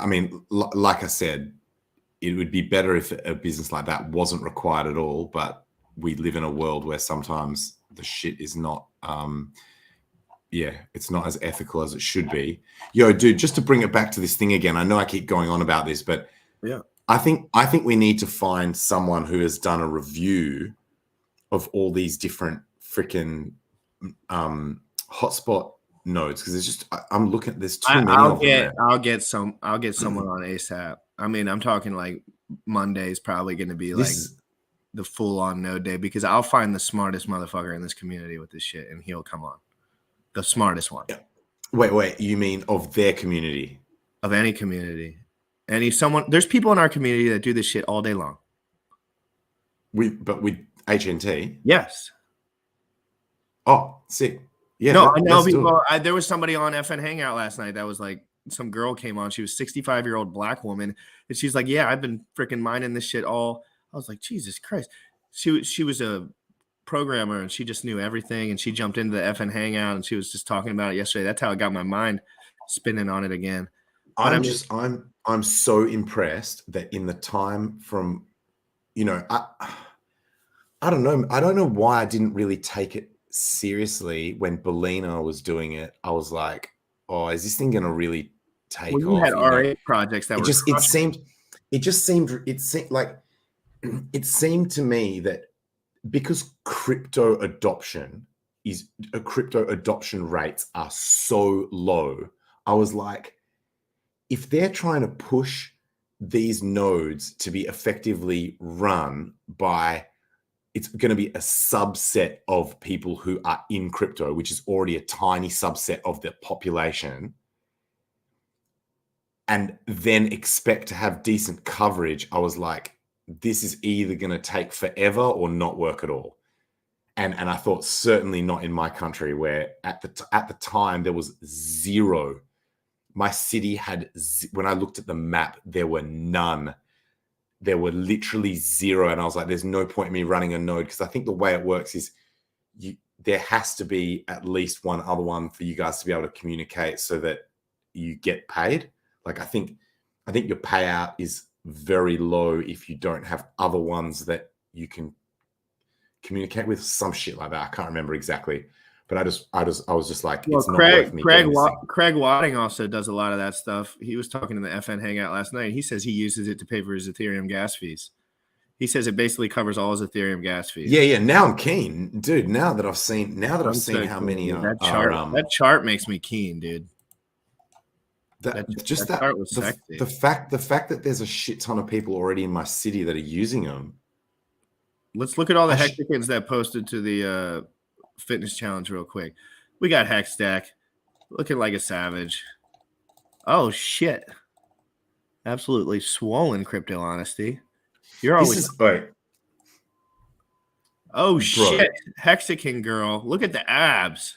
mean, like I said, it would be better if a business like that wasn't required at all. But we live in a world where sometimes the shit is not. It's not as ethical as it should be. Yo, dude, just to bring it back to this thing again. I know I keep going on about this, but yeah, I think we need to find someone who has done a review of all these different freaking hotspot nodes, because there's just I'm looking. There's too many of them. I'll get someone on ASAP. I mean, I'm talking like Monday's probably going to be the full on node day, because I'll find the smartest motherfucker in this community with this shit, and he'll come on. The smartest one. Yeah. Wait. You mean of their community? Of any community. There's people in our community that do this shit all day long. With HNT? Yes. Oh, sick. Yeah. No, I know people. There was somebody on FN Hangout last night that was like, some girl came on. She was 65-year-old black woman. And she's like, yeah, I've been freaking mining this shit all. I was like, Jesus Christ. She was a programmer, and she just knew everything, and she jumped into the FN Hangout, and she was just talking about it yesterday. That's how it got my mind spinning on it again. I'm so impressed that in the time from, I don't know why I didn't really take it seriously when Belina was doing it. I was like, oh, is this thing going to really take off? You had RA projects that it seemed to me that because crypto adoption rates are so low, I was like, if they're trying to push these nodes to be effectively run by, it's going to be a subset of people who are in crypto, which is already a tiny subset of the population, and then expect to have decent coverage, I was like, this is either going to take forever or not work at all. And I thought certainly not in my country, where at the time there was zero. My city had, when I looked at the map, there were none. There were literally zero. And I was like, there's no point in me running a node, because I think the way it works is there has to be at least one other one for you guys to be able to communicate so that you get paid. Like, I think your payout is very low if you don't have other ones that you can communicate with, some shit like that. I can't remember exactly, but I was just like, well, it's not worth me. Craig Watting also does a lot of that stuff. He was talking in the FN Hangout last night. He says he uses it to pay for his Ethereum gas fees. He says it basically covers all his Ethereum gas fees. Yeah. Now I'm keen, dude. Now that I've seen how many that chart makes me keen, dude. The fact that there's a shit ton of people already in my city that are using them. Let's look at all the Hexicans that posted to the fitness challenge real quick. We got Hexstack looking like a savage. Oh shit! Absolutely swollen crypto honesty. You're always Oh shit! Hexican girl, look at the abs.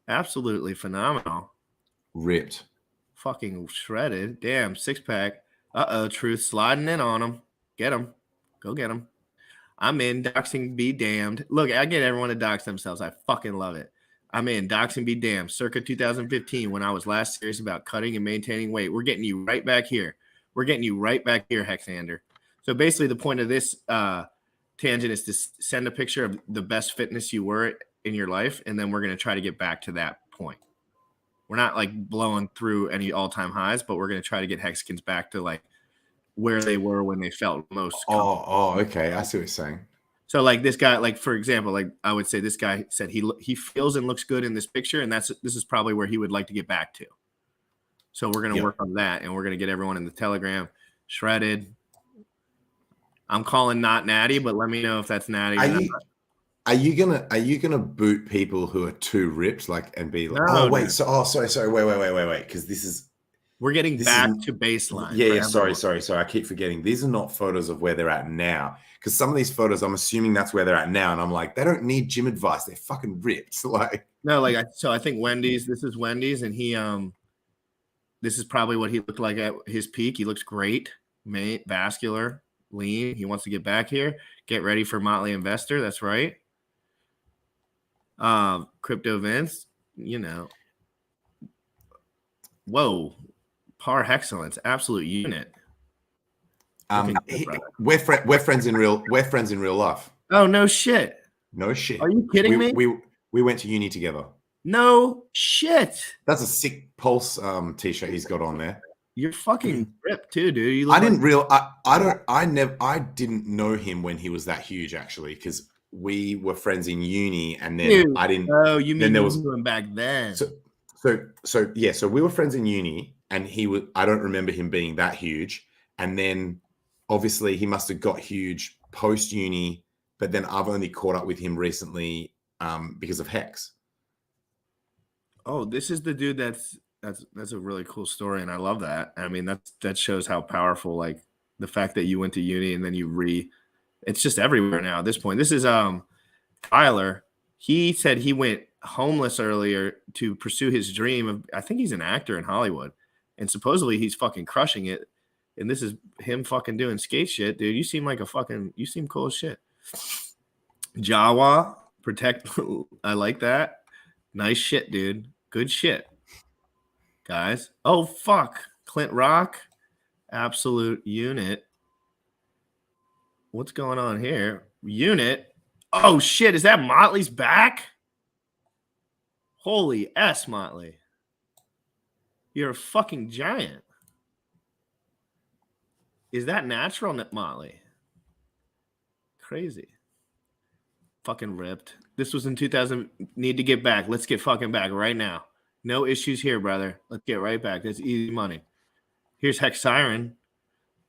Absolutely phenomenal. Ripped. Fucking shredded. Damn, six pack. Truth sliding in on him. Get him. Go get him. I'm in. Doxing be damned. Look, I get everyone to dox themselves. I fucking love it. I'm in. Doxing be damned. Circa 2015, when I was last serious about cutting and maintaining weight. We're getting you right back here. Hexander. So basically the point of this tangent is to send a picture of the best fitness you were in your life, and then we're going to try to get back to that point. We're not like blowing through any all-time highs, but we're going to try to get Hexicans back to like where they were when they felt most comfortable. Oh, okay. I see what you're saying. So like this guy, like for example, like I would say this guy said he feels and looks good in this picture, and this is probably where he would like to get back to. So we're going to work on that, and we're going to get everyone in the Telegram shredded. I'm calling not natty, but let me know if that's natty. Are you gonna boot people who are too ripped, like, and be like, sorry, wait, because this is we're getting back to baseline. Yeah, sorry. I keep forgetting. These are not photos of where they're at now, because some of these photos, I'm assuming that's where they're at now, and I'm like, they don't need gym advice. They're fucking ripped. Like, no, like so I think Wendy's. This is Wendy's, and he this is probably what he looked like at his peak. He looks great, vascular, lean. He wants to get back here. Get ready for Motley Investor. That's right. Crypto Vince. you know. Whoa, par excellence, absolute unit. Looking good, brother. We're friends in real life. Oh no shit! No shit. Are you kidding me? We went to uni together. No shit! That's a sick Pulse t-shirt he's got on there. You're fucking ripped too, dude. You look I didn't know him when he was that huge actually, because we were friends in uni, and then Dude. I didn't. Oh, you then mean there you was knew him back then? So yeah, so we were friends in uni, and he was. I don't remember him being that huge, and then obviously he must have got huge post uni, but then I've only caught up with him recently because of Hex. Oh, this is the dude that's a really cool story, and I love that. I mean, that shows how powerful, like, the fact that you went to uni and then it's just everywhere now at this point. This is Tyler. He said he went homeless earlier to pursue his dream of, I think he's an actor in Hollywood, and supposedly he's fucking crushing it. And this is him fucking doing skate shit, dude. You seem cool as shit. Jawa, protect. I like that. Nice shit, dude. Good shit, guys. Oh, fuck. Clint Rock, absolute unit. What's going on here? Unit. Oh, shit. Is that Motley's back? Holy S, Motley. You're a fucking giant. Is that natural, Motley? Crazy. Fucking ripped. This was in 2000. Need to get back. Let's get fucking back right now. No issues here, brother. Let's get right back. That's easy money. Here's Hex Siren.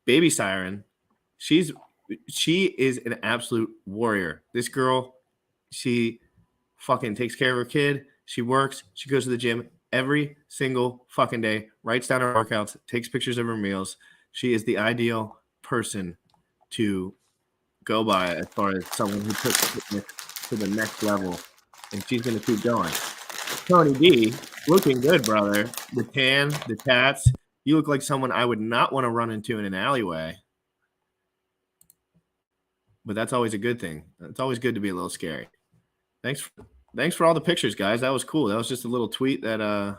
Baby Siren. She is an absolute warrior. This girl, she fucking takes care of her kid. She works. She goes to the gym every single fucking day, writes down her workouts, takes pictures of her meals. She is the ideal person to go by as far as someone who took fitness to the next level, and she's going to keep going. Tony D, looking good, brother. The tan, the tats. You look like someone I would not want to run into in an alleyway. But that's always a good thing. It's always good to be a little scary. Thanks for all the pictures, guys. That was cool. That was just a little tweet that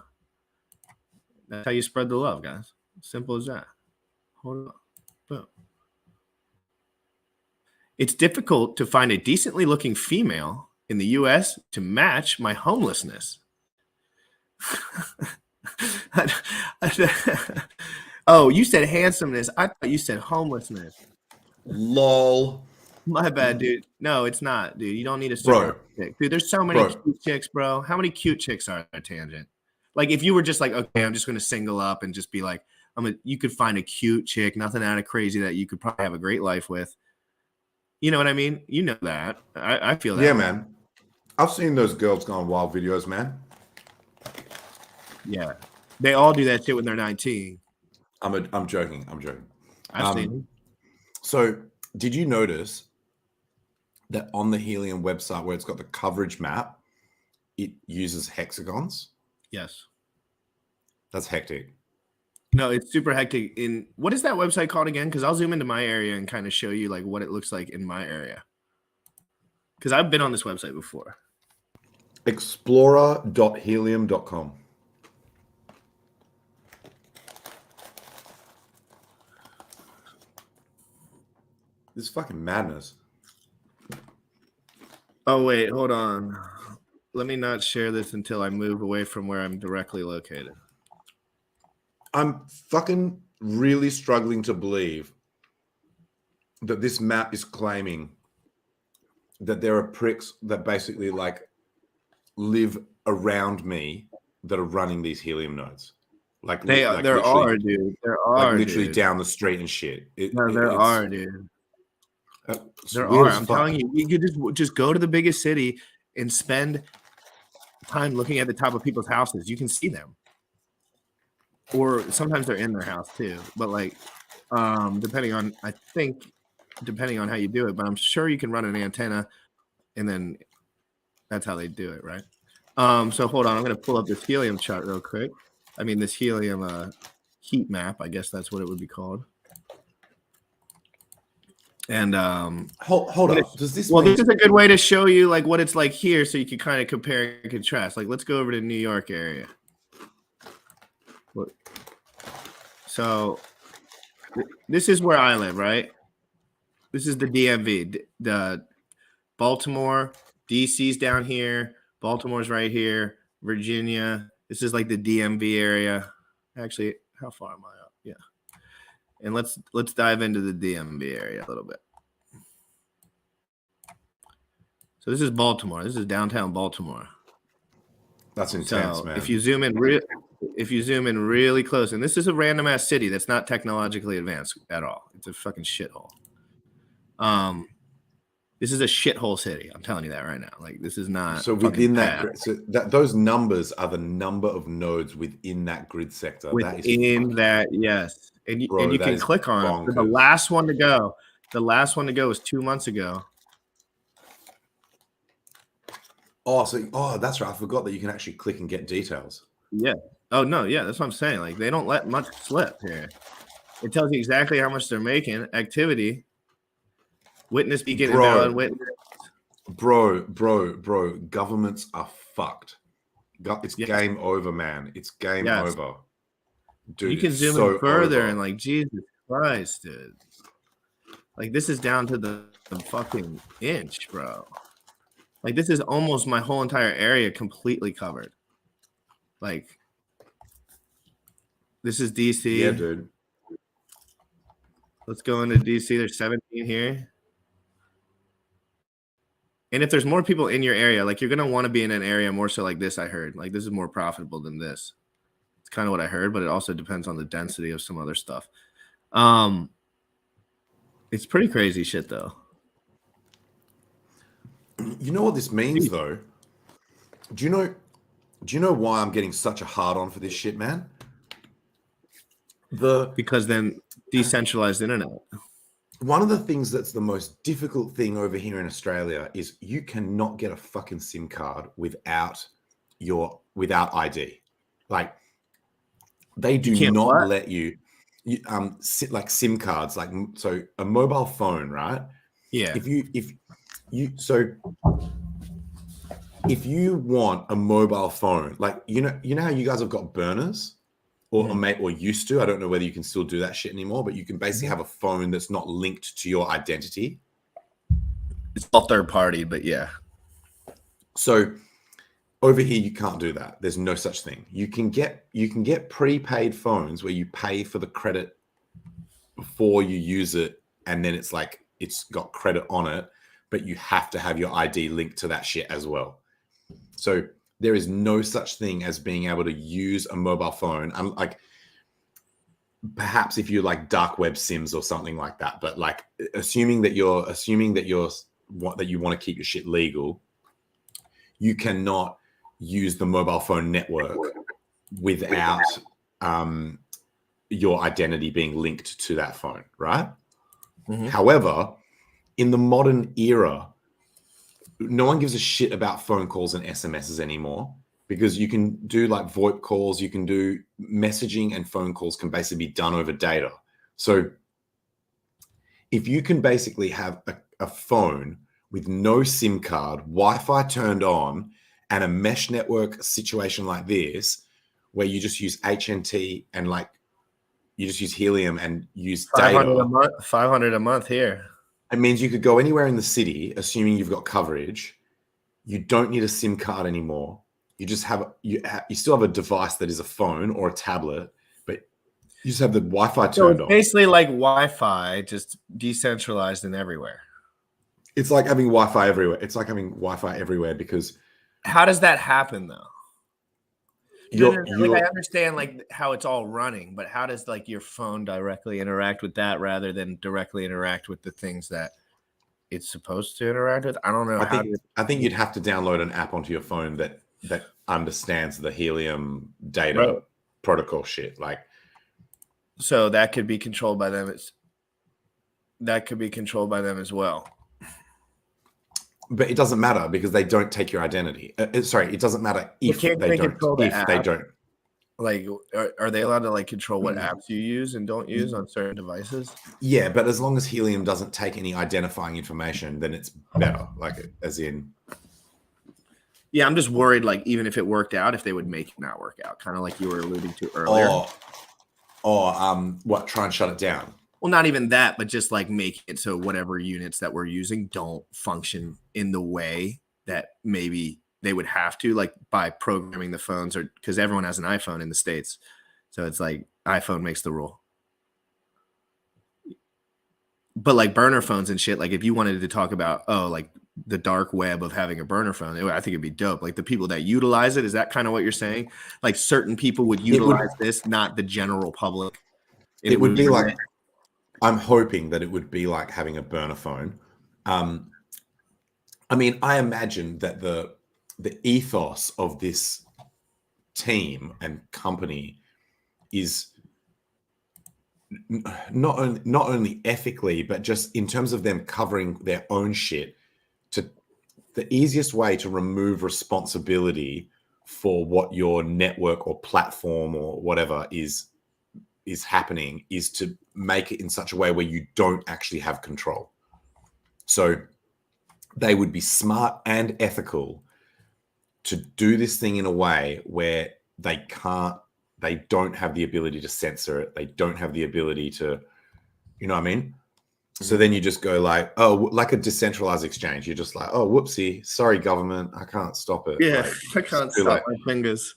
that's how you spread the love, guys. Simple as that. Hold on. Boom. It's difficult to find a decently looking female in the U.S. to match my homelessness. Oh, you said handsomeness. I thought you said homelessness. Lol. My bad, dude. No, it's not, dude. You don't need a certain chick. Dude, there's so many cute chicks, bro. How many cute chicks are there, Tangent? Like, if you were just like, okay, I'm just going to single up and just be like, you could find a cute chick, nothing out of crazy that you could probably have a great life with. You know what I mean? You know that. I feel that. Yeah, man. I've seen those Girls Gone Wild videos, man. Yeah. They all do that shit when they're 19. I'm joking. I've seen them. So, did you notice that on the Helium website where it's got the coverage map, it uses hexagons? Yes. That's hectic. No, it's super hectic. What is that website called again? Because I'll zoom into my area and kind of show you like what it looks like in my area. Because I've been on this website before. Explorer.helium.com. This is fucking madness. Oh, wait, hold on. Let me not share this until I move away from where I'm directly located. I'm fucking really struggling to believe that this map is claiming that there are pricks that basically like live around me that are running these Helium nodes. Like there are, dude. There are, like literally dude. Down the street and shit. There are, dude. There are. I'm telling you, you could just go to the biggest city and spend time looking at the top of people's houses. You can see them. Or sometimes they're in their house too. But like, depending on how you do it, but I'm sure you can run an antenna and then that's how they do it, right? So hold on, I'm gonna pull up this Helium chart real quick. I mean this Helium heat map, I guess that's what it would be called. And hold up. Does this well, mean this is a good way to show you like what it's like here, so you can kind of compare and contrast. Like, let's go over to New York area. So this is where I live, right? This is the DMV, the Baltimore, DC's down here, Baltimore's right here, Virginia. This is like the DMV area. Actually, how far am I up? Yeah. And let's dive into the DMV area a little bit. So this is Baltimore. This is downtown Baltimore. that's intense, So man? if you zoom in really close, and this is a random ass city that's not technologically advanced at all. It's a fucking shithole. This is a shithole city. I'm telling you that right now. Like, this is not. So within that, those numbers are the number of nodes within that grid sector. Within that, yes, and you Bro, that can is click on it. The bonkers. last one to go. The last one to go was 2 months ago. Oh, that's right. I forgot that you can actually click and get details. Yeah. Oh no. Yeah, that's what I'm saying. Like, they don't let much slip here. It tells you exactly how much they're making. Activity. Witness begin invalid witness. Bro. Governments are fucked. It's game over, man. It's game over. Dude, you can zoom in further and like, Jesus Christ, dude. Like, this is down to the fucking inch, bro. Like, this is almost my whole entire area completely covered. Like, this is DC. Yeah, dude. Let's go into DC. There's 17 here. And if there's more people in your area, like, you're going to want to be in an area more so like this, I heard. Like, this is more profitable than this. It's kind of what I heard, but it also depends on the density of some other stuff. It's pretty crazy shit, though. You know what this means, though? Do you know why I'm getting such a hard on for this shit, man? Because then decentralized internet. One of the things that's the most difficult thing over here in Australia is you cannot get a fucking SIM card without ID. Like, they do not let you like SIM cards, like, so a mobile phone, right? Yeah. If you want a mobile phone, like, you know how you guys have got burners? Or used to. I don't know whether you can still do that shit anymore, but you can basically have a phone that's not linked to your identity. It's all third party, but yeah. So over here, you can't do that. There's no such thing. You can get prepaid phones where you pay for the credit before you use it, and then it's like it's got credit on it, but you have to have your ID linked to that shit as well. So there is no such thing as being able to use a mobile phone. I'm like, perhaps if you like dark web sims or something like that, but like assuming that you want to keep your shit legal, you cannot use the mobile phone network without your identity being linked to that phone, right? Mm-hmm. However, in the modern era, no one gives a shit about phone calls and SMSs anymore, because you can do like VoIP calls, you can do messaging, and phone calls can basically be done over data. So if you can basically have a phone with no SIM card, Wi-Fi turned on, and a mesh network situation like this, where you just use HNT and like you just use helium and use data. $500 a month here. It means you could go anywhere in the city, assuming you've got coverage. You don't need a SIM card anymore. You just have you still have a device that is a phone or a tablet, but you just have the Wi-Fi turned on. Basically, like Wi-Fi, just decentralized and everywhere. It's like having Wi-Fi everywhere. It's like having Wi-Fi everywhere because. How does that happen, though? I understand like how it's all running, but how does like your phone directly interact with that rather than directly interact with the things that it's supposed to interact with? I don't know. I think you'd have to download an app onto your phone that understands the helium data protocol shit. Like, so that could be controlled by them. That could be controlled by them as well. But it doesn't matter because they don't take your identity. Sorry, it doesn't matter if they don't. Like, are they allowed to like control what Mm. apps you use and don't use on certain devices? Yeah, but as long as Helium doesn't take any identifying information, then it's better. Like, as in, Yeah, I'm just worried. Like, even if it worked out, if they would make it not work out, kind of like you were alluding to earlier. What? Try and shut it down. Well, not even that, but just like make it so whatever units that we're using don't function in the way that maybe they would have to, like by programming the phones, or because everyone has an iPhone in the States. So it's like iPhone makes the rule. But like burner phones and shit, like if you wanted to talk about, like the dark web of having a burner phone, I think it'd be dope. Like the people that utilize it, is that kind of what you're saying? Like certain people would utilize this, not the general public. It would be like, I'm hoping that it would be like having a burner phone. I mean, I imagine that the ethos of this team and company is not only ethically, but just in terms of them covering their own shit. To the easiest way to remove responsibility for what your network or platform or whatever is happening is to make it in such a way where you don't actually have control. So they would be smart and ethical to do this thing in a way where they don't have the ability to censor it. They don't have the ability to, you know what I mean? So then you just go like, oh, like a decentralized exchange. You're just like, oh, whoopsie. Sorry, government. I can't stop it. Yeah, like, I can't stop my fingers.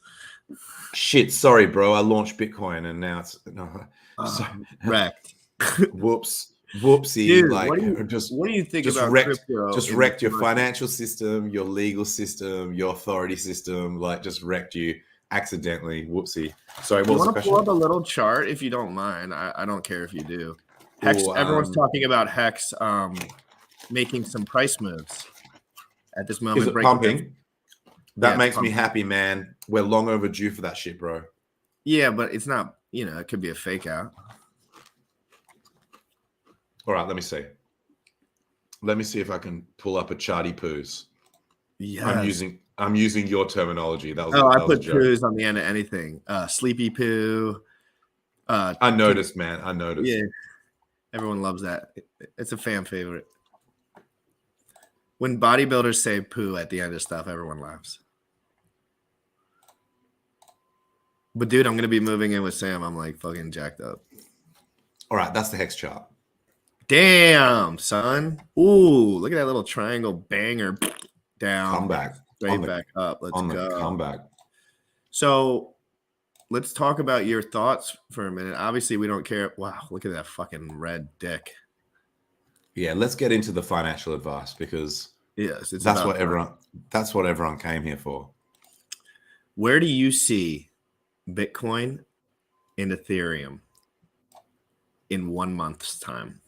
Shit, sorry, bro. I launched Bitcoin and now it's wrecked. Whoopsie. Dude, like, what do you think about crypto? Just wrecked your financial system, your legal system, your authority system. Like, just wrecked you accidentally. Whoopsie. Sorry, what was the question? Pull up a little chart if you don't mind. I don't care if you do. Hex, everyone's talking about Hex making some price moves at this moment. Is it pumping? That makes me happy, man. We're long overdue for that shit, bro. Yeah, but it's not, it could be a fake out. All right, let me see. Let me see if I can pull up a charty poos. Yeah. I'm using your terminology. That was I put poos on the end of anything. Sleepy poo. I noticed, man. I noticed. Yeah. Everyone loves that. It's a fan favorite. When bodybuilders say poo at the end of stuff, everyone laughs. But dude, I'm gonna be moving in with Sam. I'm like fucking jacked up. All right, that's the Hex chart. Damn, son. Ooh, look at that little triangle banger down. Come back. Straight back up. Let's go. Come back. So let's talk about your thoughts for a minute. Obviously, we don't care. Wow, look at that fucking red dick. Yeah, let's get into the financial advice because yes, that's what everyone came here for. Where do you see Bitcoin and Ethereum in 1 month's time?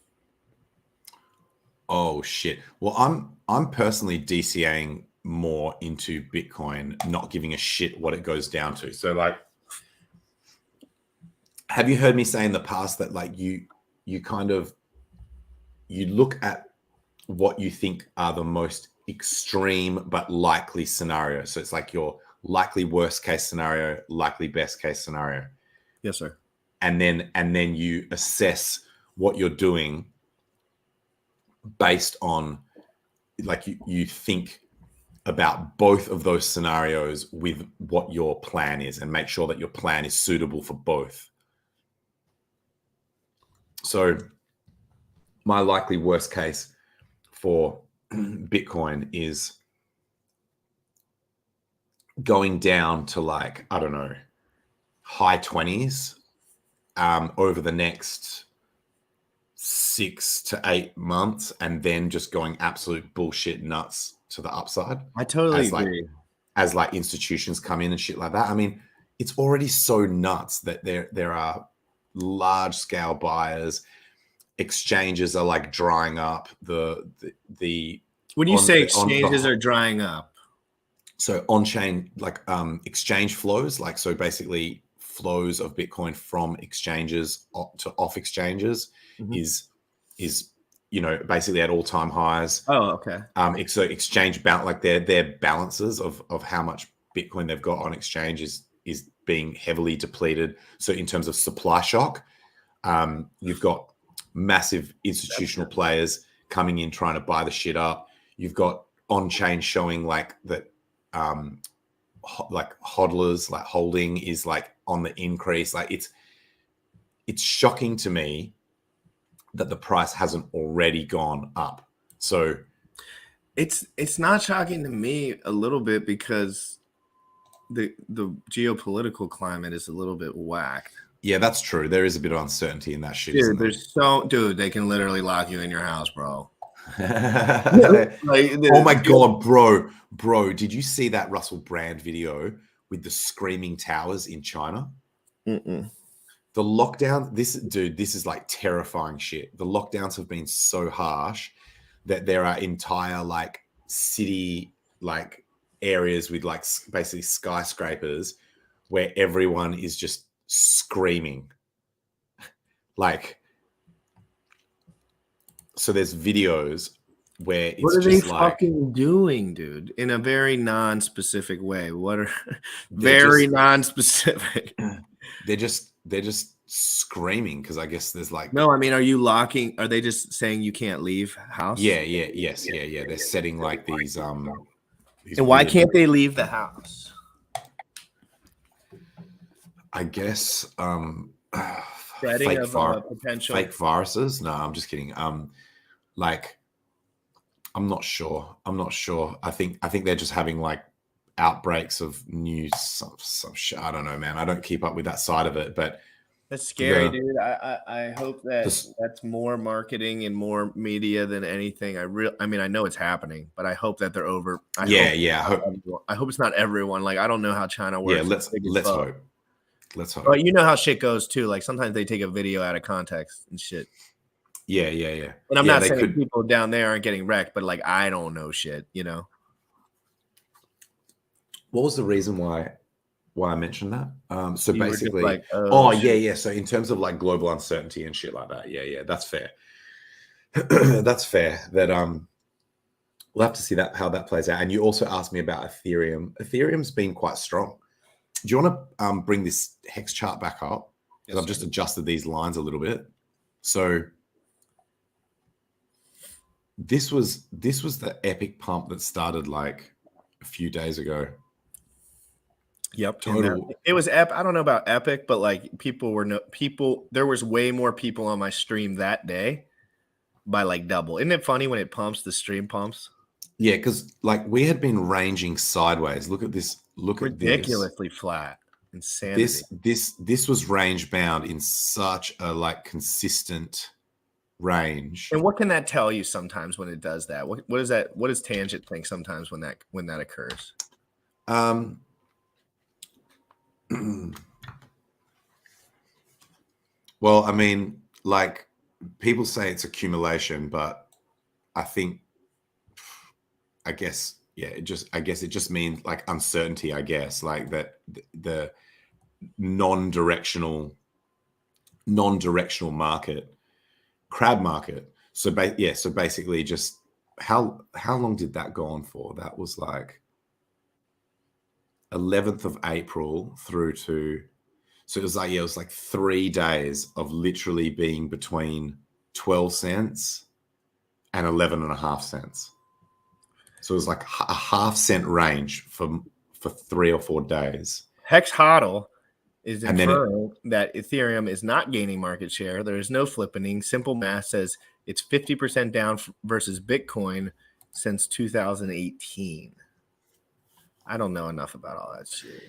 Oh shit. Well, I'm personally DCAing more into Bitcoin, not giving a shit what it goes down to. So like, have you heard me say in the past that like you look at what you think are the most extreme but likely scenarios. So it's like your likely worst case scenario, likely best case scenario. Yes, sir. And then you assess what you're doing based on like you think about both of those scenarios with what your plan is and make sure that your plan is suitable for both. So my likely worst case for Bitcoin is going down to like, I don't know, high 20s over the next 6 to 8 months, and then just going absolute bullshit nuts to the upside. I totally agree. As like institutions come in and shit like that. I mean, it's already so nuts that there are large scale buyers. Exchanges are like drying up. The when you say exchanges are drying up, so on chain like exchange flows, like so basically flows of Bitcoin from exchanges to off exchanges is basically at all-time highs. Oh, okay. So exchange like their balances of how much Bitcoin they've got on exchange is being heavily depleted. So in terms of supply shock, you've got massive institutional players coming in trying to buy the shit up. You've got on-chain showing like that, like hodlers, like holding is like on the increase. Like it's shocking to me that the price hasn't already gone up. So it's not shocking to me a little bit because the geopolitical climate is a little bit whacked. yeah, that's true. There is a bit of uncertainty in that shit. Dude, they can literally lock you in your house, bro. Oh my god, bro, did you see that Russell Brand video with the screaming towers in China? Mm-mm. The lockdown, this is like terrifying shit. The lockdowns have been so harsh that there are entire like city like areas with like basically skyscrapers where everyone is just screaming. Like, so there's videos where it's what are just they like fucking doing, dude? In a very non-specific way. What are very non-specific? They're just screaming because I guess there's like No, I mean, are they just saying you can't leave house? yeah. They're setting like these And why can't they leave the house? I guess Spreading fake of potential fake viruses. No, I'm just kidding. Like I'm not sure. I think they're just having like outbreaks of some shit. I don't know, man. I don't keep up with that side of it, but that's scary, dude. I hope that that's more marketing and more media than anything. I mean, I know it's happening, but I hope that they're over. I hope it's not everyone. Like, I don't know how China works. Yeah, let's hope. Let's hope. But you know how shit goes too. Like sometimes they take a video out of context and shit. Yeah. And I'm not saying people down there aren't getting wrecked, but like I don't know shit, you know. What was the reason why I mentioned that? So You were basically, just like, yeah. So in terms of like global uncertainty and shit like that, yeah, that's fair. That's fair. That we'll have to see how that plays out. And you also asked me about Ethereum. Ethereum's been quite strong. Do you want to bring this hex chart back up? Because I've just adjusted these lines a little bit. So this was the epic pump that started like a few days ago. Yep. Total. It was I don't know about epic, but like there was way more people on my stream that day by like double. Isn't it funny when it pumps, the stream pumps? Yeah, because like we had been ranging sideways. Look at this. Ridiculously flat. Insanity. This was range bound in such a like consistent range. And what can that tell you sometimes when it does that? What is that? What does Tangent think sometimes when that occurs? Well, I mean, like people say it's accumulation, but I guess it just means like uncertainty, I guess, like that the non-directional market, crab market. So basically just how long did that go on for? That was like 11th of April through to, so it was like 3 days of literally being between 12 cents and 11.5 cents. So it was like a half-cent range for 3 or 4 days. Hex hodl is inferring that Ethereum is not gaining market share. There is no flippening. Simple math says it's 50% down versus Bitcoin since 2018. I don't know enough about all that shit.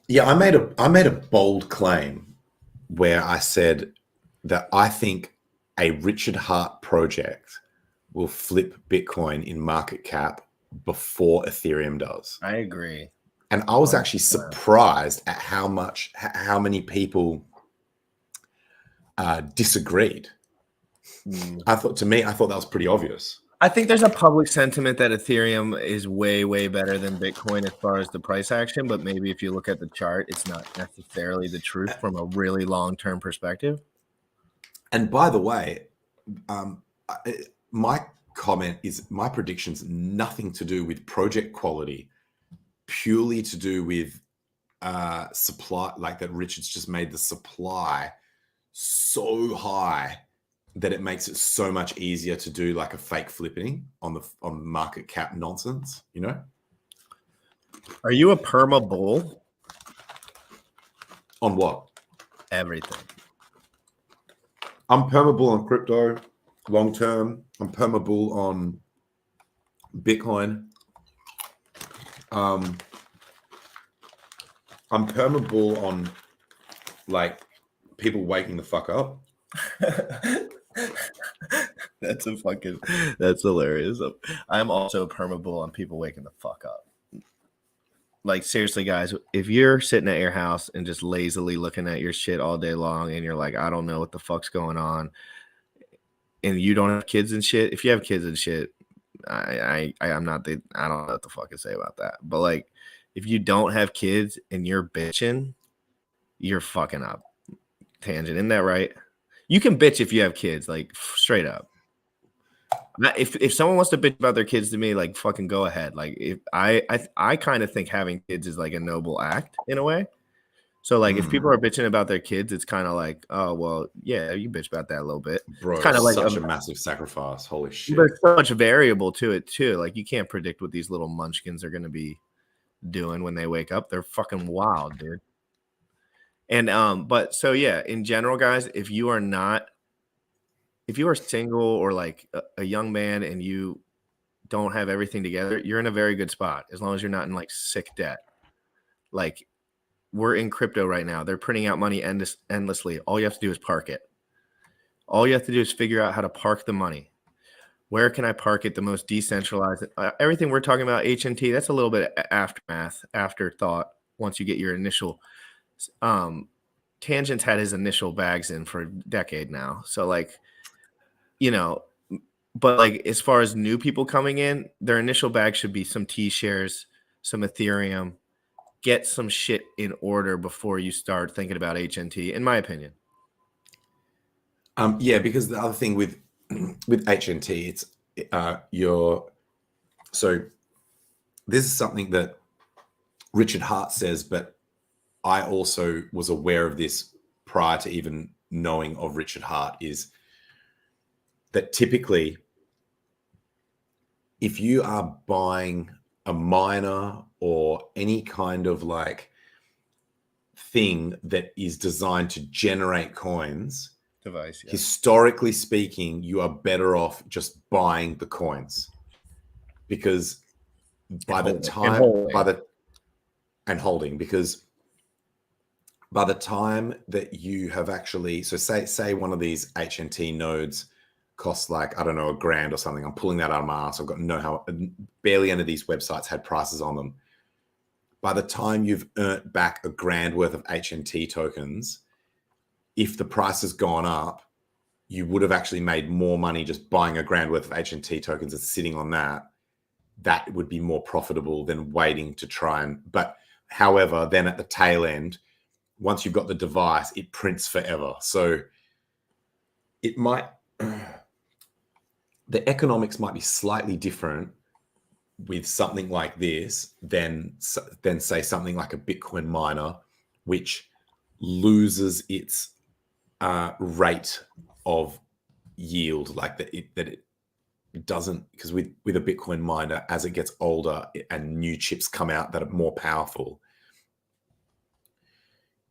Yeah, I made a bold claim where I said that I think a Richard Hart project will flip Bitcoin in market cap before Ethereum does. I agree. And I was actually surprised at how many people disagreed. I thought that was pretty obvious. I think there's a public sentiment that Ethereum is way, way better than Bitcoin as far as the price action. But maybe if you look at the chart, it's not necessarily the truth from a really long-term perspective. And by the way, my comment is my prediction's nothing to do with project quality, purely to do with supply, like that Richard's just made the supply so high that it makes it so much easier to do like a fake flipping on the market cap nonsense, you know? Are you a perma bull? On what? Everything. I'm perma bull on crypto long term. I'm perma bull on Bitcoin. I'm perma bull on like people waking the fuck up. That's hilarious. I'm also perma bull on people waking the fuck up. Like, seriously, guys, if you're sitting at your house and just lazily looking at your shit all day long and you're like, I don't know what the fuck's going on, and you don't have kids and shit, if you have kids and shit, I don't know what the fuck to say about that. But like, if you don't have kids and you're bitching, you're fucking up. Tangent, isn't that right? You can bitch if you have kids, like straight up. If someone wants to bitch about their kids to me, like fucking go ahead. Like if I kind of think having kids is like a noble act in a way. So like if people are bitching about their kids, it's kind of like, oh well, yeah, you bitch about that a little bit. Bro, it's kind of like such a massive sacrifice. Holy shit. There's so much variable to it too. Like you can't predict what these little munchkins are gonna be doing when they wake up. They're fucking wild, dude. And but so yeah, in general, guys, if you are single or like a young man and you don't have everything together, you're in a very good spot as long as you're not in like sick debt. Like we're in crypto right now. They're printing out money endlessly. All you have to do is park it. All you have to do is figure out how to park the money. Where can I park it the most decentralized? Everything we're talking about, HNT, that's a little bit afterthought once you get your initial Tangent's had his initial bags in for a decade now. So like, you know, but like as far as new people coming in, their initial bag should be some T shares, some Ethereum. Get some shit in order before you start thinking about HNT, in my opinion. Yeah, because the other thing with HNT, it's so this is something that Richard Hart says, but I also was aware of this prior to even knowing of Richard Hart, is that typically if you are buying a miner or any kind of like thing that is designed to generate coins, Device, yeah. Historically speaking, you are better off just buying the coins, because by the time that you have actually, so say one of these HNT nodes costs like, I don't know, $1,000 or something. I'm pulling that out of my ass. I've got barely any of these websites had prices on them. By the time you've earned back $1,000 worth of HNT tokens, if the price has gone up, you would have actually made more money just buying $1,000 worth of HNT tokens and sitting on that. That would be more profitable than waiting to try and, but however, then at the tail end, once you've got the device, it prints forever. So it might, the economics might be slightly different with something like this than say something like a Bitcoin miner, which loses its rate of yield, like that it doesn't, because with a Bitcoin miner, as it gets older and new chips come out that are more powerful,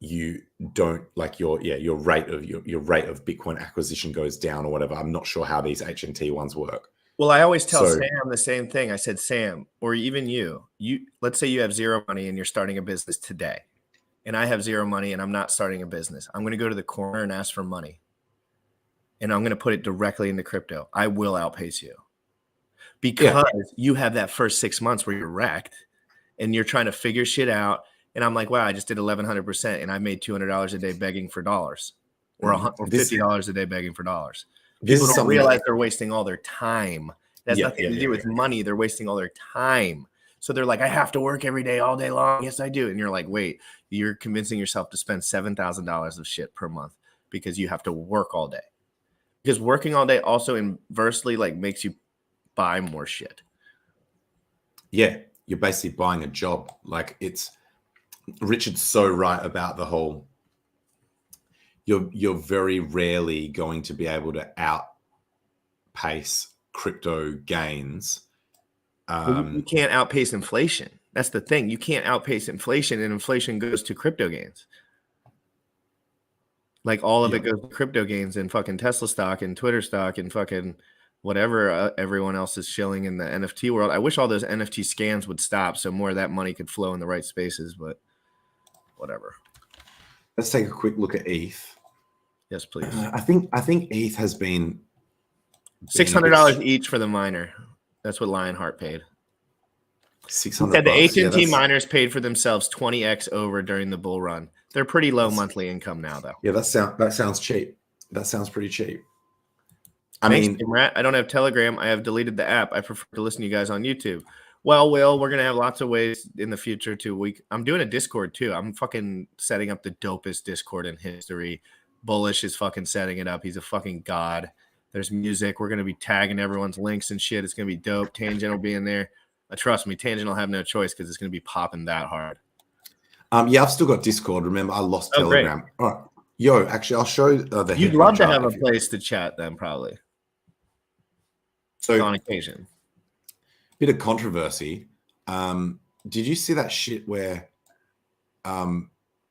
you don't like your rate of Bitcoin acquisition goes down or whatever. I'm not sure how these HNT ones work. Well, I always tell Sam the same thing. I said, Sam, or even you let's say you have zero money and you're starting a business today, and I have zero money and I'm not starting a business. I'm going to go to the corner and ask for money, and I'm going to put it directly into crypto. I will outpace you because you have that first 6 months where you're wrecked and you're trying to figure shit out. And I'm like, wow, I just did 1,100% and I made $200 a day begging for dollars, or $50 a day begging for dollars. People don't realize they're wasting all their time. It has nothing to do with money. They're wasting all their time. So they're like, I have to work every day, all day long. Yes, I do. And you're like, wait, you're convincing yourself to spend $7,000 of shit per month because you have to work all day. Because working all day also inversely like makes you buy more shit. Yeah, you're basically buying a job. Like it's Richard's so right about the whole. You're very rarely going to be able to outpace crypto gains. You can't outpace inflation. That's the thing. You can't outpace inflation, and inflation goes to crypto gains. Like all of it goes to crypto gains and fucking Tesla stock and Twitter stock and fucking whatever everyone else is shilling in the NFT world. I wish all those NFT scams would stop so more of that money could flow in the right spaces, but whatever. Let's take a quick look at ETH. Yes, please. I think ETH has been $600 each for the miner. That's what Lionheart paid. $600. The AT&T miners paid for themselves 20x over during the bull run. They're pretty low monthly income now, though. Yeah, that sounds cheap. That sounds pretty cheap. I don't have Telegram. I have deleted the app. I prefer to listen to you guys on YouTube. Well, Will, we're gonna have lots of ways in the future to. I'm doing a Discord too. I'm fucking setting up the dopest Discord in history. Bullish is fucking setting it up. He's a fucking god. There's music. We're gonna be tagging everyone's links and shit. It's gonna be dope. Tangent will be in there. Trust me, Tangent will have no choice because it's gonna be popping that hard. Yeah, I've still got Discord. Remember, I lost Telegram. Great. All right. Yo, actually, I'll show the. You'd love to have a place to chat then, probably. So on occasion. Bit of controversy. Did you see that shit where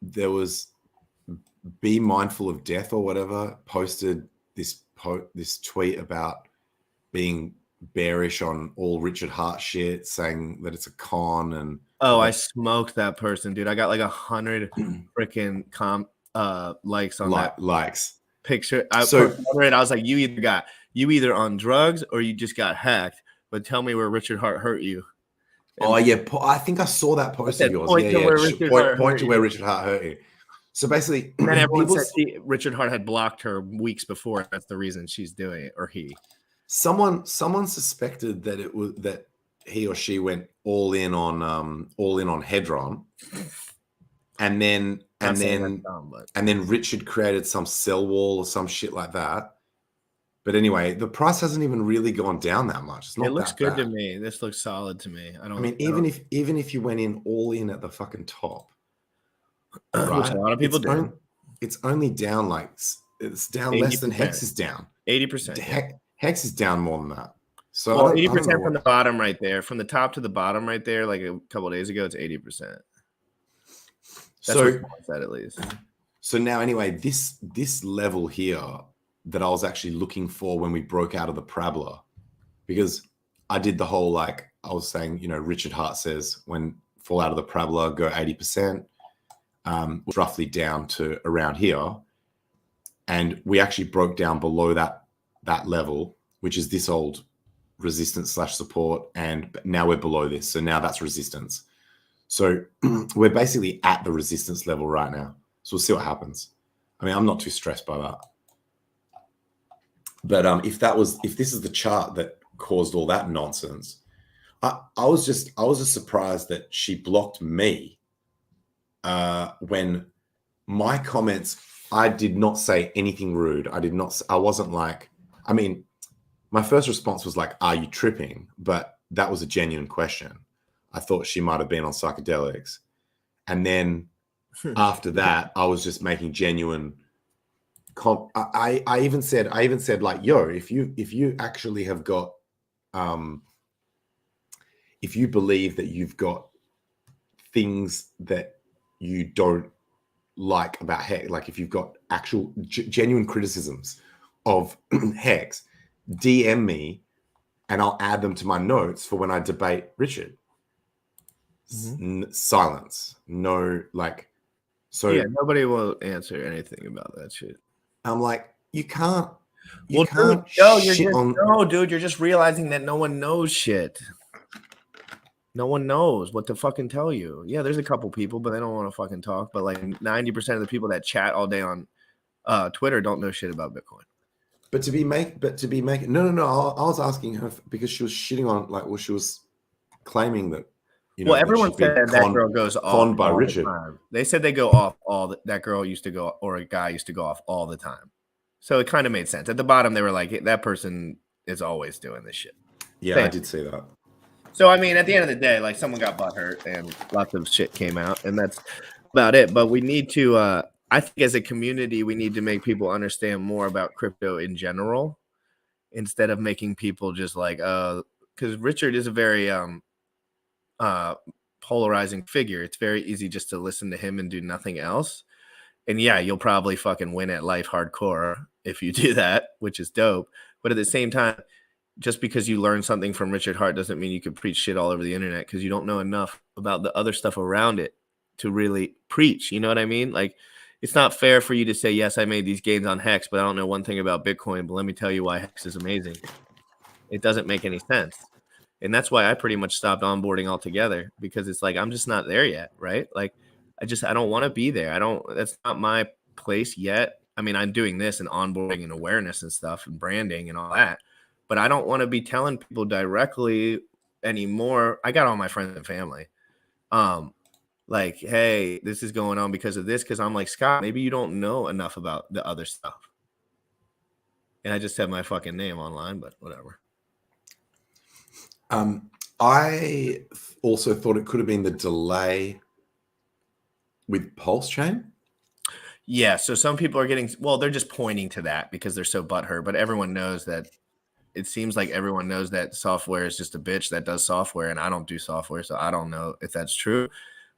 there was Be Mindful of Death or whatever posted this tweet about being bearish on all Richard Hart shit, saying that it's a con and I smoked that person, dude. I got like 100 freaking likes on that likes picture. I was like, you either on drugs or you just got hacked. But tell me where Richard Hart hurt you. And I think I saw that post of yours. Point to where Richard Hart hurt you. So basically, and then everyone said Richard Hart had blocked her weeks before. That's the reason she's doing it, or he. Someone suspected that it was that he or she went all in on Hedron, and then Richard created some sell wall or some shit like that. But anyway, the price hasn't even really gone down that much. It looks good to me. This looks solid to me. Even if you went in all in at the fucking top, right? Which a lot of people do. It's only down it's down 80%. Less than Hex is down. 80%. Hex is down more than that. So 80% from the bottom right there, from the top to the bottom right there, like a couple of days ago, it's 80%. That's what said at least. So now, anyway, this level here that I was actually looking for when we broke out of the parabola, because I did the whole I was saying, Richard Hart says when fall out of the parabola, go 80%, roughly down to around here, and we actually broke down below that level, which is this old resistance / support, and now we're below this, so now that's resistance. So we're basically at the resistance level right now. So we'll see what happens. I'm not too stressed by that. But if this is the chart that caused all that nonsense, I was just surprised that she blocked me when my comments. I did not say anything rude. I wasn't like. My first response was like, "Are you tripping?" But that was a genuine question. I thought she might have been on psychedelics, and then after that, I was just making genuine. I even said like, yo, if you actually have got, if you believe that you've got things that you don't like about Hex, like if you've got actual genuine criticisms of Hex, DM me and I'll add them to my notes for when I debate Richard. Silence. No, so yeah, nobody will answer anything about that shit. I'm like, you can't. Dude, you're just realizing that no one knows shit. No one knows what to fucking tell you. Yeah, there's a couple people, but they don't want to fucking talk. But 90% of the people that chat all day on Twitter don't know shit about Bitcoin. But to be making no. I was asking her because she was shitting on she was claiming that. Everyone said that girl goes off by Richard. They said they go off that girl used to go, or a guy used to go off all the time. So it kind of made sense. At the bottom, they were like, that person is always doing this shit. Yeah, I did see that. So I mean, at the end of the day, like someone got butthurt and lots of shit came out, and that's about it. But we need to, I think, as a community, we need to make people understand more about crypto in general, instead of making people just like, because Richard is a very uh, polarizing figure. It's very easy just to listen to him and do nothing else. And yeah, you'll probably fucking win at life hardcore if you do that, which is dope. But at the same time, just because you learn something from Richard Hart doesn't mean you can preach shit all over the internet, because you don't know enough about the other stuff around it to really preach. You know what I mean? Like, it's not fair for you to say, yes, I made these gains on Hex, but I don't know one thing about Bitcoin, but let me tell you why Hex is amazing. It doesn't make any sense. And that's why I pretty much stopped onboarding altogether, because it's like, I'm just not there yet, right? Like, I don't want to be there. That's not my place yet. I mean, I'm doing this and onboarding and awareness and stuff and branding and all that, but I don't want to be telling people directly anymore. I got all my friends and family. Like, hey, this is going on because of this. Cause I'm like, Scott, maybe you don't know enough about the other stuff. And I just said my fucking name online, but whatever. I also thought it could have been the delay with Pulse Chain. Yeah. So some people are getting, well, they're just pointing to that because they're so butthurt, but everyone knows that. It seems like everyone knows that software is just a bitch that does software, and I don't do software, so I don't know if that's true.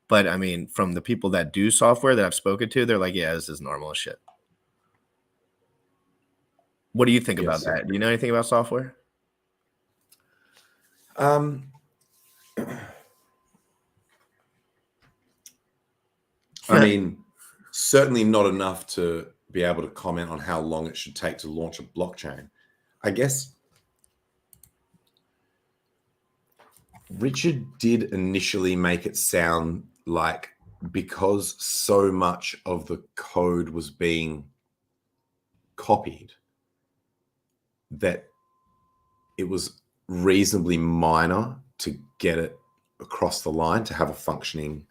But I mean, from the people that do software that I've spoken to, they're like, yeah, this is normal as shit. What do you think about that? Do you know anything about software? I mean, certainly not enough to be able to comment on how long it should take to launch a blockchain. I guess Richard did initially make it sound like, because so much of the code was being copied, that it was reasonably minor to get it across the line to have a functioning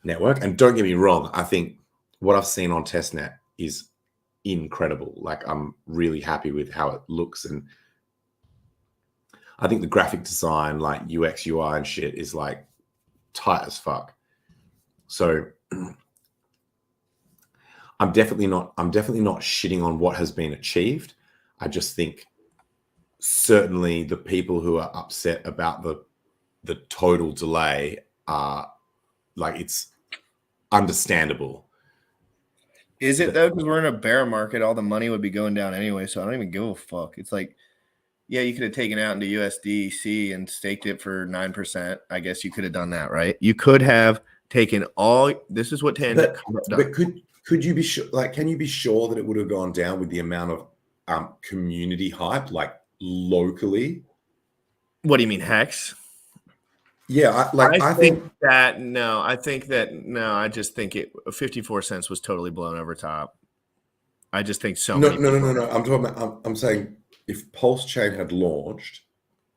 network. And don't get me wrong, I think what I've seen on testnet is incredible. Like, I'm really happy with how it looks, and I think the graphic design, like UX, UI and shit, is like tight as fuck. So I'm definitely not shitting on what has been achieved. I just think certainly the people who are upset about the total delay are like, it's understandable. Is it though? Because we're in a bear market, all the money would be going down anyway. So I don't even give a fuck. It's like, yeah, you could have taken out into USDC and staked it for 9%. I guess you could have done that, right? You could have taken all. This is what Tangent. But could you be sure? Like, can you be sure that it would have gone down with the amount of community hype, like locally? What do you mean, Hex? Yeah, I think that no. I just think it 54 cents was totally blown over top. I just think so. No. I'm talking about. I'm saying if Pulse Chain had launched.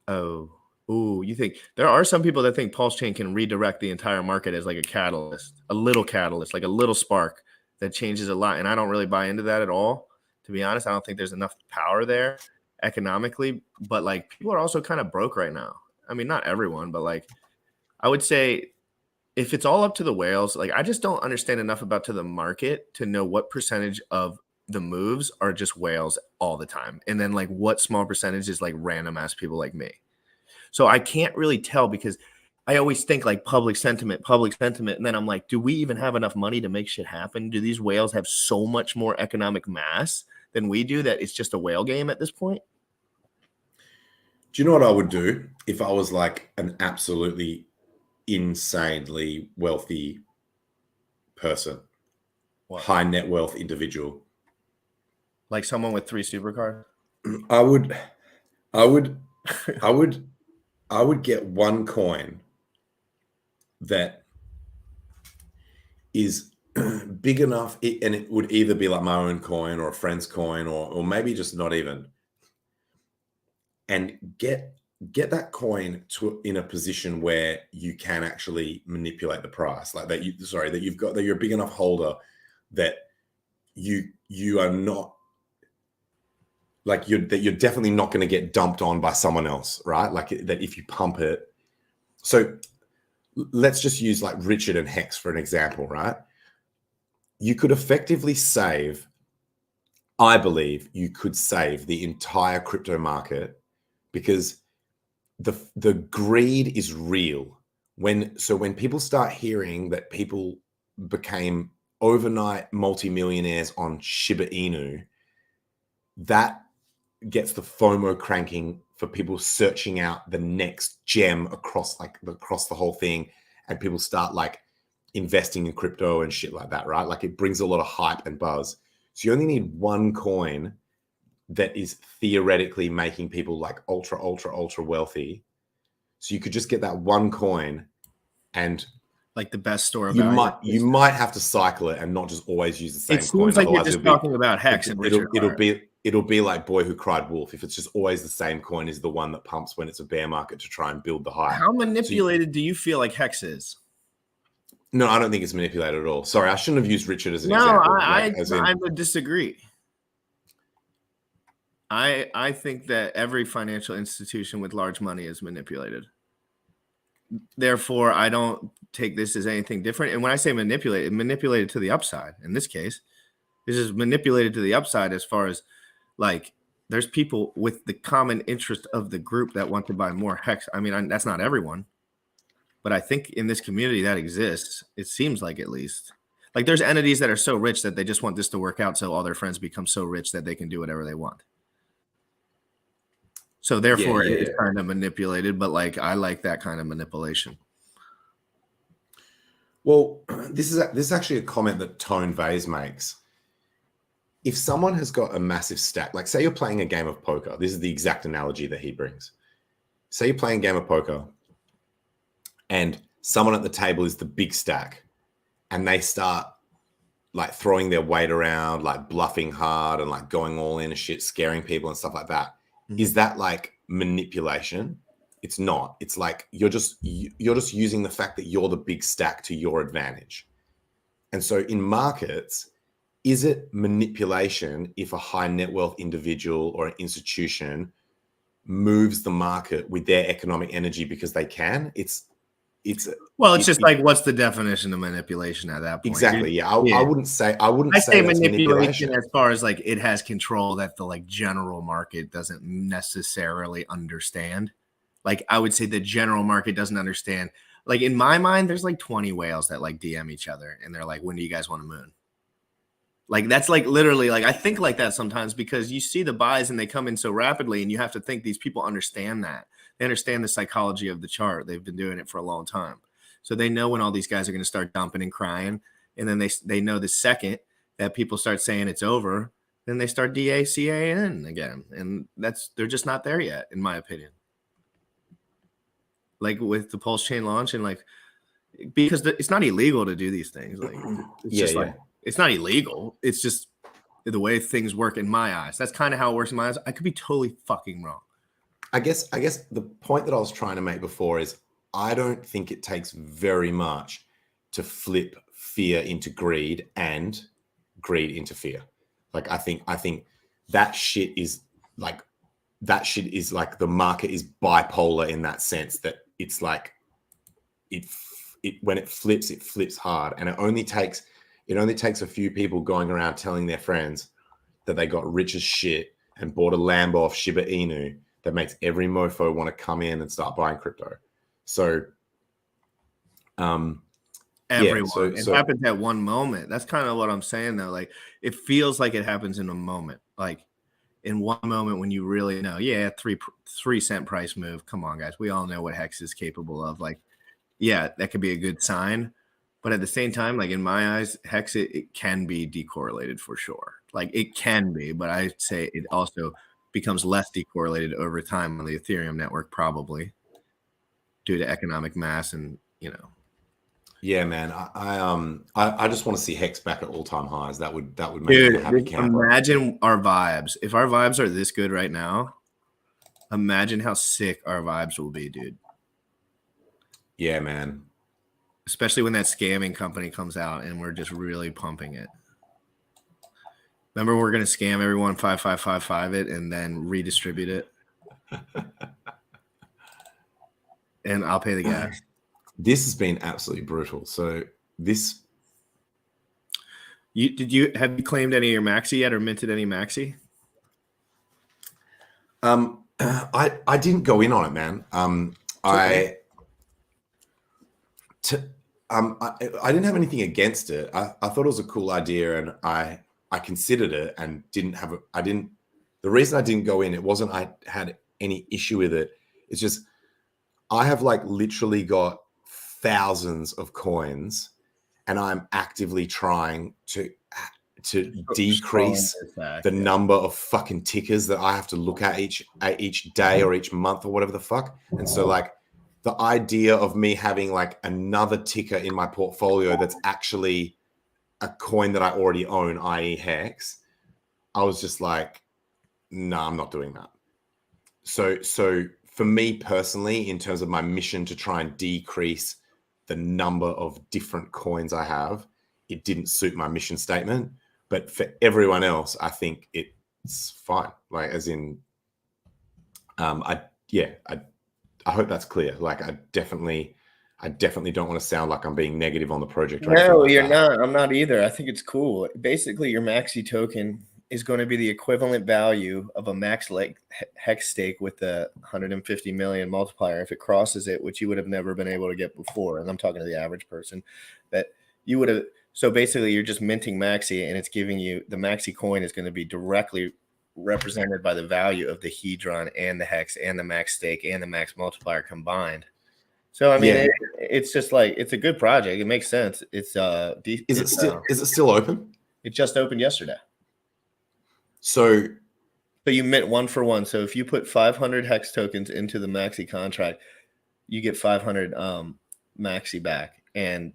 You think there are some people that think Pulse Chain can redirect the entire market as like a catalyst, a little catalyst, like a little spark that changes a lot. And I don't really buy into that at all. To be honest, I don't think there's enough power there economically. But like, people are also kind of broke right now. I mean, not everyone, but like, I would say if it's all up to the whales, like, I just don't understand enough about to the market to know what percentage of the moves are just whales all the time. And then like what small percentage is like random ass people like me. So I can't really tell, because I always think like public sentiment. And then I'm like, do we even have enough money to make shit happen? Do these whales have so much more economic mass than we do that it's just a whale game at this point? Do you know what I would do if I was like an absolutely insanely wealthy person? What? High net wealth individual? Like someone with 3 supercars? I would get one coin that is big enough, and it would either be like my own coin or a friend's coin, or maybe just not even, and get that coin in a position where you can actually manipulate the price, like that you're a big enough holder that you are not like you're definitely not going to get dumped on by someone else, right? Like that if you pump it. So let's just use like Richard and Hex for an example, right? You could effectively save, I believe you could save the entire crypto market, because the greed is real. When people start hearing that people became overnight multimillionaires on Shiba Inu, that gets the FOMO cranking for people searching out the next gem across the whole thing, and people start like investing in crypto and shit like that, right? Like it brings a lot of hype and buzz. So you only need one coin that is theoretically making people like ultra wealthy. So you could just get that one coin, and like the best store of you might have to cycle it and not just always use the same coin. It seems like you're Otherwise just talking about Hex and Richard. It'll be like Boy Who Cried Wolf. If it's just always the same coin is the one that pumps when it's a bear market to try and build the hype. How manipulated do you feel like Hex is? No, I don't think it's manipulated at all. Sorry, I shouldn't have used Richard as an example. No, I would disagree. I think that every financial institution with large money is manipulated. Therefore, I don't take this as anything different. And when I say manipulated to the upside, in this case, this is manipulated to the upside as far as like there's people with the common interest of the group that want to buy more Hex. I mean, that's not everyone, but I think in this community that exists. It seems like, at least, like there's entities that are so rich that they just want this to work out, so all their friends become so rich that they can do whatever they want. So therefore, it's kind of manipulated, but like I like that kind of manipulation. Well, this is actually a comment that Tone Vase makes. If someone has got a massive stack, like say you're playing a game of poker, this is the exact analogy that he brings. Say you're playing a game of poker and someone at the table is the big stack, and they start like throwing their weight around, like bluffing hard and like going all in and shit, scaring people and stuff like that. Is that like manipulation? It's not. It's like you're just using the fact that you're the big stack to your advantage. And so in markets, is it manipulation if a high net wealth individual or an institution moves the market with their economic energy because they can? It's just like, what's the definition of manipulation at that point? Exactly. Yeah. I wouldn't say manipulation as far as like it has control that the like general market doesn't necessarily understand. Like I would say the general market doesn't understand. Like in my mind, there's like 20 whales that like DM each other and they're like, when do you guys want to moon? Like that's like literally like I think like that sometimes because you see the buys and they come in so rapidly, and you have to think these people understand that. They understand the psychology of the chart. They've been doing it for a long time. So they know when all these guys are going to start dumping and crying. And then they know the second that people start saying it's over, then they start DACAing again. And they're just not there yet, in my opinion. Like with the Pulse Chain launch and like, because it's not illegal to do these things. Like it's like, it's not illegal. It's just the way things work in my eyes. That's kind of how it works in my eyes. I could be totally fucking wrong. I guess the point that I was trying to make before is I don't think it takes very much to flip fear into greed and greed into fear. Like I think that shit is like the market is bipolar in that sense, that it's like it when it flips hard, and it only takes a few people going around telling their friends that they got rich as shit and bought a Lambo off Shiba Inu that makes every mofo want to come in and start buying crypto. So, everyone. It happens at one moment. That's kind of what I'm saying, though. Like, it feels like it happens in a moment. Like, in one moment when you really know, 3 cent price move. Come on, guys. We all know what Hex is capable of. Like, yeah, that could be a good sign. But at the same time, like in my eyes, Hex, it can be decorrelated for sure. Like, it can be, but I'd say it also becomes less decorrelated over time on the Ethereum network, probably due to economic mass and, Yeah, man. I just want to see Hex back at all-time highs. That would make me a happy camper. Imagine our vibes. If our vibes are this good right now, imagine how sick our vibes will be, dude. Yeah, man. Especially when that scamming company comes out and we're just really pumping it. Remember, we're gonna scam everyone 5555 it and then redistribute it, and I'll pay the gas. This has been absolutely brutal. So this, Have you claimed any of your maxi yet or minted any maxi? I didn't go in on it, man. I didn't have anything against it. I thought it was a cool idea, and I considered it and didn't have it. The reason I didn't go in, it wasn't I had any issue with it. It's just I have like literally got thousands of coins, and I'm actively trying to decrease the number of fucking tickers that I have to look at each day or each month or whatever the fuck. And so like the idea of me having like another ticker in my portfolio that's actually a coin that I already own, i.e. Hex, I was just like, no, I'm not doing that. So for me personally, in terms of my mission to try and decrease the number of different coins I have, it didn't suit my mission statement. But for everyone else, I think it's fine. Like, as in, I hope that's clear. Like, I definitely don't want to sound like I'm being negative on the project. No, you're not. I'm not either. I think it's cool. Basically, your maxi token is going to be the equivalent value of a max hex stake with the 150 million multiplier. If it crosses it, which you would have never been able to get before, and I'm talking to the average person, that you would have. So basically, you're just minting maxi, and it's giving you the maxi coin is going to be directly represented by the value of the hedron and the hex and the max stake and the max multiplier combined. So I mean, it's just like it's a good project. It makes sense. It's is it still open? It just opened yesterday. So you mint 1 for 1. So if you put 500 hex tokens into the maxi contract, you get 500 maxi back, and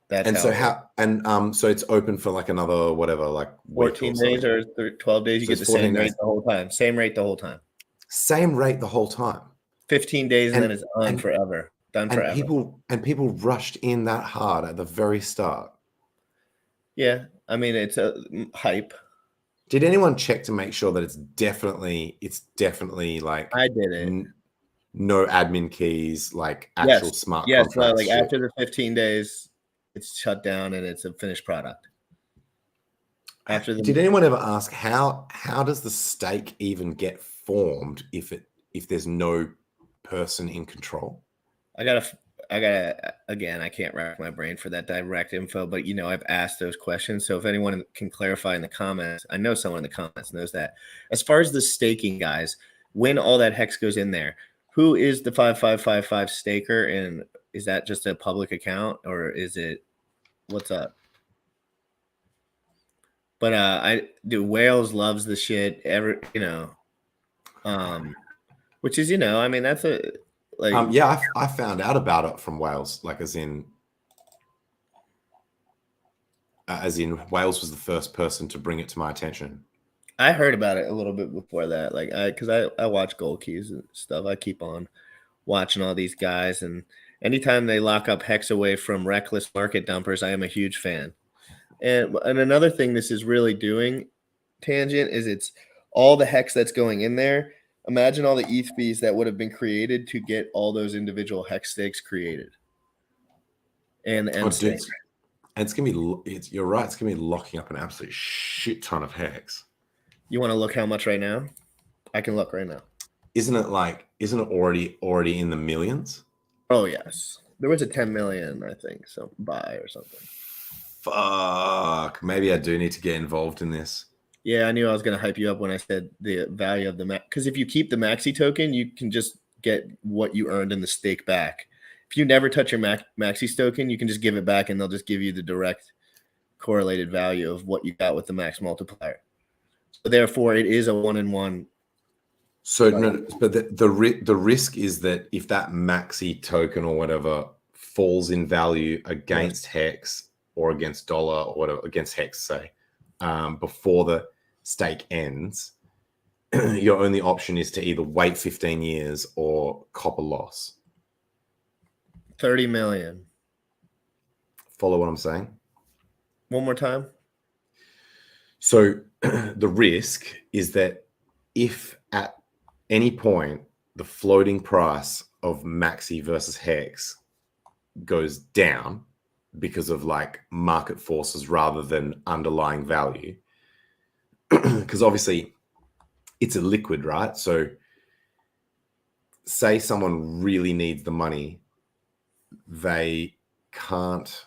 that's so it's open for like another whatever, like 14 days or 12 days. You get the same rate the whole time. Same rate the whole time. Same rate the whole time. 15 days and then it's on forever. Done forever. People rushed in that hard at the very start. Yeah, I mean it's a hype. Did anyone check to make sure that it's definitely like I did it. No admin keys, like actual smart contracts. Yes, like after the 15 days. It's shut down and it's a finished product. Did anyone ever ask how does the stake even get formed if there's no person in control? I gotta again, I can't rack my brain for that direct info, but I've asked those questions. So if anyone can clarify in the comments, I know someone in the comments knows that. As far as the staking, guys, when all that hex goes in there, who is the 5555 staker, and is that just a public account or is it what's up? But Wales loves the shit which is I mean that's a like I found out about it from Wales, like as in Wales was the first person to bring it to my attention. I heard about it a little bit before that, like because I watch Gold Keys and stuff. I keep on watching all these guys, and anytime they lock up hex away from reckless market dumpers, I am a huge fan. And another thing this is really doing, Tangent, is it's all the hex that's going in there. Imagine all the ETH fees that would have been created to get all those individual hex stakes created. And it's gonna be. You're right. It's gonna be locking up an absolute shit ton of hex. You want to look how much right now? I can look right now. Isn't it already in the millions? Oh yes, there was a 10 million, I think, so buy or something. Fuck, maybe I do need to get involved in this. Yeah, I knew I was gonna hype you up when I said the value of the max, because if you keep the maxi token, you can just get what you earned in the stake back. If you never touch your maxi token, you can just give it back, and they'll just give you the direct correlated value of what you got with the max multiplier. So therefore, it is a 1-in-1. So no, but the risk is that if that maxi token or whatever falls in value against hex or against dollar or whatever, against hex, say, before the stake ends, your only option is to either wait 15 years or cop a loss. 30 million. Follow what I'm saying? One more time. So the risk is that if at any point the floating price of Maxi versus Hex goes down because of like market forces rather than underlying value, because obviously it's a liquid, right? So say someone really needs the money, they can't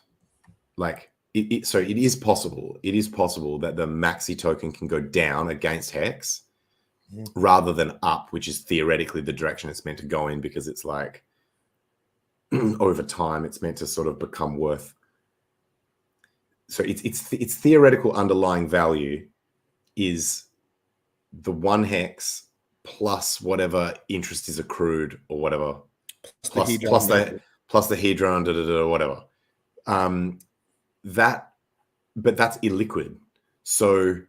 like it. So it is possible that the Maxi token can go down against Hex rather than up, which is theoretically the direction it's meant to go in, because it's like over time it's meant to sort of become worth. So it's theoretical underlying value is the 1 Hex plus whatever interest is accrued or whatever, plus the hedron, whatever. But that's illiquid. So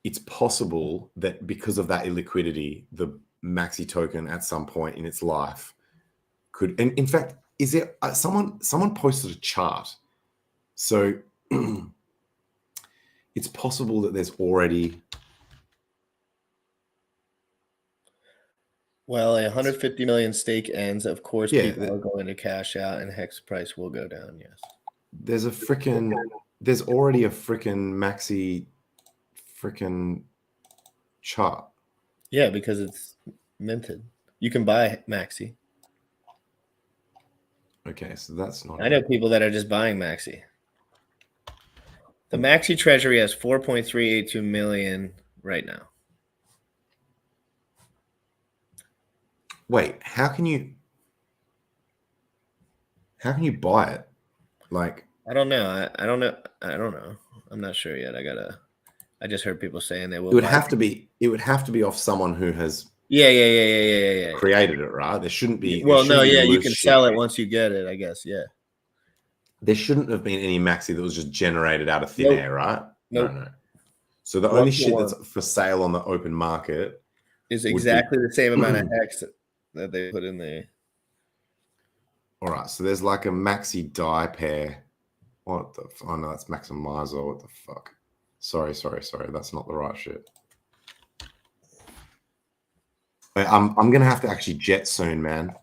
it's possible that because of that illiquidity, the Maxi token at some point in its life could, and in fact, is there someone posted a chart. So it's possible that there's already. Well, 150 million stake ends. Of course, Yeah, people are going to cash out, and Hex price will go down. Yes. There's already a freaking Maxi chart. Yeah, because it's minted. You can buy Maxi. Okay, so that's not. I know people that are just buying Maxi. The Maxi treasury has 4.382 million right now. Wait, how can you buy it? Like, I don't know. I don't know. I'm not sure yet. I just heard people saying they will. It would have to be off someone who has Yeah. created it, right? There shouldn't be. Well, no, yeah, you can sell it once you get it, I guess. Yeah. There shouldn't have been any Maxi that was just generated out of thin air, right? Nope. No. So the only shit that's for sale on the open market is exactly the same amount of Hex that they put in there. All right, so there's like a Maxi die pair. What the? Oh no, that's Maximizer. What the fuck? Sorry. That's not the right shit. I'm gonna have to actually jet soon, man.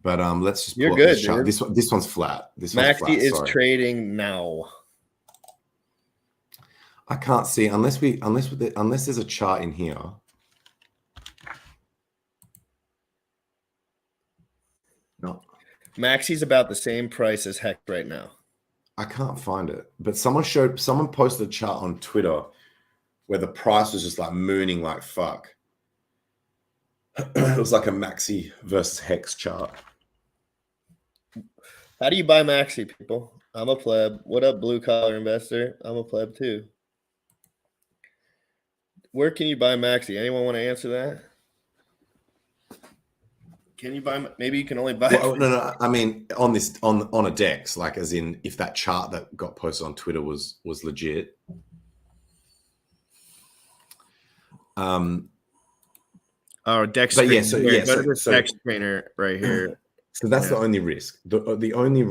But let's just. You're good. This one's flat. Maxi is trading now. I can't see unless there's a chart in here. No. Maxi's about the same price as Hex right now. I can't find it, but someone posted a chart on Twitter where the price was just like mooning like fuck. It was like a Maxi versus Hex chart. How do you buy Maxi, people? I'm a pleb. What up, blue collar investor? I'm a pleb too. Where can you buy Maxi? Anyone want to answer that? Can you buy? Maybe you can only buy. Well, no. I mean, on a DEX, like as in if that chart that got posted on Twitter was legit. DEX. But so DEX trainer right here. So that's the only risk. The only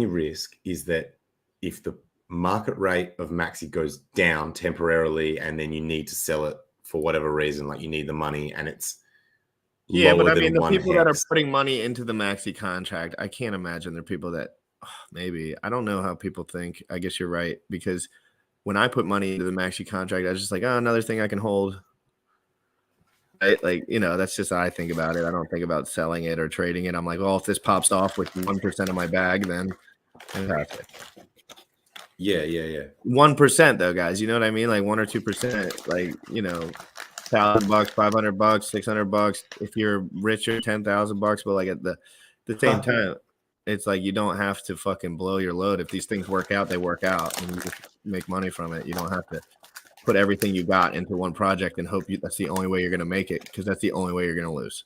risk is that if the market rate of Maxi goes down temporarily, and then you need to sell it for whatever reason, like you need the money, and it's but I mean, the people that are putting money into the Maxi contract, I can't imagine they're people that maybe, I don't know how people think. I guess you're right, because when I put money into the Maxi contract, I was just like, oh, another thing I can hold. Right? Like, that's just how I think about it. I don't think about selling it or trading it. I'm like, well, if this pops off with 1% of my bag, then fantastic. Yeah. 1% though, guys. You know what I mean? Like 1 or 2%. Like, $1,000, $500, $600. If you're richer, $10,000. But like at the same time, it's like you don't have to fucking blow your load. If these things work out, they work out, and you just make money from it. You don't have to put everything you got into one project and hope that's the only way you're going to make it, because that's the only way you're going to lose.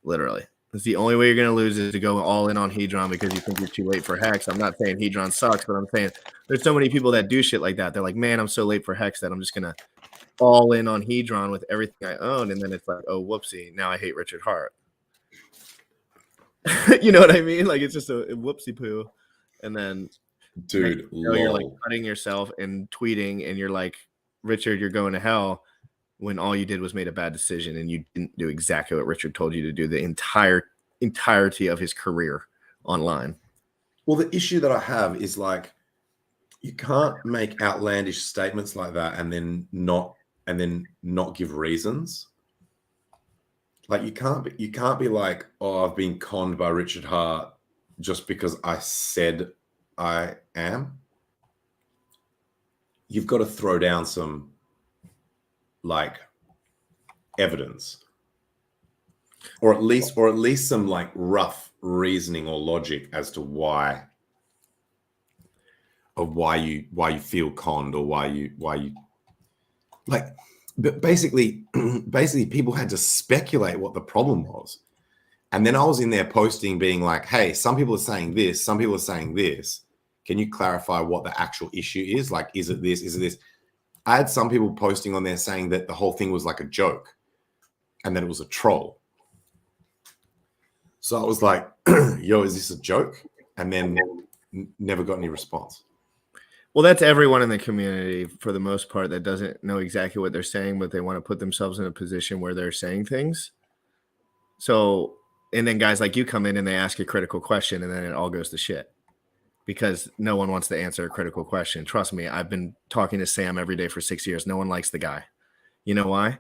Literally. That's the only way you're going to lose, is to go all in on Hedron because you think you're too late for Hex. I'm not saying Hedron sucks, but I'm saying there's so many people that do shit like that. They're like, man, I'm so late for Hex that I'm just going to all in on Hedron with everything I own. And then it's like, oh, whoopsie. Now I hate Richard Hart. You know what I mean? Like, it's just a whoopsie poo. And then Dude, You're like lol. cutting yourself and tweeting, and you're like, Richard, you're going to hell, when all you did was made a bad decision and you didn't do exactly what Richard told you to do the entirety of his career online. Well, the issue that I have is like, you can't make outlandish statements like that and then not give reasons. Like you can't be like, oh, I've been conned by Richard Hart just because I said I am. You've got to throw down some like evidence, or at least some like rough reasoning or logic as to why you feel conned, or why you like. But basically people had to speculate what the problem was. And then I was in there posting being like, hey, some people are saying this, some people are saying this. Can you clarify what the actual issue is? Like, is it this? Is it this? I had some people posting on there saying that the whole thing was like a joke and that it was a troll. So I was like, yo, is this a joke? And then never got any response. Well, that's everyone in the community for the most part that doesn't know exactly what they're saying, but they want to put themselves in a position where they're saying things. So, and then guys like you come in and they ask a critical question, and then it all goes to shit because no one wants to answer a critical question. Trust me, I've been talking to Sam every day for 6 years. No one likes the guy. You know why?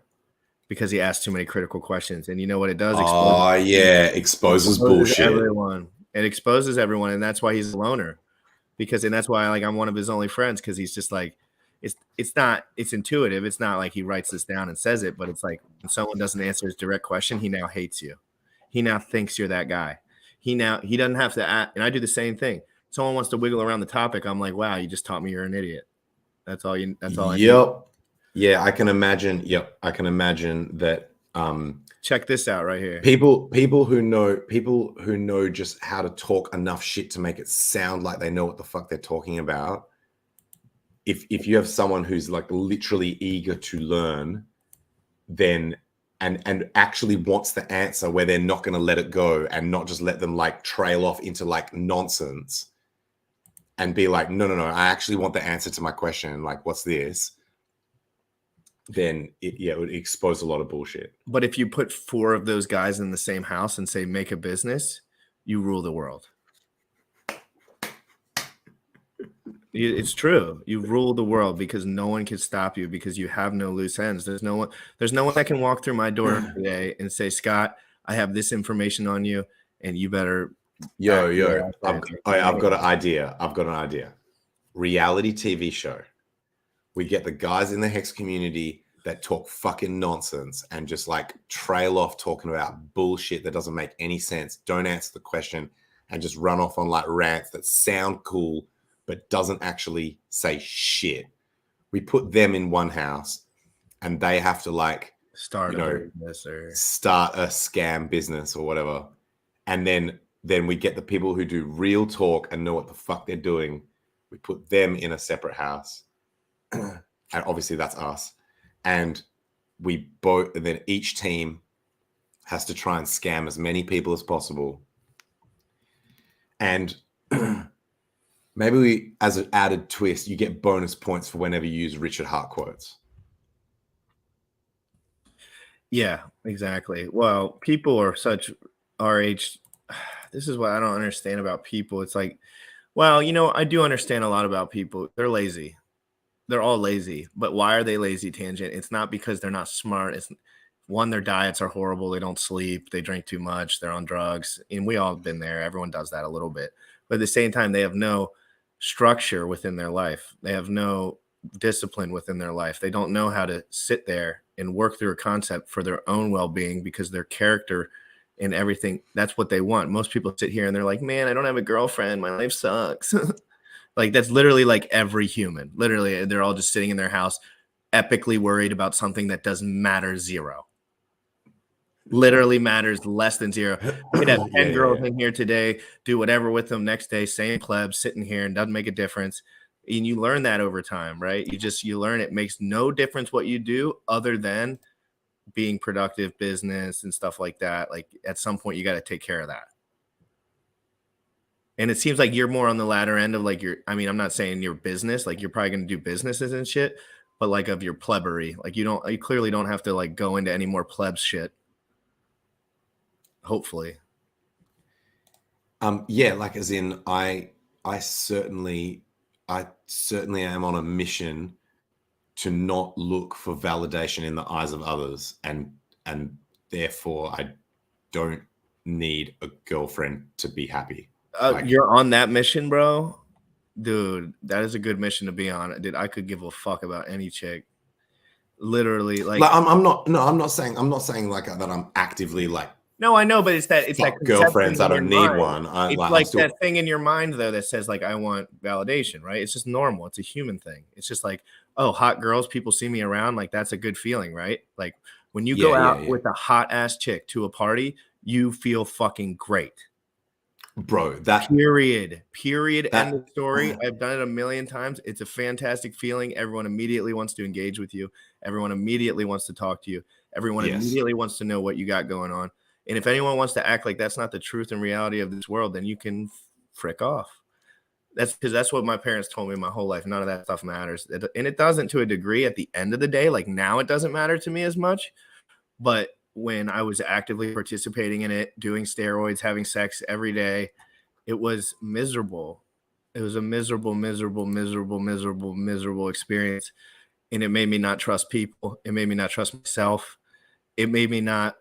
Because he asks too many critical questions. And you know what it does? Exposes bullshit. Everyone. It exposes everyone, and that's why he's a loner. And that's why I'm one of his only friends, because he's just like, it's intuitive. It's not like he writes this down and says it, but it's like when someone doesn't answer his direct question, he now hates you. He now thinks you're that guy. He doesn't have to act. And I do the same thing. Someone wants to wiggle around the topic. I'm like, wow, you just taught me you're an idiot. That's all I need. Yeah, I can imagine. Yep. I can imagine that. Check this out right here. People who know just how to talk enough shit to make it sound like they know what the fuck they're talking about. If you have someone who's like literally eager to learn, then and actually wants the answer, where they're not going to let it go and not just let them like trail off into like nonsense and be like, no, I actually want the answer to my question. Like, what's this? Then it would expose a lot of bullshit. But if you put 4 of those guys in the same house and say, make a business, you rule the world. It's true. You rule the world because no one can stop you, because you have no loose ends. There's no one that can walk through my door today and say, Scott, I have this information on you and you better. I've got an idea. Reality TV show. We get the guys in the Hex community that talk fucking nonsense and just like trail off talking about bullshit that doesn't make any sense, don't answer the question, and just run off on like rants that sound cool but doesn't actually say shit. We put them in one house and they have to like start a business or start a scam business or whatever. And then we get the people who do real talk and know what the fuck they're doing. We put them in a separate house. And obviously that's us. And then each team has to try and scam as many people as possible. And maybe as an added twist, you get bonus points for whenever you use Richard Hart quotes. Yeah, exactly. Well, people are such our age. This is what I don't understand about people. It's like, well, I do understand a lot about people. They're lazy. They're all lazy. But why are they lazy, Tangent? It's not because they're not smart. It's one, their diets are horrible. They don't sleep. They drink too much. They're on drugs. And we all have been there. Everyone does that a little bit. But at the same time, they have no structure within their life. They have no discipline within their life. They don't know how to sit there and work through a concept for their own well-being, because their character and everything, that's what they want. Most people sit here and they're like, man, I don't have a girlfriend. My life sucks. Like, that's literally like every human. Literally, they're all just sitting in their house, epically worried about something that doesn't matter zero. Literally matters less than zero. We could have 10 girls in here today, do whatever with them next day, same plebs, sitting here, and doesn't make a difference. And you learn that over time, right? You learn it makes no difference what you do other than being productive, business and stuff like that. Like, at some point, you got to take care of that. And it seems like you're more on the latter end of like I mean, I'm not saying your business, like you're probably going to do businesses and shit, but like of your plebbery. Like you clearly don't have to like go into any more plebs shit. Hopefully. Yeah, like as in I certainly am on a mission to not look for validation in the eyes of others, and therefore I don't need a girlfriend to be happy. You're on that mission, bro. Dude, that is a good mission to be on. Dude, I could give a fuck about any chick. Literally, like I'm not saying like that I'm actively like. No, I know, but it's that girlfriends. I don't need one. It's like that thing in your mind though that says like I want validation, right? It's just normal. It's a human thing. It's just like, oh, hot girls, people see me around, like that's a good feeling, right? Like when you go out with a hot ass chick to a party, you feel fucking great. Bro, that period end of story. I've done it a million times. It's a fantastic feeling. Everyone immediately wants to engage with you. Everyone immediately wants to talk to you. Everyone immediately wants to know what you got going on. And if anyone wants to act like that's not the truth and reality of this world, then you can frick off. That's because that's what my parents told me my whole life. None of that stuff matters. And it doesn't to a degree at the end of the day. Like now it doesn't matter to me as much. But when I was actively participating in it, doing steroids, having sex every day, it was miserable. It was a miserable experience. And it made me not trust people. It made me not trust myself. It made me not.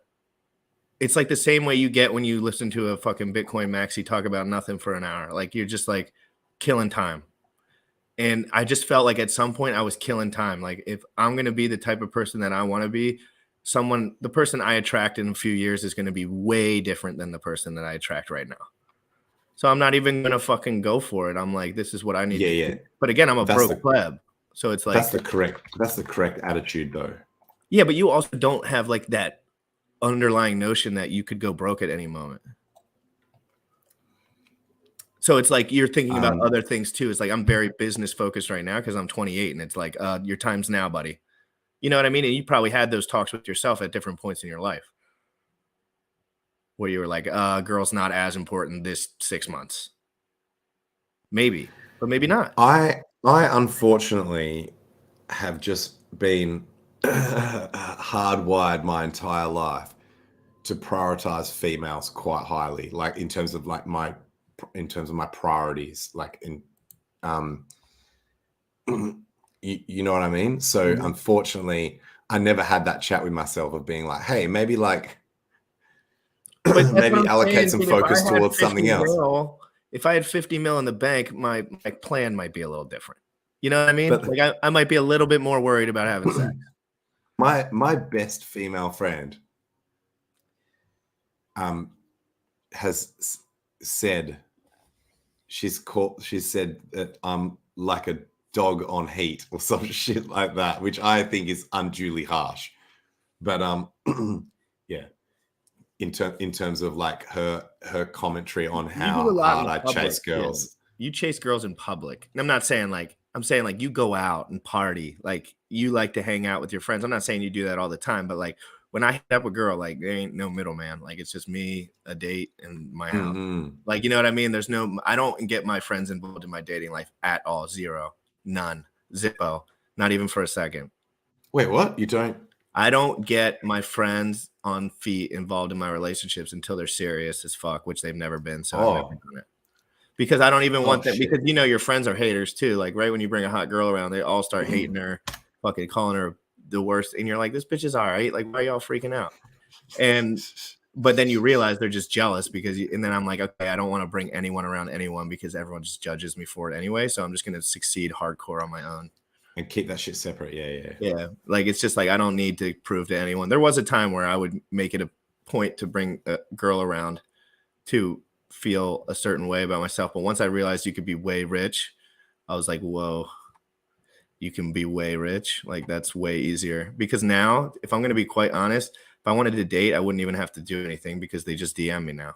It's like the same way you get when you listen to a fucking Bitcoin maxi talk about nothing for an hour. Like you're just like killing time. And I just felt like at some point I was killing time. Like if I'm going to be the type of person that I want to be, the person I attract in a few years is going to be way different than the person that I attract right now. So I'm not even going to fucking go for it. I'm like, this is what I need. Yeah. But again, I'm a broke pleb. So it's like, that's the correct attitude though. Yeah. But you also don't have like that underlying notion that you could go broke at any moment. So it's like you're thinking about other things too. It's like I'm very business focused right now because I'm 28 and it's like your time's now, buddy. You know what I mean? And you probably had those talks with yourself at different points in your life where you were like, girl's not as important this 6 months. Maybe, but maybe not. I unfortunately have just been hardwired my entire life to prioritize females quite highly, like in terms of my priorities, like in you know what I mean? So unfortunately I never had that chat with myself of being like, hey, maybe like maybe allocate some focus towards something else. If I had 50 mil in the bank, my plan might be a little different. You know what I mean? But like I might be a little bit more worried about having sex. My best female friend has said she said that I'm like a dog on heat or some shit like that, which I think is unduly harsh. But yeah, in terms of like her commentary on how hard I chase girls. Yeah. You chase girls in public. And I'm saying like you go out and party, like you like to hang out with your friends. I'm not saying you do that all the time, but like when I hit up a girl, like there ain't no middleman. Like it's just me, a date, and my house. Like, you know what I mean? I don't get my friends involved in my dating life at all. Zero, none, zippo, not even for a second. Wait, what? You don't? I don't get my friends on feet involved in my relationships until they're serious as fuck, which they've never been. So I've never done it. Because I don't even want that. Because you know your friends are haters too. Like right when you bring a hot girl around, they all start hating her, fucking calling her the worst. And you're like, this bitch is all right. Like, why are y'all freaking out? But then you realize they're just jealous and then I'm like, okay, I don't want to bring anyone around anyone because everyone just judges me for it anyway. So I'm just gonna succeed hardcore on my own. And keep that shit separate. Yeah. Like it's just like I don't need to prove to anyone. There was a time where I would make it a point to bring a girl around to feel a certain way about myself. But once I realized you could be way rich, I was like, whoa, you can be way rich. Like that's way easier. Because now, if I'm gonna be quite honest, if I wanted to date, I wouldn't even have to do anything because they just DM me now.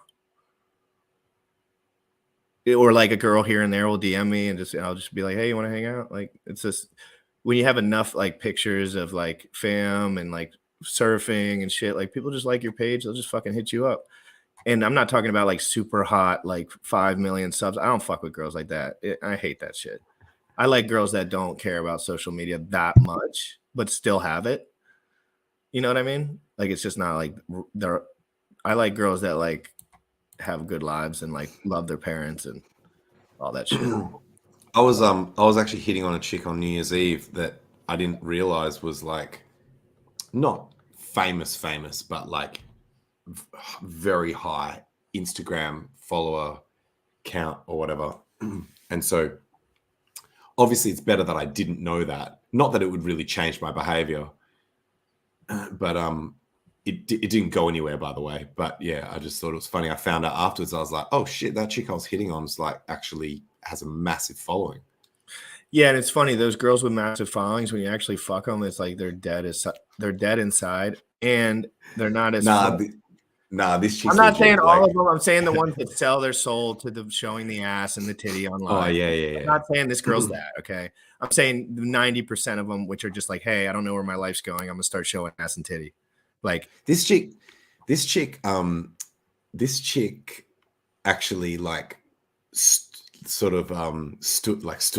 Or like a girl here and there will DM me and I'll just be like, hey, you want to hang out? Like it's just when you have enough like pictures of like fam and like surfing and shit, like people just like your page, they'll just fucking hit you up. And I'm not talking about like super hot, like 5 million subs. I don't fuck with girls like that. I hate that shit. I like girls that don't care about social media that much, but still have it. You know what I mean? Like it's just not like they're. I like girls that like have good lives and like love their parents and all that shit. I was actually hitting on a chick on New Year's Eve that I didn't realize was like not famous, but like very high Instagram follower count or whatever. And so obviously it's better that I didn't know that. Not that it would really change my behavior, but it didn't go anywhere, by the way. But yeah, I just thought it was funny. I found out afterwards. I was like, oh shit, that chick I was hitting on is like actually has a massive following. Yeah, and it's funny, those girls with massive followings, when you actually fuck them, it's like they're dead inside, and they're not as. This chick's I'm not saying legit, all of them. I'm saying the ones that sell their soul to the showing the ass and the titty online. Oh yeah. I'm not saying this girl's that. Okay, I'm saying 90% of them, which are just like, hey, I don't know where my life's going. I'm gonna start showing ass and titty. Like this chick actually like stood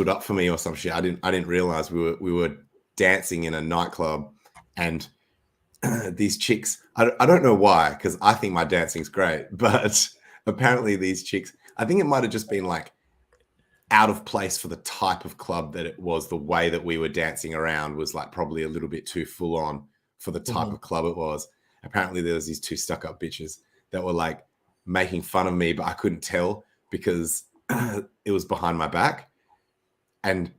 up for me or some shit. I didn't realize we were dancing in a nightclub, and these chicks, I don't know why, because I think my dancing's great, but apparently these chicks, I think it might have just been like out of place for the type of club that it was. The way that we were dancing around was like probably a little bit too full on for the type of club it was. Apparently there was these two stuck up bitches that were like making fun of me, but I couldn't tell because it was behind my back. And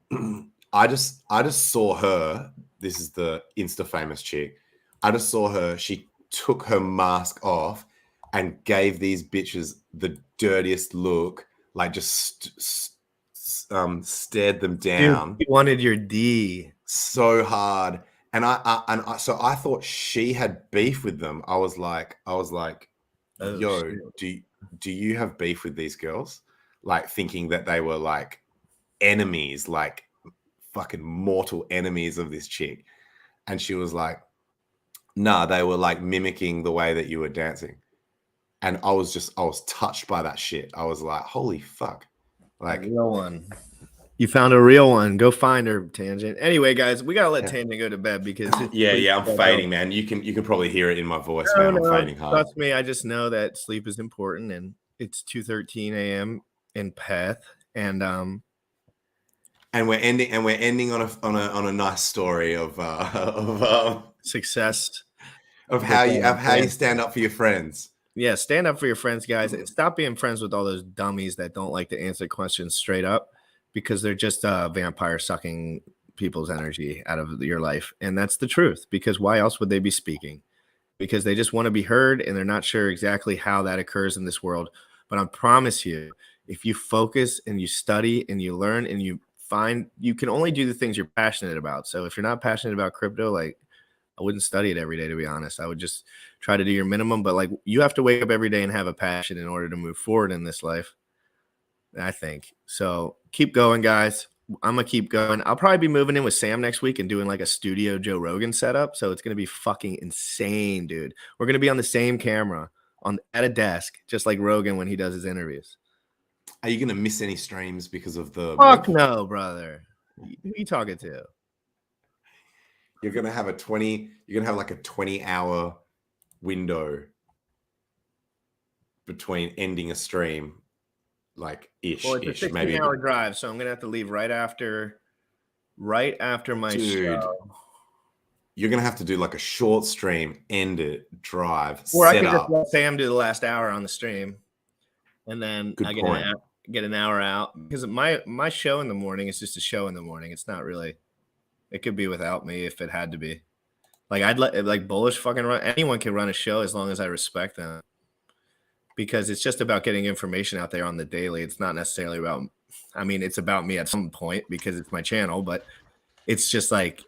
I just saw her. This is the Insta famous chick. I just saw her. She took her mask off and gave these bitches the dirtiest look, like just stared them down. Dude, you wanted your D so hard. And so I thought she had beef with them. I was like, Oh, yo, shit. do you have beef with these girls? Like thinking that they were like enemies, like fucking mortal enemies of this chick. And she was like, nah, they were like mimicking the way that you were dancing. And I was touched by that shit. I was like, holy fuck. Like a real one. You found a real one. Go find her, Tangent. Anyway, guys, we gotta let Tangent go to bed because yeah, I'm fading, man. You can probably hear it in my voice, man. I'm fading hard. Trust me, I just know that sleep is important, and it's 2:13 a.m. in Perth, and we're ending on a nice story of success of how you stand up for your friends. Yeah, stand up for your friends, guys, and stop being friends with all those dummies that don't like to answer questions straight up, because they're just vampire sucking people's energy out of your life. And that's the truth, because why else would they be speaking? Because they just want to be heard, and they're not sure exactly how that occurs in this world. But I promise you, if you focus and you study and you learn and you find, you can only do the things you're passionate about. So if you're not passionate about crypto, like, I wouldn't study it every day, to be honest. I would just try to do your minimum. But like, you have to wake up every day and have a passion in order to move forward in this life, I think. So keep going, guys. I'm gonna keep going. I'll probably be moving in with Sam next week and doing like a studio Joe Rogan setup. So it's gonna be fucking insane, dude. We're gonna be on the same camera at a desk, just like Rogan when he does his interviews. Are you gonna miss any streams because of the? Fuck no, brother. Who are you talking to? You're gonna have like a 20-hour window between ending a stream. Like Well, it's a 16-hour drive, so I'm gonna have to leave right after my show. You're gonna have to do like a short stream, end it, drive, or I could just let Sam do the last hour on the stream, and then Good I point. get an hour out, because my show in the morning is just a show in the morning. It's not really. It could be without me if it had to be. Like, I'd let like Bullish fucking run. Anyone can run a show as long as I respect them. Because it's just about getting information out there on the daily. It's not necessarily about, I mean, it's about me at some point because it's my channel, but it's just like,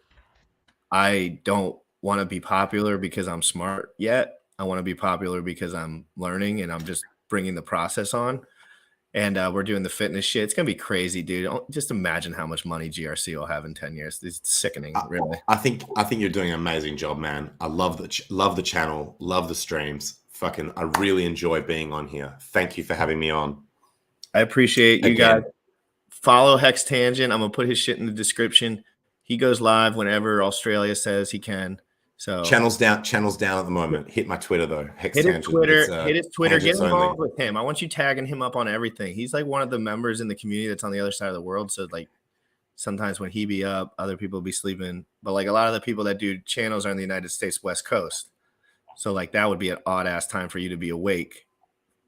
I don't want to be popular because I'm smart yet. I want to be popular because I'm learning and I'm just bringing the process on. And we're doing the fitness shit. It's going to be crazy, dude. Just imagine how much money GRC will have in 10 years. It's sickening, really. I think you're doing an amazing job, man. I love the channel, love the streams. I really enjoy being on here. Thank you for having me on. I appreciate you Again. guys. Follow Hex Tangent. I'm gonna put his shit in the description. He goes live whenever Australia says he can. So Channels down at the moment. Hit my Twitter though. Hex hit his Tangent. Twitter. It's, Hit his Twitter. Get tangents only. involved with him. I want you tagging him up on everything. He's like one of the members in the community that's on the other side of the world. So like sometimes when he be up, other people be sleeping. But like a lot of the people that do channels are in the United States West Coast. So like that would be an odd ass time for you to be awake.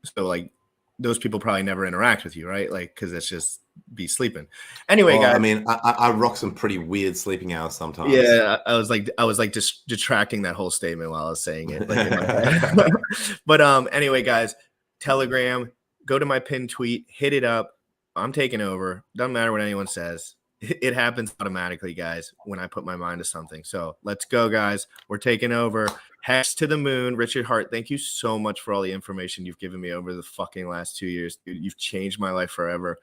So like those people probably never interact with you, right? Like because it's just be sleeping. Anyway, Well, guys. I mean, I rock some pretty weird sleeping hours sometimes. Yeah, I was like just detracting that whole statement while I was saying it. Like in my head. But anyway, guys, Telegram, go to my pinned tweet, hit it up. I'm taking over. Doesn't matter what anyone says. It happens automatically, guys, when I put my mind to something. So let's go, guys. We're taking over. Hex to the moon. Richard Hart, thank you so much for all the information you've given me over the fucking last 2 years, dude. You've changed my life forever.